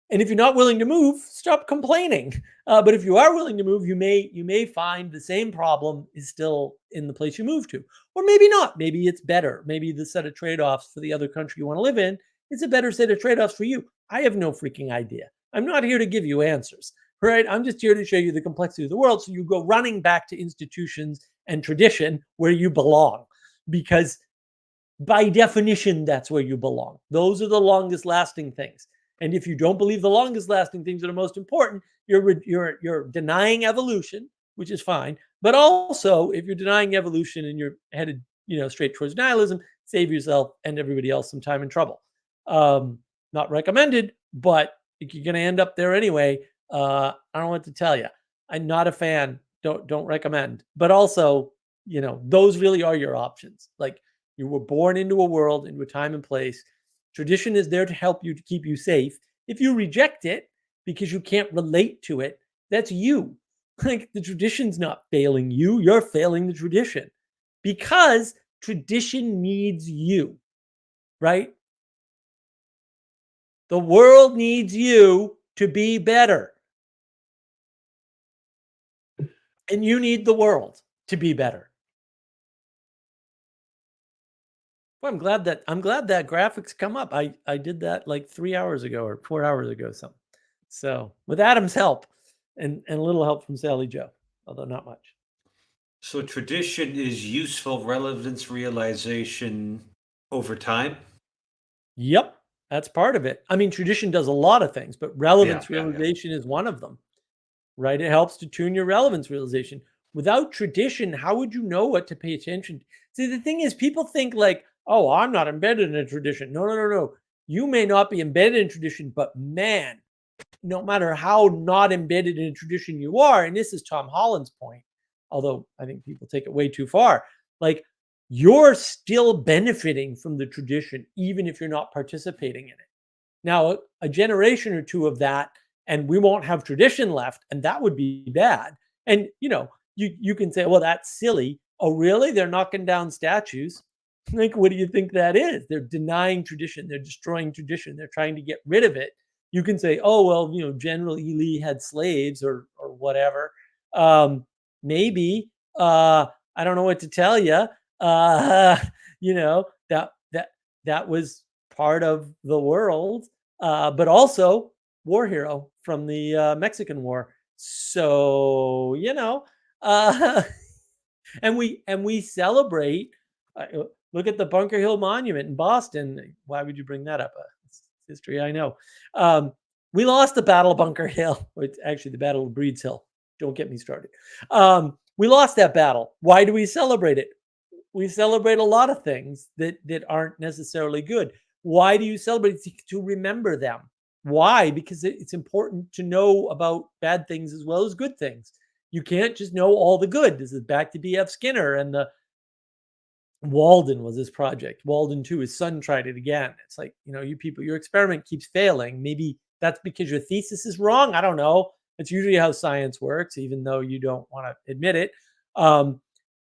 And if you're not willing to move, stop complaining. But if you are willing to move, you may find the same problem is still in the place you move to, or maybe not. Maybe it's better. Maybe the set of trade-offs for the other country you want to live in is a better set of trade-offs for you. I have no freaking idea. I'm not here to give you answers, right? I'm just here to show you the complexity of the world, so you go running back to institutions and tradition where you belong, because by definition, that's where you belong. Those are the longest lasting things. And if you don't believe the longest lasting things are the most important, you're denying evolution, which is fine. But also, if you're denying evolution and you're headed, straight towards nihilism, save yourself and everybody else some time and trouble. Not recommended, but if you're going to end up there anyway, I don't know what to tell you. I'm not a fan. Don't recommend. But also, those really are your options. Like you were born into a world, into a time and place. Tradition is there to help you, to keep you safe. If you reject it because you can't relate to it, that's you. Like the tradition's not failing you, you're failing the tradition, because tradition needs you, right? The world needs you to be better. And you need the world to be better. Well, I'm glad that graphics come up. I did that like 3 hours ago or 4 hours ago, something. So with Adam's help and a little help from Sally Joe, although not much. So tradition is useful relevance realization over time. Yep, that's part of it. I mean, tradition does a lot of things, but relevance Yeah. realization is one of them, right? It helps to tune your relevance realization. Without tradition, how would you know what to pay attention to? See, the thing is, people think like, oh, I'm not embedded in a tradition. No. You may not be embedded in tradition, but man, no matter how not embedded in a tradition you are, and this is Tom Holland's point, although I think people take it way too far, like you're still benefiting from the tradition, even if you're not participating in it. Now, a generation or two of that, and we won't have tradition left, and that would be bad. And you can say, well, that's silly. Oh, really? They're knocking down statues. Like, what do you think that is? They're denying tradition. They're destroying tradition. They're trying to get rid of it. You can say, oh, well, General Ely had slaves or whatever. Maybe. I don't know what to tell you. That was part of the world, but also war hero from the Mexican War. So and we celebrate. Look at the Bunker Hill Monument in Boston. Why would you bring that up? It's history, I know. We lost the Battle of Bunker Hill. It's actually the Battle of Breeds Hill. Don't get me started. We lost that battle. Why do we celebrate it? We celebrate a lot of things that aren't necessarily good. Why do you celebrate? To remember them. Why? Because it's important to know about bad things as well as good things. You can't just know all the good. This is back to B.F. Skinner and the Walden was his project. Walden 2, his son tried it again. It's like, you people, your experiment keeps failing. Maybe that's because your thesis is wrong. I don't know. It's usually how science works, even though you don't want to admit it.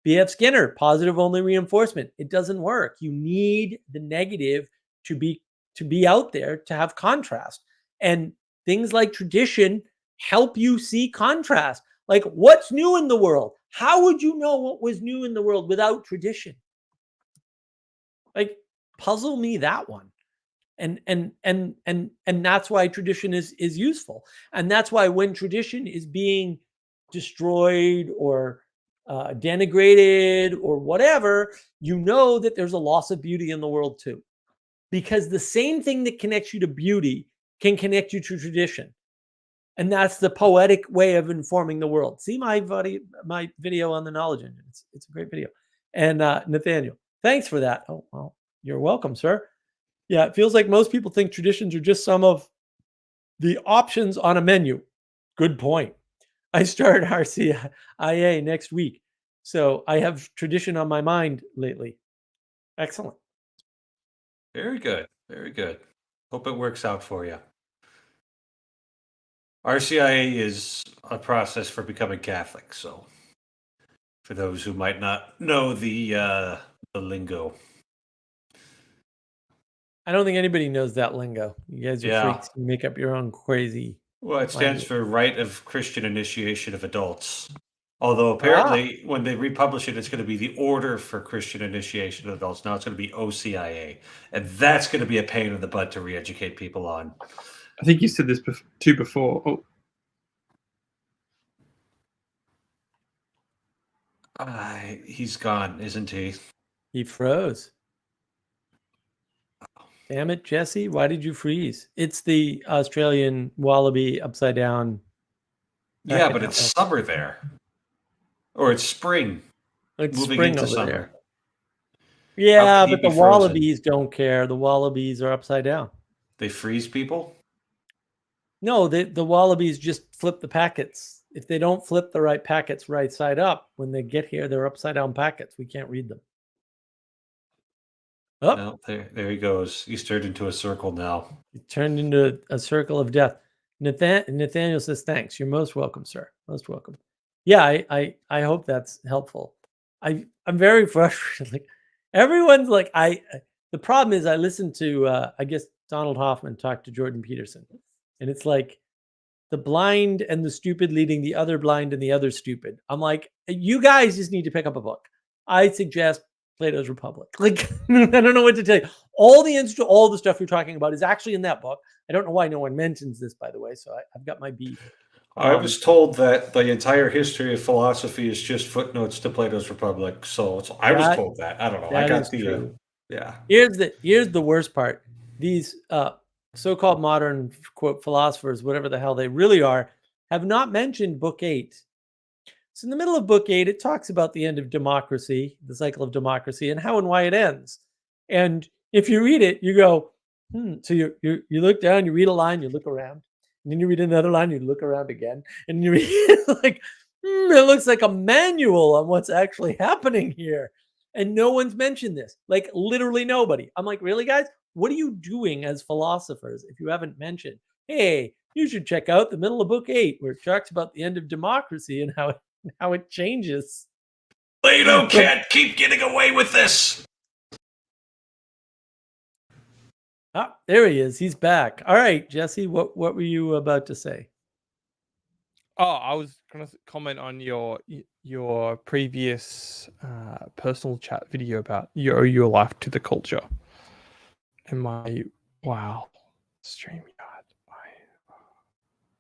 B.F. Skinner, positive only reinforcement. It doesn't work. You need the negative to be out there, to have contrast. And things like tradition help you see contrast. Like, what's new in the world? How would you know what was new in the world without tradition? Like, puzzle me that one. And that's why tradition is useful. And that's why when tradition is being destroyed or denigrated or whatever, you know that there's a loss of beauty in the world too. Because the same thing that connects you to beauty can connect you to tradition. And that's the poetic way of informing the world. See my video on the knowledge engine. It's a great video. And Nathaniel, thanks for that. Oh, well, you're welcome, sir. Yeah, it feels like most people think traditions are just some of the options on a menu. Good point. I start RCIA next week, so I have tradition on my mind lately. Excellent. Very good. Very good. Hope it works out for you. RCIA is a process for becoming Catholic. So, for those who might not know the lingo, I don't think anybody knows that lingo. You guys are Yeah. freaks. You make up your own crazy. well, it stands for Rite of Christian Initiation of Adults. Although apparently, when they republish it, it's going to be the Order for Christian Initiation of Adults. Now it's going to be OCIA, and that's going to be a pain in the butt to re-educate people on. I think you said this too before. Oh, He's gone, isn't he? He froze. Damn it, Jesse. Why did you freeze? It's the Australian wallaby upside down. Yeah, but it's summer there. Or it's spring. It's moving spring into over summer. there. Yeah, could he but the be frozen? wallabies don't care. The wallabies are upside down. They freeze people? No, the wallabies just flip the packets. If they don't flip the right packets right side up, when they get here, they're upside down packets. We can't read them. Oh, No, there he goes. He's turned into a circle now. it turned into a circle of death. Nathaniel says, thanks. You're most welcome, sir. Most welcome. Yeah, I hope that's helpful. I'm very frustrated. Like, everyone's like, the problem is I listened to, I guess, Donald Hoffman talk to Jordan Peterson. And it's like the blind and the stupid leading the other blind and the other stupid. I'm like, you guys just need to pick up a book. I suggest Plato's Republic. Like, I don't know what to tell you. All the stuff you're talking about is actually in that book. I don't know why no one mentions this, by the way. So I've got my beef. I was told that the entire history of philosophy is just footnotes to Plato's Republic. So I was told that. I don't know. I got the true. yeah. Here's the worst part. These so-called modern quote philosophers, whatever the hell they really are, have not mentioned Book 8. So in the middle of Book 8, it talks about the end of democracy, the cycle of democracy, and how and why it ends. And if you read it, you go, So you look down, you read a line, you look around, and then you read another line, you look around again, and you read like, it looks like a manual on what's actually happening here. And no one's mentioned this, like literally nobody. I'm like, really, guys? What are you doing as philosophers if you haven't mentioned, hey, you should check out the middle of Book 8, where it talks about the end of democracy and how it changes. Plato can't keep getting away with this. Ah, there he is. He's back. All right, Jesse, what were you about to say? Oh, I was going to comment on your previous personal chat video about you owe your life to the culture. And my StreamYard.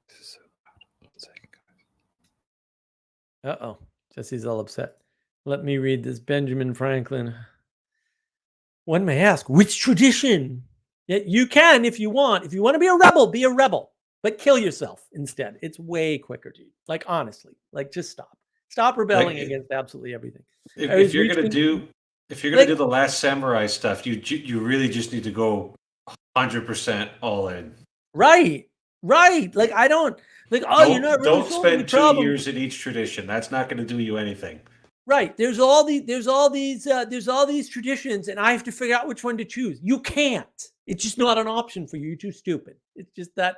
This is so bad. 1 second, guys. Uh-oh. Jesse's all upset. Let me read this. Benjamin Franklin. One may ask, which tradition? Yeah, you can if you want. If you want to be a rebel, be a rebel. But kill yourself instead. It's way quicker, dude. Like, honestly. Like, just stop. Stop rebelling against absolutely everything. If you're gonna do the Last Samurai stuff, you really just need to go 100% all in. Right. Like, I don't like. Oh, you're not really don't spend 2 years in each tradition. That's not going to do you anything. Right. There's all these traditions, and I have to figure out which one to choose. You can't. It's just not an option for you. You're too stupid. It's just that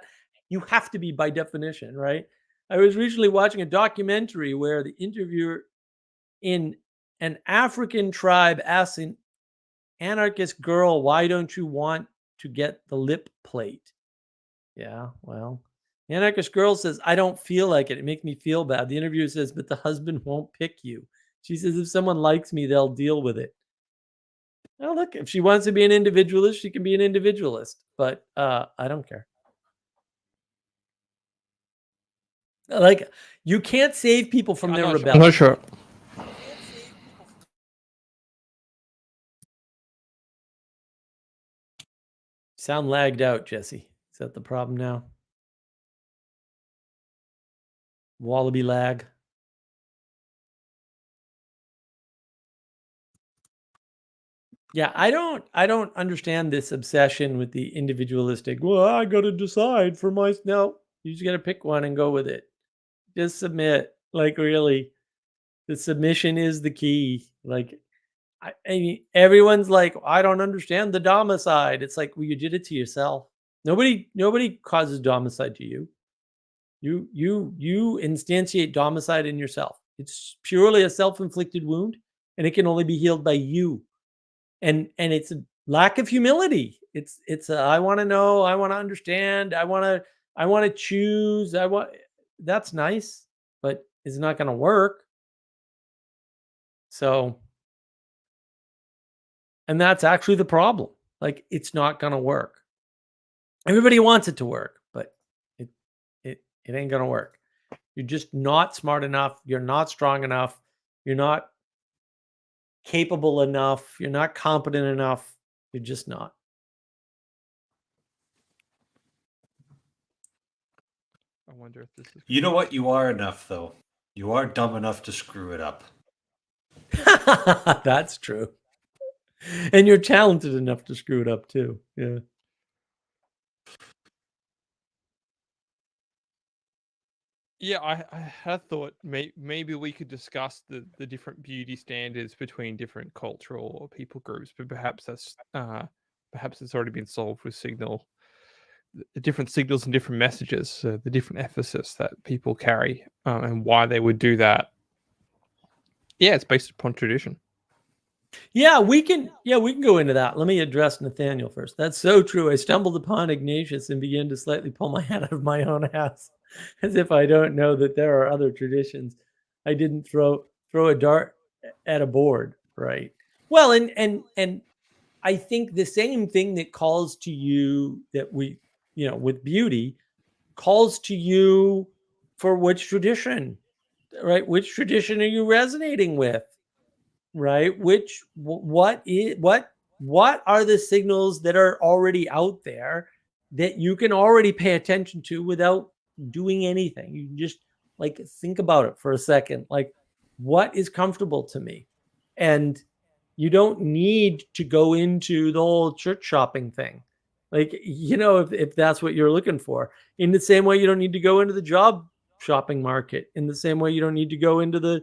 you have to be by definition, right? I was recently watching a documentary where the interviewer in An African tribe asks an anarchist girl, why don't you want to get the lip plate? Yeah, well, the anarchist girl says, I don't feel like it. It makes me feel bad. The interviewer says, but the husband won't pick you. She says, if someone likes me, they'll deal with it. Well, look, if she wants to be an individualist, she can be an individualist. But I don't care. Like, you can't save people from their rebellion. I'm not sure. Sound lagged out, Jesse. Is that the problem now? Wallaby lag. Yeah, I don't understand this obsession with the individualistic. Well, I got to decide for my. No, you just got to pick one and go with it. Just submit. Like, really, the submission is the key. Like, I mean, everyone's like, I don't understand the domicide. It's like, well, you did it to yourself. Nobody causes domicide to you. You instantiate domicide in yourself. It's purely a self-inflicted wound, and it can only be healed by you. And it's a lack of humility. It's a, I want to know, I want to understand, I want to choose. That's nice, but it's not going to work. So, and that's actually the problem. Like, it's not going to work. Everybody wants it to work, but it ain't going to work. You're just not smart enough. You're not strong enough. You're not capable enough. You're not competent enough. You're just not. I wonder if this is. You know what? You are enough, though. You are dumb enough to screw it up. That's true. And you're talented enough to screw it up too. Yeah. Yeah, I had thought maybe we could discuss the different beauty standards between different cultural or people groups, but perhaps it's already been solved with the different signals and different messages, the different emphasis that people carry, and why they would do that. Yeah, it's based upon tradition. Yeah, we can go into that. Let me address Nathaniel first. That's so true. I stumbled upon Ignatius and began to slightly pull my head out of my own ass, as if I don't know that there are other traditions. I didn't throw a dart at a board, right? Well, and I think the same thing that calls to you that we, with beauty, calls to you for which tradition, right? Which tradition are you resonating with? Right? What are the signals that are already out there that you can already pay attention to without doing anything? You just like think about it for a second. Like, what is comfortable to me? And you don't need to go into the whole church shopping thing. Like, if that's what you're looking for. In the same way, you don't need to go into the job shopping market. In the same way, you don't need to go into the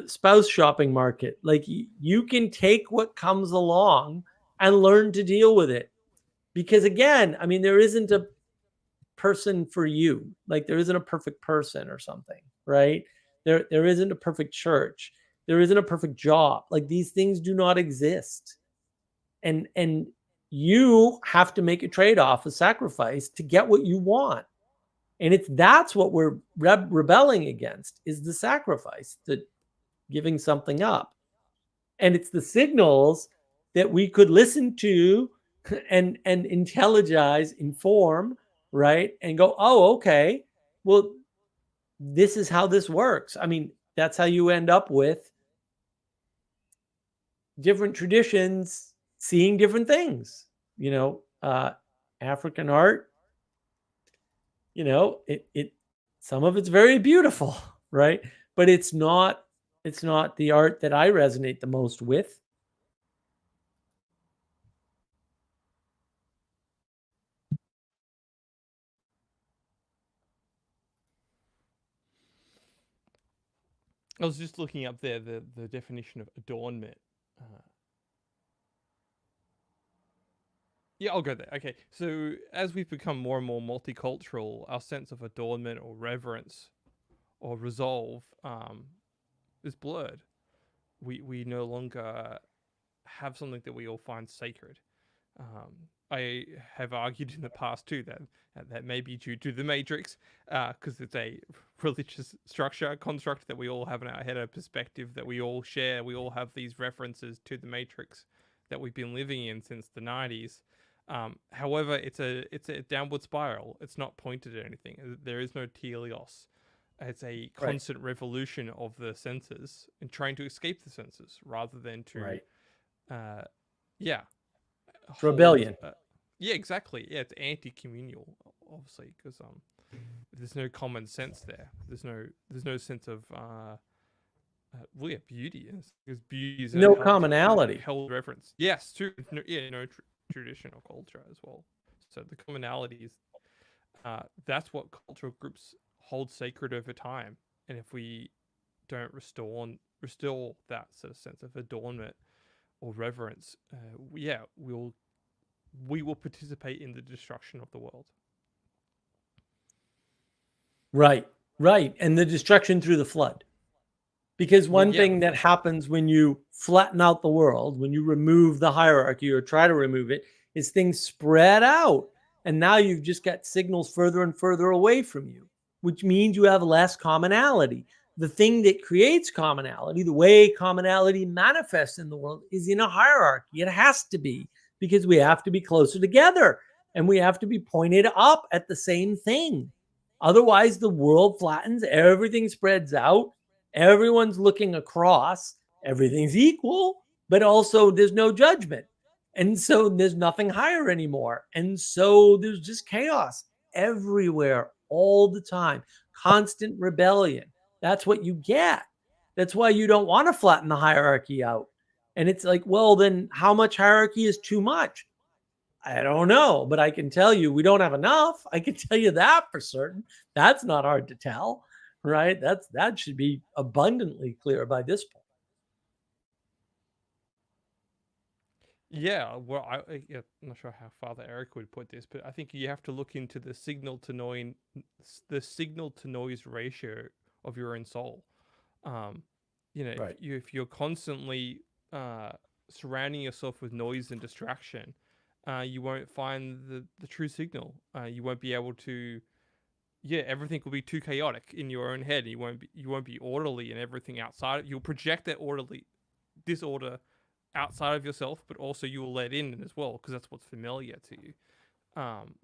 spouse shopping market. Like, you can take what comes along and learn to deal with it. Because again, I mean, there isn't a person for you. Like, there isn't a perfect person or something, right? There isn't a perfect church. There isn't a perfect job. Like, these things do not exist. And you have to make a trade-off, a sacrifice to get what you want. And that's what we're rebelling against, is the sacrifice, the giving something up. And it's the signals that we could listen to and intelligize, inform, right? And go, oh, okay, well, this is how this works. I mean, that's how you end up with different traditions seeing different things. African art, it some of it's very beautiful, right? But it's not the art that I resonate the most with. I was just looking up there the definition of adornment. Yeah, I'll go there. Okay, so as we've become more and more multicultural, our sense of adornment or reverence or resolve is blurred. we no longer have something that we all find sacred. I have argued in the past too that may be due to the Matrix, because it's a religious structure, construct that we all have in our head, a perspective that we all share. We all have these references to the Matrix that we've been living in since the 90s. However, it's a downward spiral. It's not pointed at anything. There is no teleos. It's a constant revolution of the senses and trying to escape the senses rather than to, yeah, It's rebellion. Yeah, exactly. Yeah, it's anti-communal, obviously, because there's no common sense there. There's no sense of well, yeah, beauty. Because beauty is no commonality. Held reference. Yes, true. No traditional culture as well. So the commonality is that's what cultural groups hold sacred over time. And if we don't restore that sort of sense of adornment or reverence, we will participate in the destruction of the world. Right. And the destruction through the flood. Because one thing that happens when you flatten out the world, when you remove the hierarchy or try to remove it, is things spread out. And now you've just got signals further and further away from you, which means you have less commonality. The thing that creates commonality, the way commonality manifests in the world, is in a hierarchy. It has to be, because we have to be closer together and we have to be pointed up at the same thing. Otherwise, the world flattens, everything spreads out, everyone's looking across, everything's equal, but also there's no judgment. And so there's nothing higher anymore. And so there's just chaos everywhere all the time, constant rebellion. That's what you get. That's why you don't want to flatten the hierarchy out. And it's like, well, then how much hierarchy is too much? I don't know, but I can tell you we don't have enough. I can tell you that for certain. That's not hard to tell, right? That should be abundantly clear by this point. Yeah, well, I'm not sure how Father Eric would put this, but I think you have to look into the signal to noise ratio of your own soul. If you're constantly surrounding yourself with noise and distraction, you won't find the true signal. You won't be able to. Yeah, everything will be too chaotic in your own head. You won't be orderly, and everything outside. You'll project that disorder outside of yourself, but also you will let in as well, because that's what's familiar to you.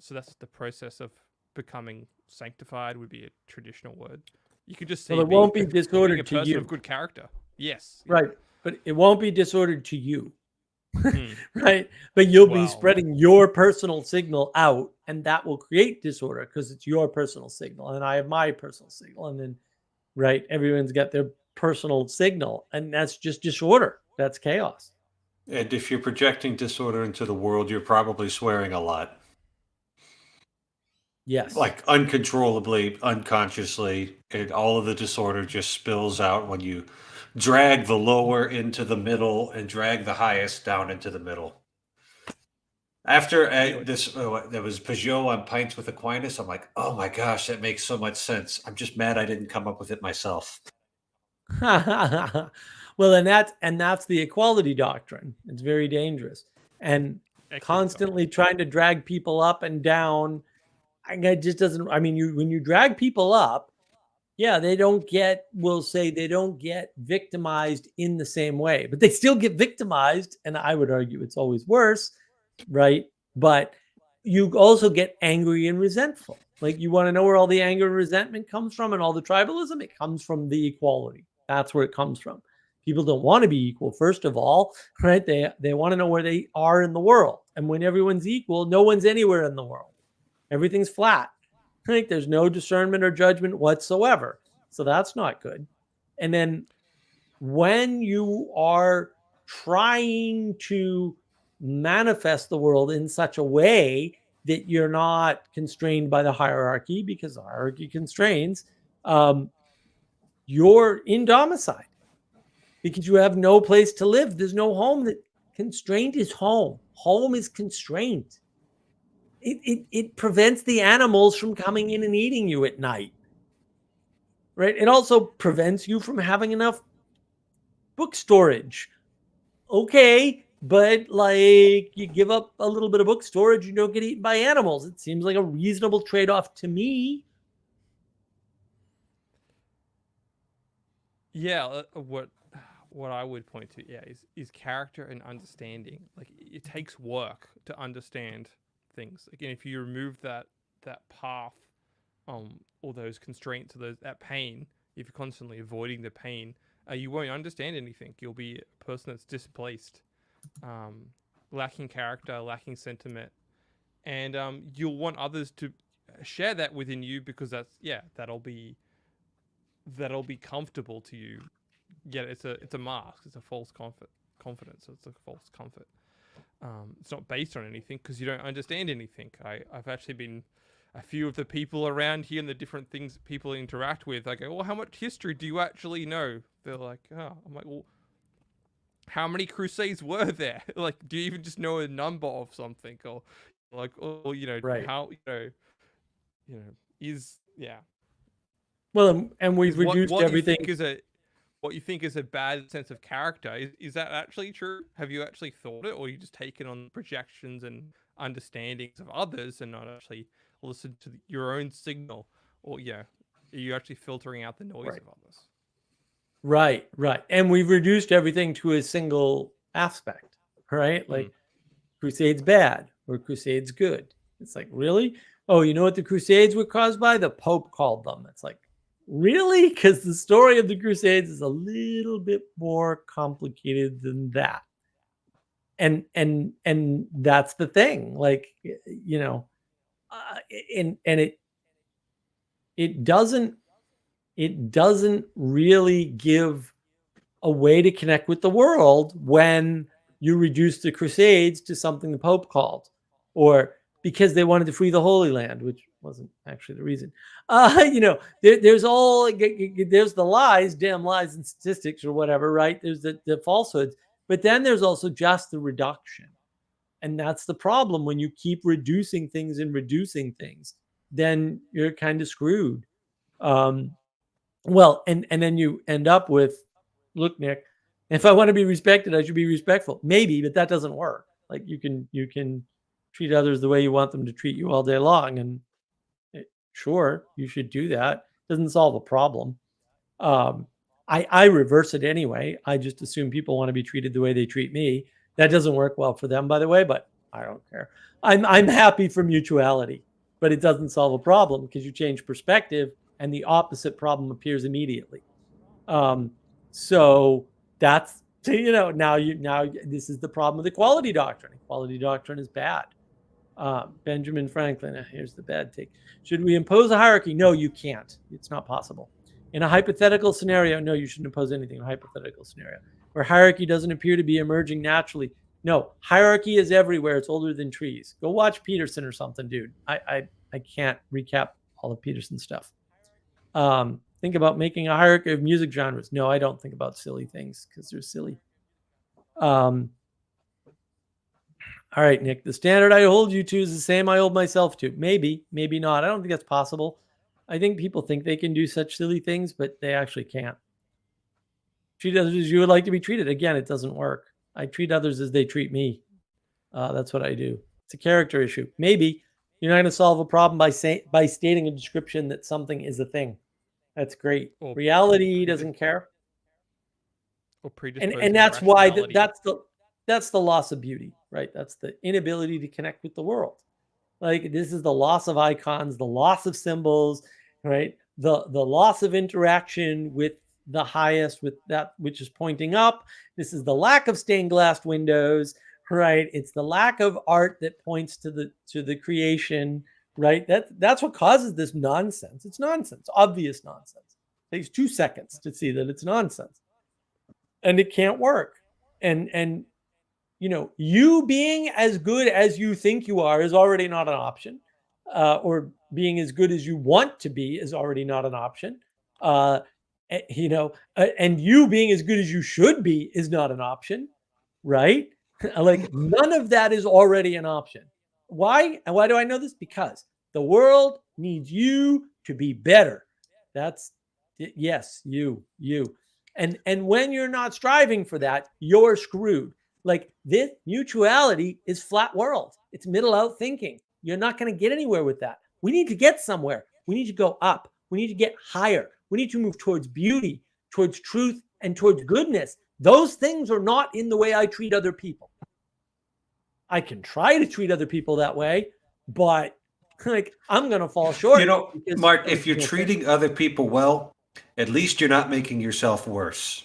So that's the process of becoming sanctified, would be a traditional word. You could just say, well, it won't be disordered to you. Of good character. Yes. Right. But it won't be disordered to you. Right. But you'll be spreading your personal signal out, and that will create disorder because it's your personal signal. And I have my personal signal. And then, everyone's got their personal signal. And that's just disorder. That's chaos. And if you're projecting disorder into the world, you're probably swearing a lot. Yes. Like uncontrollably, unconsciously, and all of the disorder just spills out when you drag the lower into the middle and drag the highest down into the middle. After there was Peugeot on Pints with Aquinas, I'm like, oh my gosh, that makes so much sense. I'm just mad I didn't come up with it myself. Well, and that's the equality doctrine. It's very dangerous. And constantly trying to drag people up and down, it just doesn't. I mean, when you drag people up, they don't get victimized in the same way, but they still get victimized. And I would argue it's always worse, right? But you also get angry and resentful. Like, you want to know where all the anger and resentment comes from and all the tribalism? It comes from the equality. That's where it comes from. People don't want to be equal, first of all, right? They want to know where they are in the world. And when everyone's equal, no one's anywhere in the world. Everything's flat. Right? There's no discernment or judgment whatsoever. So that's not good. And then when you are trying to manifest the world in such a way that you're not constrained by the hierarchy, because the hierarchy constrains, you're indomiciled because you have no place to live. There's no home. That constraint is home. Home is constraint. It prevents the animals from coming in and eating you at night. Right? It also prevents you from having enough book storage. Okay, but like you give up a little bit of book storage, you don't get eaten by animals. It seems like a reasonable trade-off to me. Yeah, what I would point to, yeah, is character and understanding. Like it takes work to understand things. Again, if you remove that path, or those constraints or that pain, if you're constantly avoiding the pain, you won't understand anything. You'll be a person that's displaced, lacking character, lacking sentiment, and you'll want others to share that within you because that'll be comfortable to you. Yet it's a mask. It's a false confidence. It's a false comfort. It's not based on anything because you don't understand anything. I've actually been a few of the people around here and the different things that people interact with. I go, well, how much history do you actually know? They're like, oh, I'm like, well, how many crusades were there? Like, do you even just know a number of something, or like, or Right. how is Well, and we've what reduced what you everything. think is a what you think is a bad sense of character. Is that actually true? Have you actually thought it, or you just taken on projections and understandings of others and not actually listen to your own signal? Or are you actually filtering out the noise Right. of others? Right. And we've reduced everything to a single aspect, right? Like Crusade's bad or Crusade's good. It's like, really? Oh, you know what the Crusades were caused by? The Pope called them. It's like, really? Because the story of the Crusades is a little bit more complicated than that. And that's the thing. Like, and it doesn't really give a way to connect with the world when you reduce the Crusades to something the Pope called, or because they wanted to free the Holy Land, which wasn't actually the reason. There's the lies, damn lies and statistics or whatever, right? There's the falsehoods, but then there's also just the reduction. And that's the problem. When you keep reducing things, then you're kind of screwed. Well, and then you end up with, look, Nick, if I want to be respected, I should be respectful. Maybe, but that doesn't work. Like you can treat others the way you want them to treat you all day long, and sure, you should do that. Doesn't solve a problem. I reverse it anyway. I just assume people want to be treated the way they treat me. That doesn't work well for them, by the way, but I don't care. I'm happy for mutuality, but it doesn't solve a problem because you change perspective and the opposite problem appears immediately. So that's now this is the problem with equality doctrine. Equality doctrine is bad. Benjamin Franklin, here's the bad take. Should we impose a hierarchy? No, you can't. It's not possible. In a hypothetical scenario, no, you shouldn't impose anything in a hypothetical scenario. Where hierarchy doesn't appear to be emerging naturally. No, hierarchy is everywhere. It's older than trees. Go watch Peterson or something, dude. I can't recap all of Peterson's stuff. Think about making a hierarchy of music genres. No, I don't think about silly things because they're silly. All right, Nick, the standard I hold you to is the same I hold myself to. Maybe, maybe not. I don't think that's possible. I think people think they can do such silly things, but they actually can't. Treat others as you would like to be treated. Again, it doesn't work. I treat others as they treat me. That's what I do. It's a character issue. Maybe you're not going to solve a problem by stating a description that something is a thing. That's great. Reality doesn't care. Or and that's why that's the loss of beauty, right? That's the inability to connect with the world. Like this is the loss of icons, the loss of symbols, right? The loss of interaction with the highest, with that which is pointing up. This is the lack of stained glass windows, right? It's the lack of art that points to the creation, right? That's what causes this nonsense. It's nonsense, obvious nonsense. It takes 2 seconds to see that it's nonsense. And it can't work. And you being as good as you think you are is already not an option. Or being as good as you want to be is already not an option. And you being as good as you should be is not an option, right? Like none of that is already an option. Why? And why do I know this? Because the world needs you to be better. That's yes, you. And when you're not striving for that, you're screwed. Like, this mutuality is flat world. It's middle out thinking. You're not going to get anywhere with that. We need to get somewhere. We need to go up. We need to get higher. We need to move towards beauty, towards truth, and towards goodness. Those things are not in the way I treat other people. I can try to treat other people that way, but like, I'm going to fall short. You know, Mark, if you're treating other people well, at least you're not making yourself worse.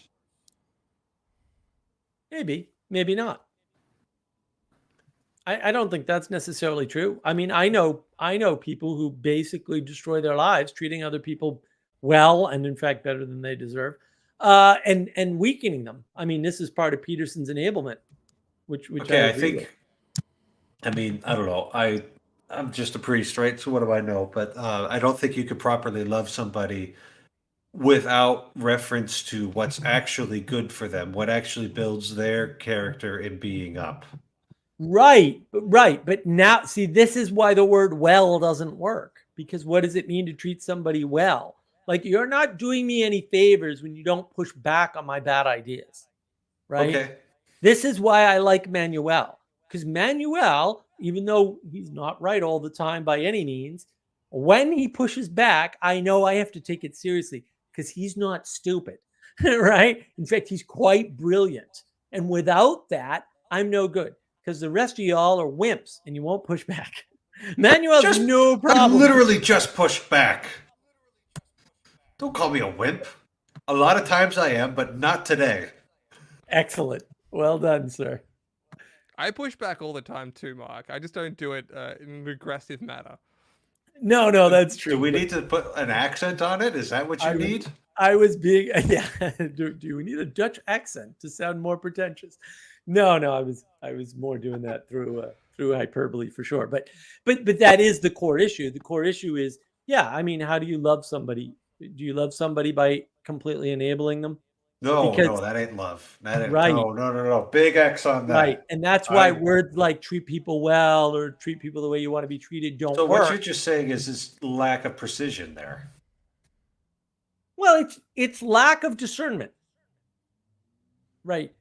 Maybe, maybe not. I don't think that's necessarily true. I mean, I know people who basically destroy their lives treating other people well, and in fact better than they deserve, and weakening them. I mean, this is part of Peterson's enablement, which Okay, I agree with. think. I mean, I don't know. I'm just a priest, right? So what do I know? But I don't think you could properly love somebody without reference to what's actually good for them, what actually builds their character and being up. Right. But now, see, this is why the word well doesn't work, because what does it mean to treat somebody well? Like, you're not doing me any favors when you don't push back on my bad ideas, right? Okay. This is why I like Manuel, because Manuel, even though he's not right all the time by any means, when he pushes back, I know I have to take it seriously because he's not stupid, right? In fact, he's quite brilliant. And without that, I'm no good, because the rest of y'all are wimps and you won't push back. Manuel's no problem. I literally just pushed back. Don't call me a wimp. A lot of times I am, but not today. Excellent. Well done, sir. I push back all the time too, Mark. I just don't do it in an aggressive manner. No, that's true. Do we need to put an accent on it? Is that what you need? I was being, yeah. Do we need a Dutch accent to sound more pretentious? No, I was more doing that through hyperbole for sure. But that is the core issue. The core issue is, yeah, I mean, how do you love somebody? Do you love somebody by completely enabling them? No, that ain't love. That ain't, right. No. Big X on that. Right. And that's why words like treat people well or treat people the way you want to be treated don't work. So what you're just saying is this lack of precision there. Well, it's lack of discernment. Right.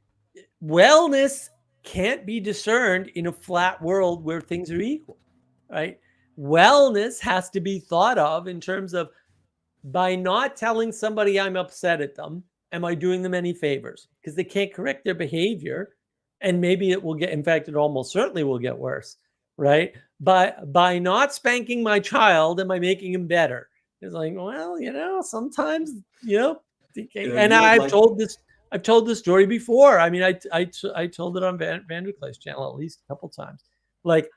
Wellness can't be discerned in a flat world where things are equal. Right. Wellness has to be thought of in terms of, by not telling somebody I'm upset at them, am I doing them any favors? Because they can't correct their behavior. And maybe it will get, in fact, it almost certainly will get worse, right? By not spanking my child, am I making him better? It's like, well, sometimes, and I've told this story before. I mean, I told it on Vanderklay's channel at least a couple times. Like,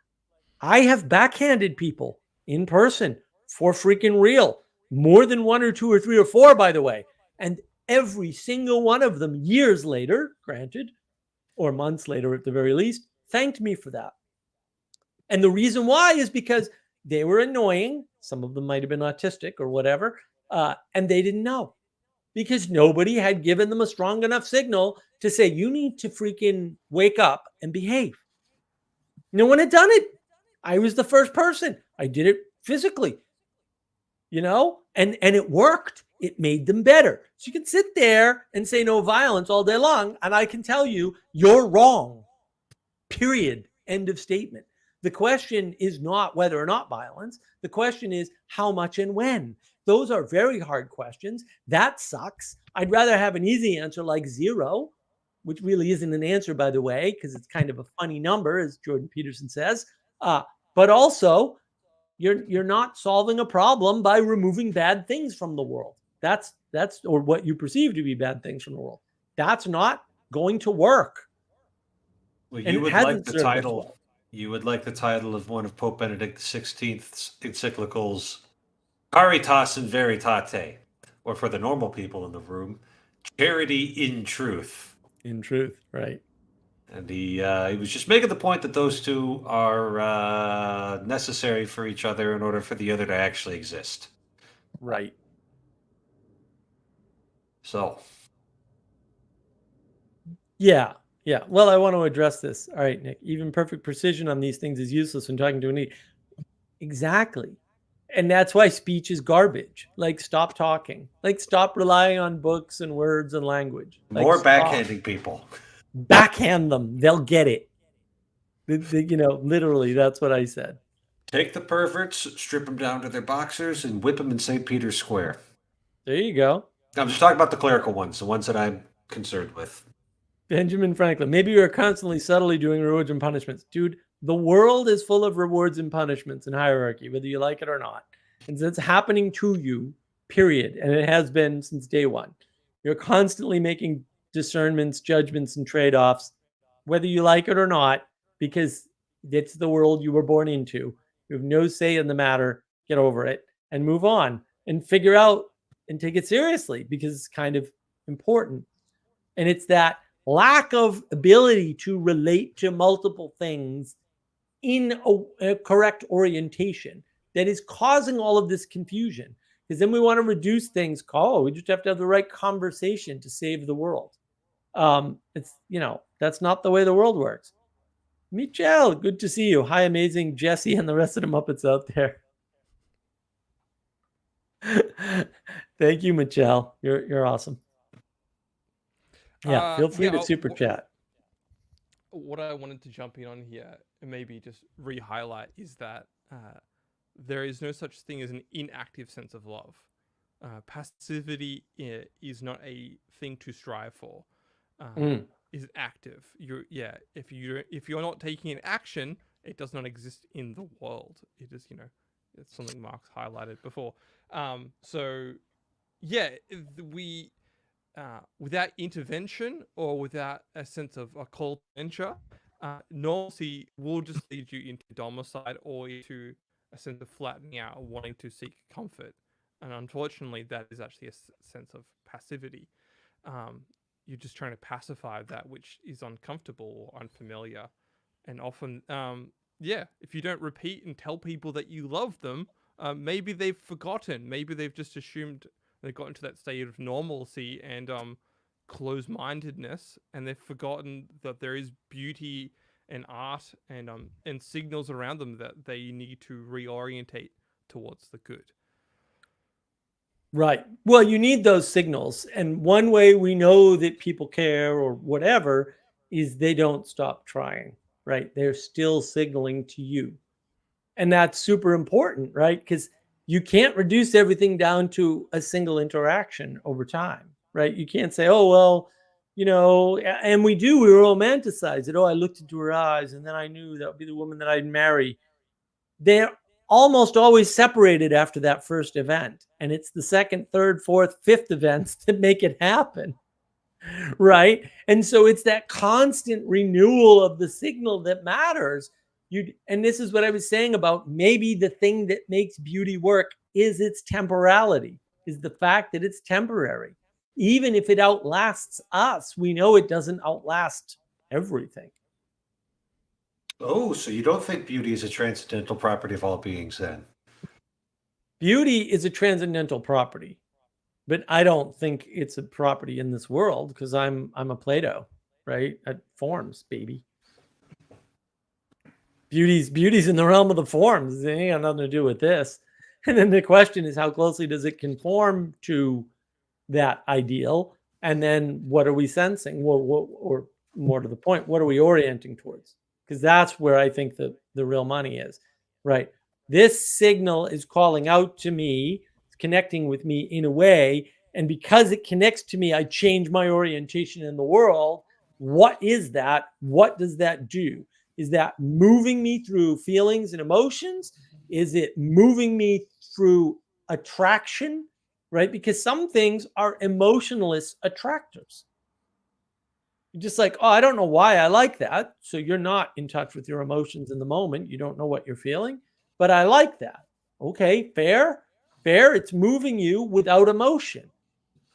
I have backhanded people in person for freaking real. More than one or two or three or four, by the way. And every single one of them, years later, granted, or months later at the very least, thanked me for that. And the reason why is because they were annoying. Some of them might have been autistic or whatever. And they didn't know, because nobody had given them a strong enough signal to say, you need to freaking wake up and behave. No one had done it. I was the first person. I did it physically. And it worked. It made them better. So you can sit there and say no violence all day long, and I can tell you, you're wrong. Period. End of statement. The question is not whether or not violence. The question is how much and when. Those are very hard questions. That sucks. I'd rather have an easy answer like 0, which really isn't an answer, by the way, because it's kind of a funny number, as Jordan Peterson says. But also, you're not solving a problem by removing bad things from the world. That's or what you perceive to be bad things from the world. That's not going to work. Well, you would like the title. Well. You would like the title of one of Pope Benedict XVI's encyclicals, Caritas in Veritate, or for the normal people in the room, Charity in Truth. In truth, right. And he was just making the point that those two are necessary for each other in order for the other to actually exist. Right. So. Yeah. Well, I want to address this. All right, Nick. Even perfect precision on these things is useless when talking to an idiot. Exactly. And that's why speech is garbage. Like, stop talking. Like, stop relying on books and words and language. Like, More stop. backhanding people. Backhand them. They'll get it. Literally, that's what I said. Take the perverts, strip them down to their boxers, and whip them in St. Peter's Square. There you go. I'm just talking about the clerical ones, the ones that I'm concerned with. Benjamin Franklin. Maybe you're constantly subtly doing rewards and punishments. Dude, the world is full of rewards and punishments and hierarchy, whether you like it or not. And it's happening to you, period. And it has been since day one. You're constantly making discernments, judgments, and trade-offs, whether you like it or not, because it's the world you were born into. You have no say in the matter. Get over it and move on and figure out and take it seriously, because it's kind of important. And it's that lack of ability to relate to multiple things in a correct orientation that is causing all of this confusion. Because then we want to reduce things. We just have to have the right conversation to save the world. It's, that's not the way the world works. Michelle, good to see you. Hi, amazing Jesse and the rest of the Muppets out there. Thank you, Michelle. You're awesome. Yeah, feel free to super chat. What I wanted to jump in on here and maybe just re-highlight is that there is no such thing as an inactive sense of love. Passivity is not a thing to strive for. Is active. If you're not taking an action, it does not exist in the world. It is, it's something Mark's highlighted before. We without intervention or without a sense of a call to venture, normalcy will just lead you into domicile or into a sense of flattening out or wanting to seek comfort. And unfortunately, that is actually a sense of passivity. You're just trying to pacify that which is uncomfortable or unfamiliar. And often, if you don't repeat and tell people that you love them, maybe they've forgotten. Maybe they've just assumed they've gotten to that state of normalcy and closed-mindedness, and they've forgotten that there is beauty and art and signals around them that they need to reorientate towards the good. Right. Well, you need those signals. And one way we know that people care or whatever is they don't stop trying, right? They're still signaling to you. And that's super important, right? Because you can't reduce everything down to a single interaction over time, right? You can't say, oh, well, and we romanticize it. Oh, I looked into her eyes and then I knew that would be the woman that I'd marry. They're almost always separated after that first event. And it's the second, third, fourth, fifth events that make it happen, right? And so it's that constant renewal of the signal that matters. And this is what I was saying about maybe the thing that makes beauty work is its temporality, is the fact that it's temporary. Even if it outlasts us, we know it doesn't outlast everything. Oh, so you don't think beauty is a transcendental property of all beings then? Beauty is a transcendental property, but I don't think it's a property in this world because I'm a Plato, right? At forms, baby. Beauty's in the realm of the forms. It ain't got nothing to do with this. And then the question is, how closely does it conform to that ideal? And then what are we sensing? Or more to the point, what are we orienting towards? Because that's where I think the real money is, right? This signal is calling out to me, it's connecting with me in a way. And because it connects to me, I change my orientation in the world. What is that? What does that do? Is that moving me through feelings and emotions? Is it moving me through attraction, right? Because some things are emotionless attractors. You're just like, oh, I don't know why I like that. So you're not in touch with your emotions in the moment. You don't know what you're feeling, but I like that. Okay, fair. It's moving you without emotion.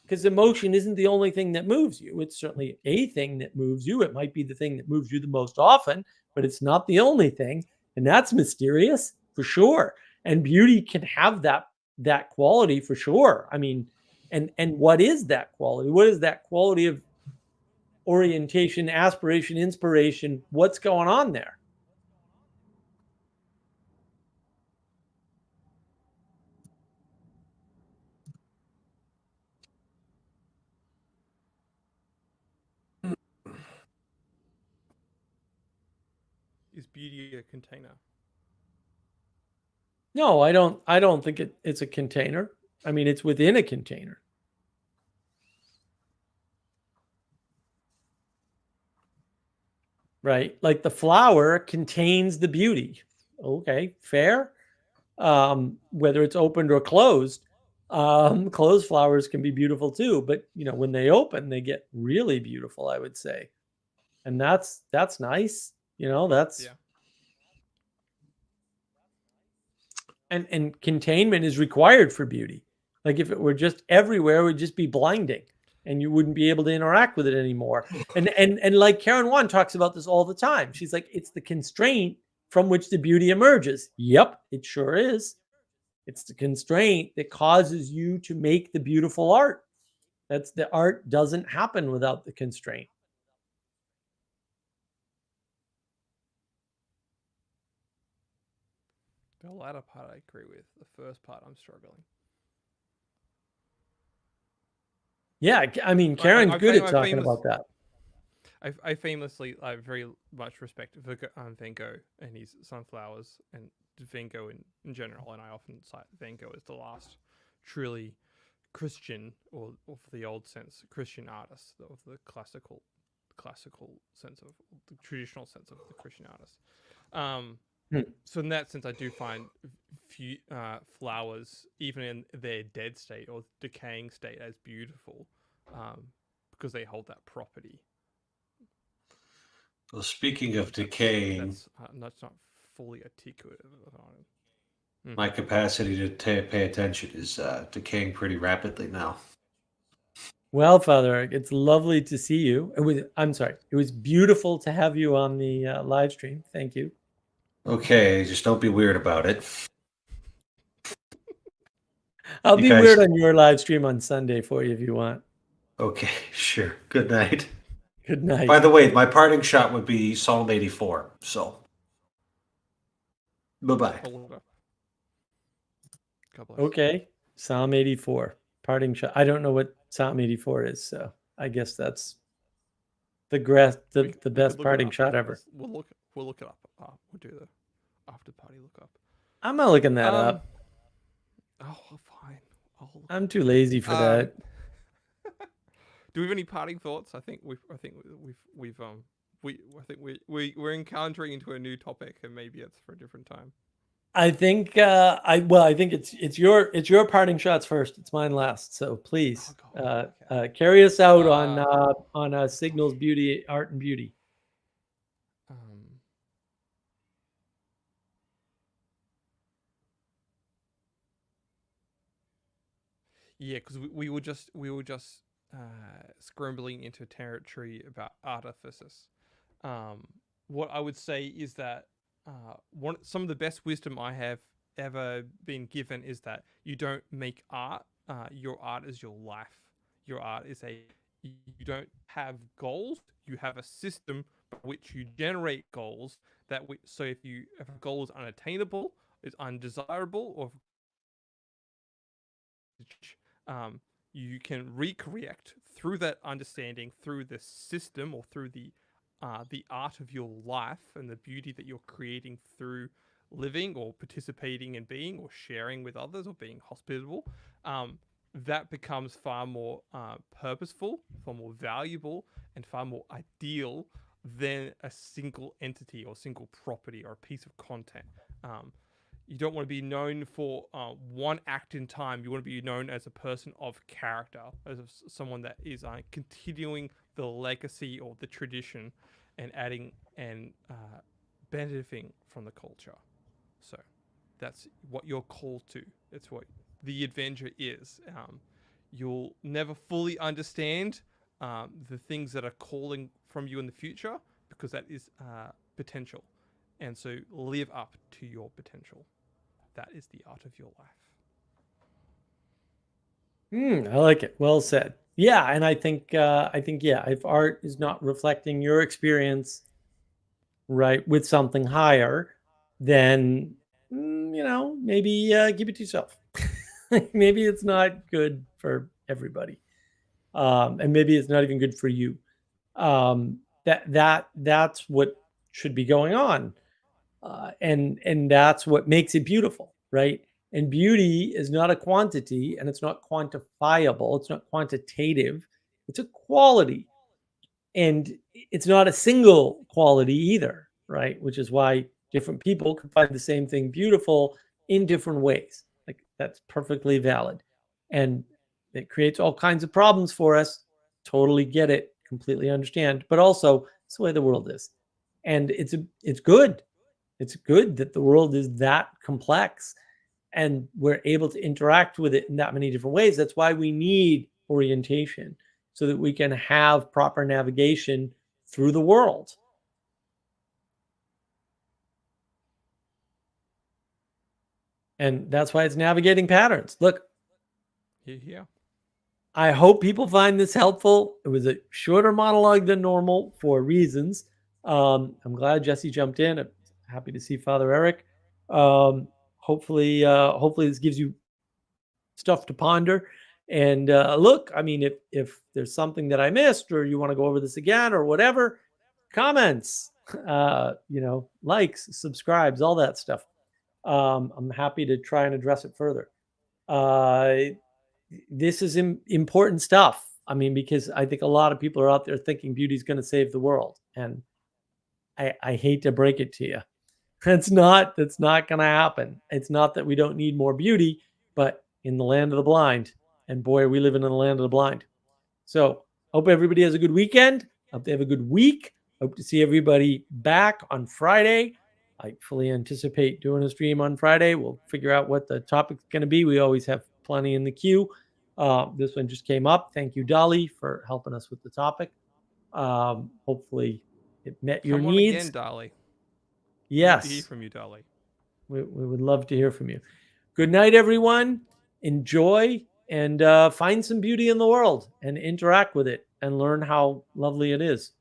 Because emotion isn't the only thing that moves you. It's certainly a thing that moves you. It might be the thing that moves you the most often, but it's not the only thing. And that's mysterious for sure. And beauty can have that quality for sure. I mean, and what is that quality? What is that quality of orientation, aspiration, inspiration? What's going on there? is beauty a container? No, I don't think it's a container. I mean, it's within a container. Right? Like the flower contains the beauty. Okay, fair. Whether it's opened or closed, closed flowers can be beautiful too. But when they open, they get really beautiful, I would say, and that's nice. That's Yeah. and containment is required for beauty. Like if it were just everywhere, it would just be blinding, and you wouldn't be able to interact with it anymore. And like Karen Wan talks about this all the time. She's like, it's the constraint from which the beauty emerges. Yep, it sure is. It's the constraint that causes you to make the beautiful art. That's the art doesn't happen without the constraint. The latter part I agree with. The first part I'm struggling. Yeah, I mean, Karen's good at talking about that. I famously very much respect Van Gogh and his sunflowers and Van Gogh in general, and I often cite Van Gogh as the last truly Christian, or for the old sense, Christian artist of the classical sense of the traditional sense of the Christian artist. So in that sense, I do find flowers, even in their dead state or decaying state, as beautiful, because they hold that property. Well, speaking of decaying, that's not fully articulate. My capacity to pay attention is decaying pretty rapidly now. Well, Father Eric, it's lovely to see you. It was beautiful to have you on the live stream. Thank you. Okay, just don't be weird about it. I'll be weird on your live stream on Sunday for you if you want. Okay, sure. Good night. Good night. By the way, my parting shot would be Psalm 84. So, bye-bye. Okay, Psalm 84, parting shot. I don't know what Psalm 84 is, so I guess that's the best parting shot ever. We'll look it up. We'll do the after party look up. I'm not looking that up. Oh, fine. I'm too lazy for that. Do we have any parting thoughts? I think we're encountering into a new topic, and maybe it's for a different time. I think I think it's your parting shots first. It's mine last. So please carry us out on Signal's beauty, art and beauty. Yeah, because we were just scrambling into territory about artifices. What I would say is that some of the best wisdom I have ever been given is that you don't make art. Your art is your life. Your art is you don't have goals. You have a system by which you generate goals. So if a goal is unattainable, is undesirable, or you can recorrect through that understanding, through the system, or through the art of your life and the beauty that you're creating through living or participating in being or sharing with others or being hospitable. That becomes far more purposeful, far more valuable, and far more ideal than a single entity or single property or a piece of content. You don't want to be known for one act in time. You want to be known as a person of character, as someone that is continuing the legacy or the tradition and adding and benefiting from the culture. So that's what you're called to. It's what the adventure is. You'll never fully understand the things that are calling from you in the future, because that is potential. And so live up to your potential. That is the art of your life. I like it. Well said. Yeah, and I think if art is not reflecting your experience, right, with something higher, then maybe keep it to yourself. Maybe it's not good for everybody, and maybe it's not even good for you. That's what should be going on. and that's what makes it beautiful, right? And beauty is not a quantity, and it's not quantifiable. It's not quantitative. It's a quality, and it's not a single quality either, right? Which is why different people can find the same thing beautiful in different ways. Like, that's perfectly valid, and it creates all kinds of problems for us. Totally get it, completely understand, but also it's the way the world is, and it's good. It's good that the world is that complex and we're able to interact with it in that many different ways. That's why we need orientation, so that we can have proper navigation through the world. And that's why it's navigating patterns. Look, Yeah. I hope people find this helpful. It was a shorter monologue than normal for reasons. I'm glad Jesse jumped in. I'm happy to see Father Eric. Hopefully this gives you stuff to ponder. And look, I mean, if there's something that I missed, or you want to go over this again, or whatever, comments, likes, subscribes, all that stuff. I'm happy to try and address it further. This is important stuff. I mean, because I think a lot of people are out there thinking beauty is going to save the world, and I hate to break it to you. That's not going to happen. It's not that we don't need more beauty, but in the land of the blind, and boy, are we living in the land of the blind. So hope everybody has a good weekend. Hope they have a good week. Hope to see everybody back on Friday. I fully anticipate doing a stream on Friday. We'll figure out what the topic's going to be. We always have plenty in the queue. This one just came up. Thank you, Dolly, for helping us with the topic. Hopefully it met your Come on needs. again, Dolly. Yes. Need to hear from you, Dolly. We would love to hear from you. Good night, everyone. Enjoy and find some beauty in the world and interact with it and learn how lovely it is.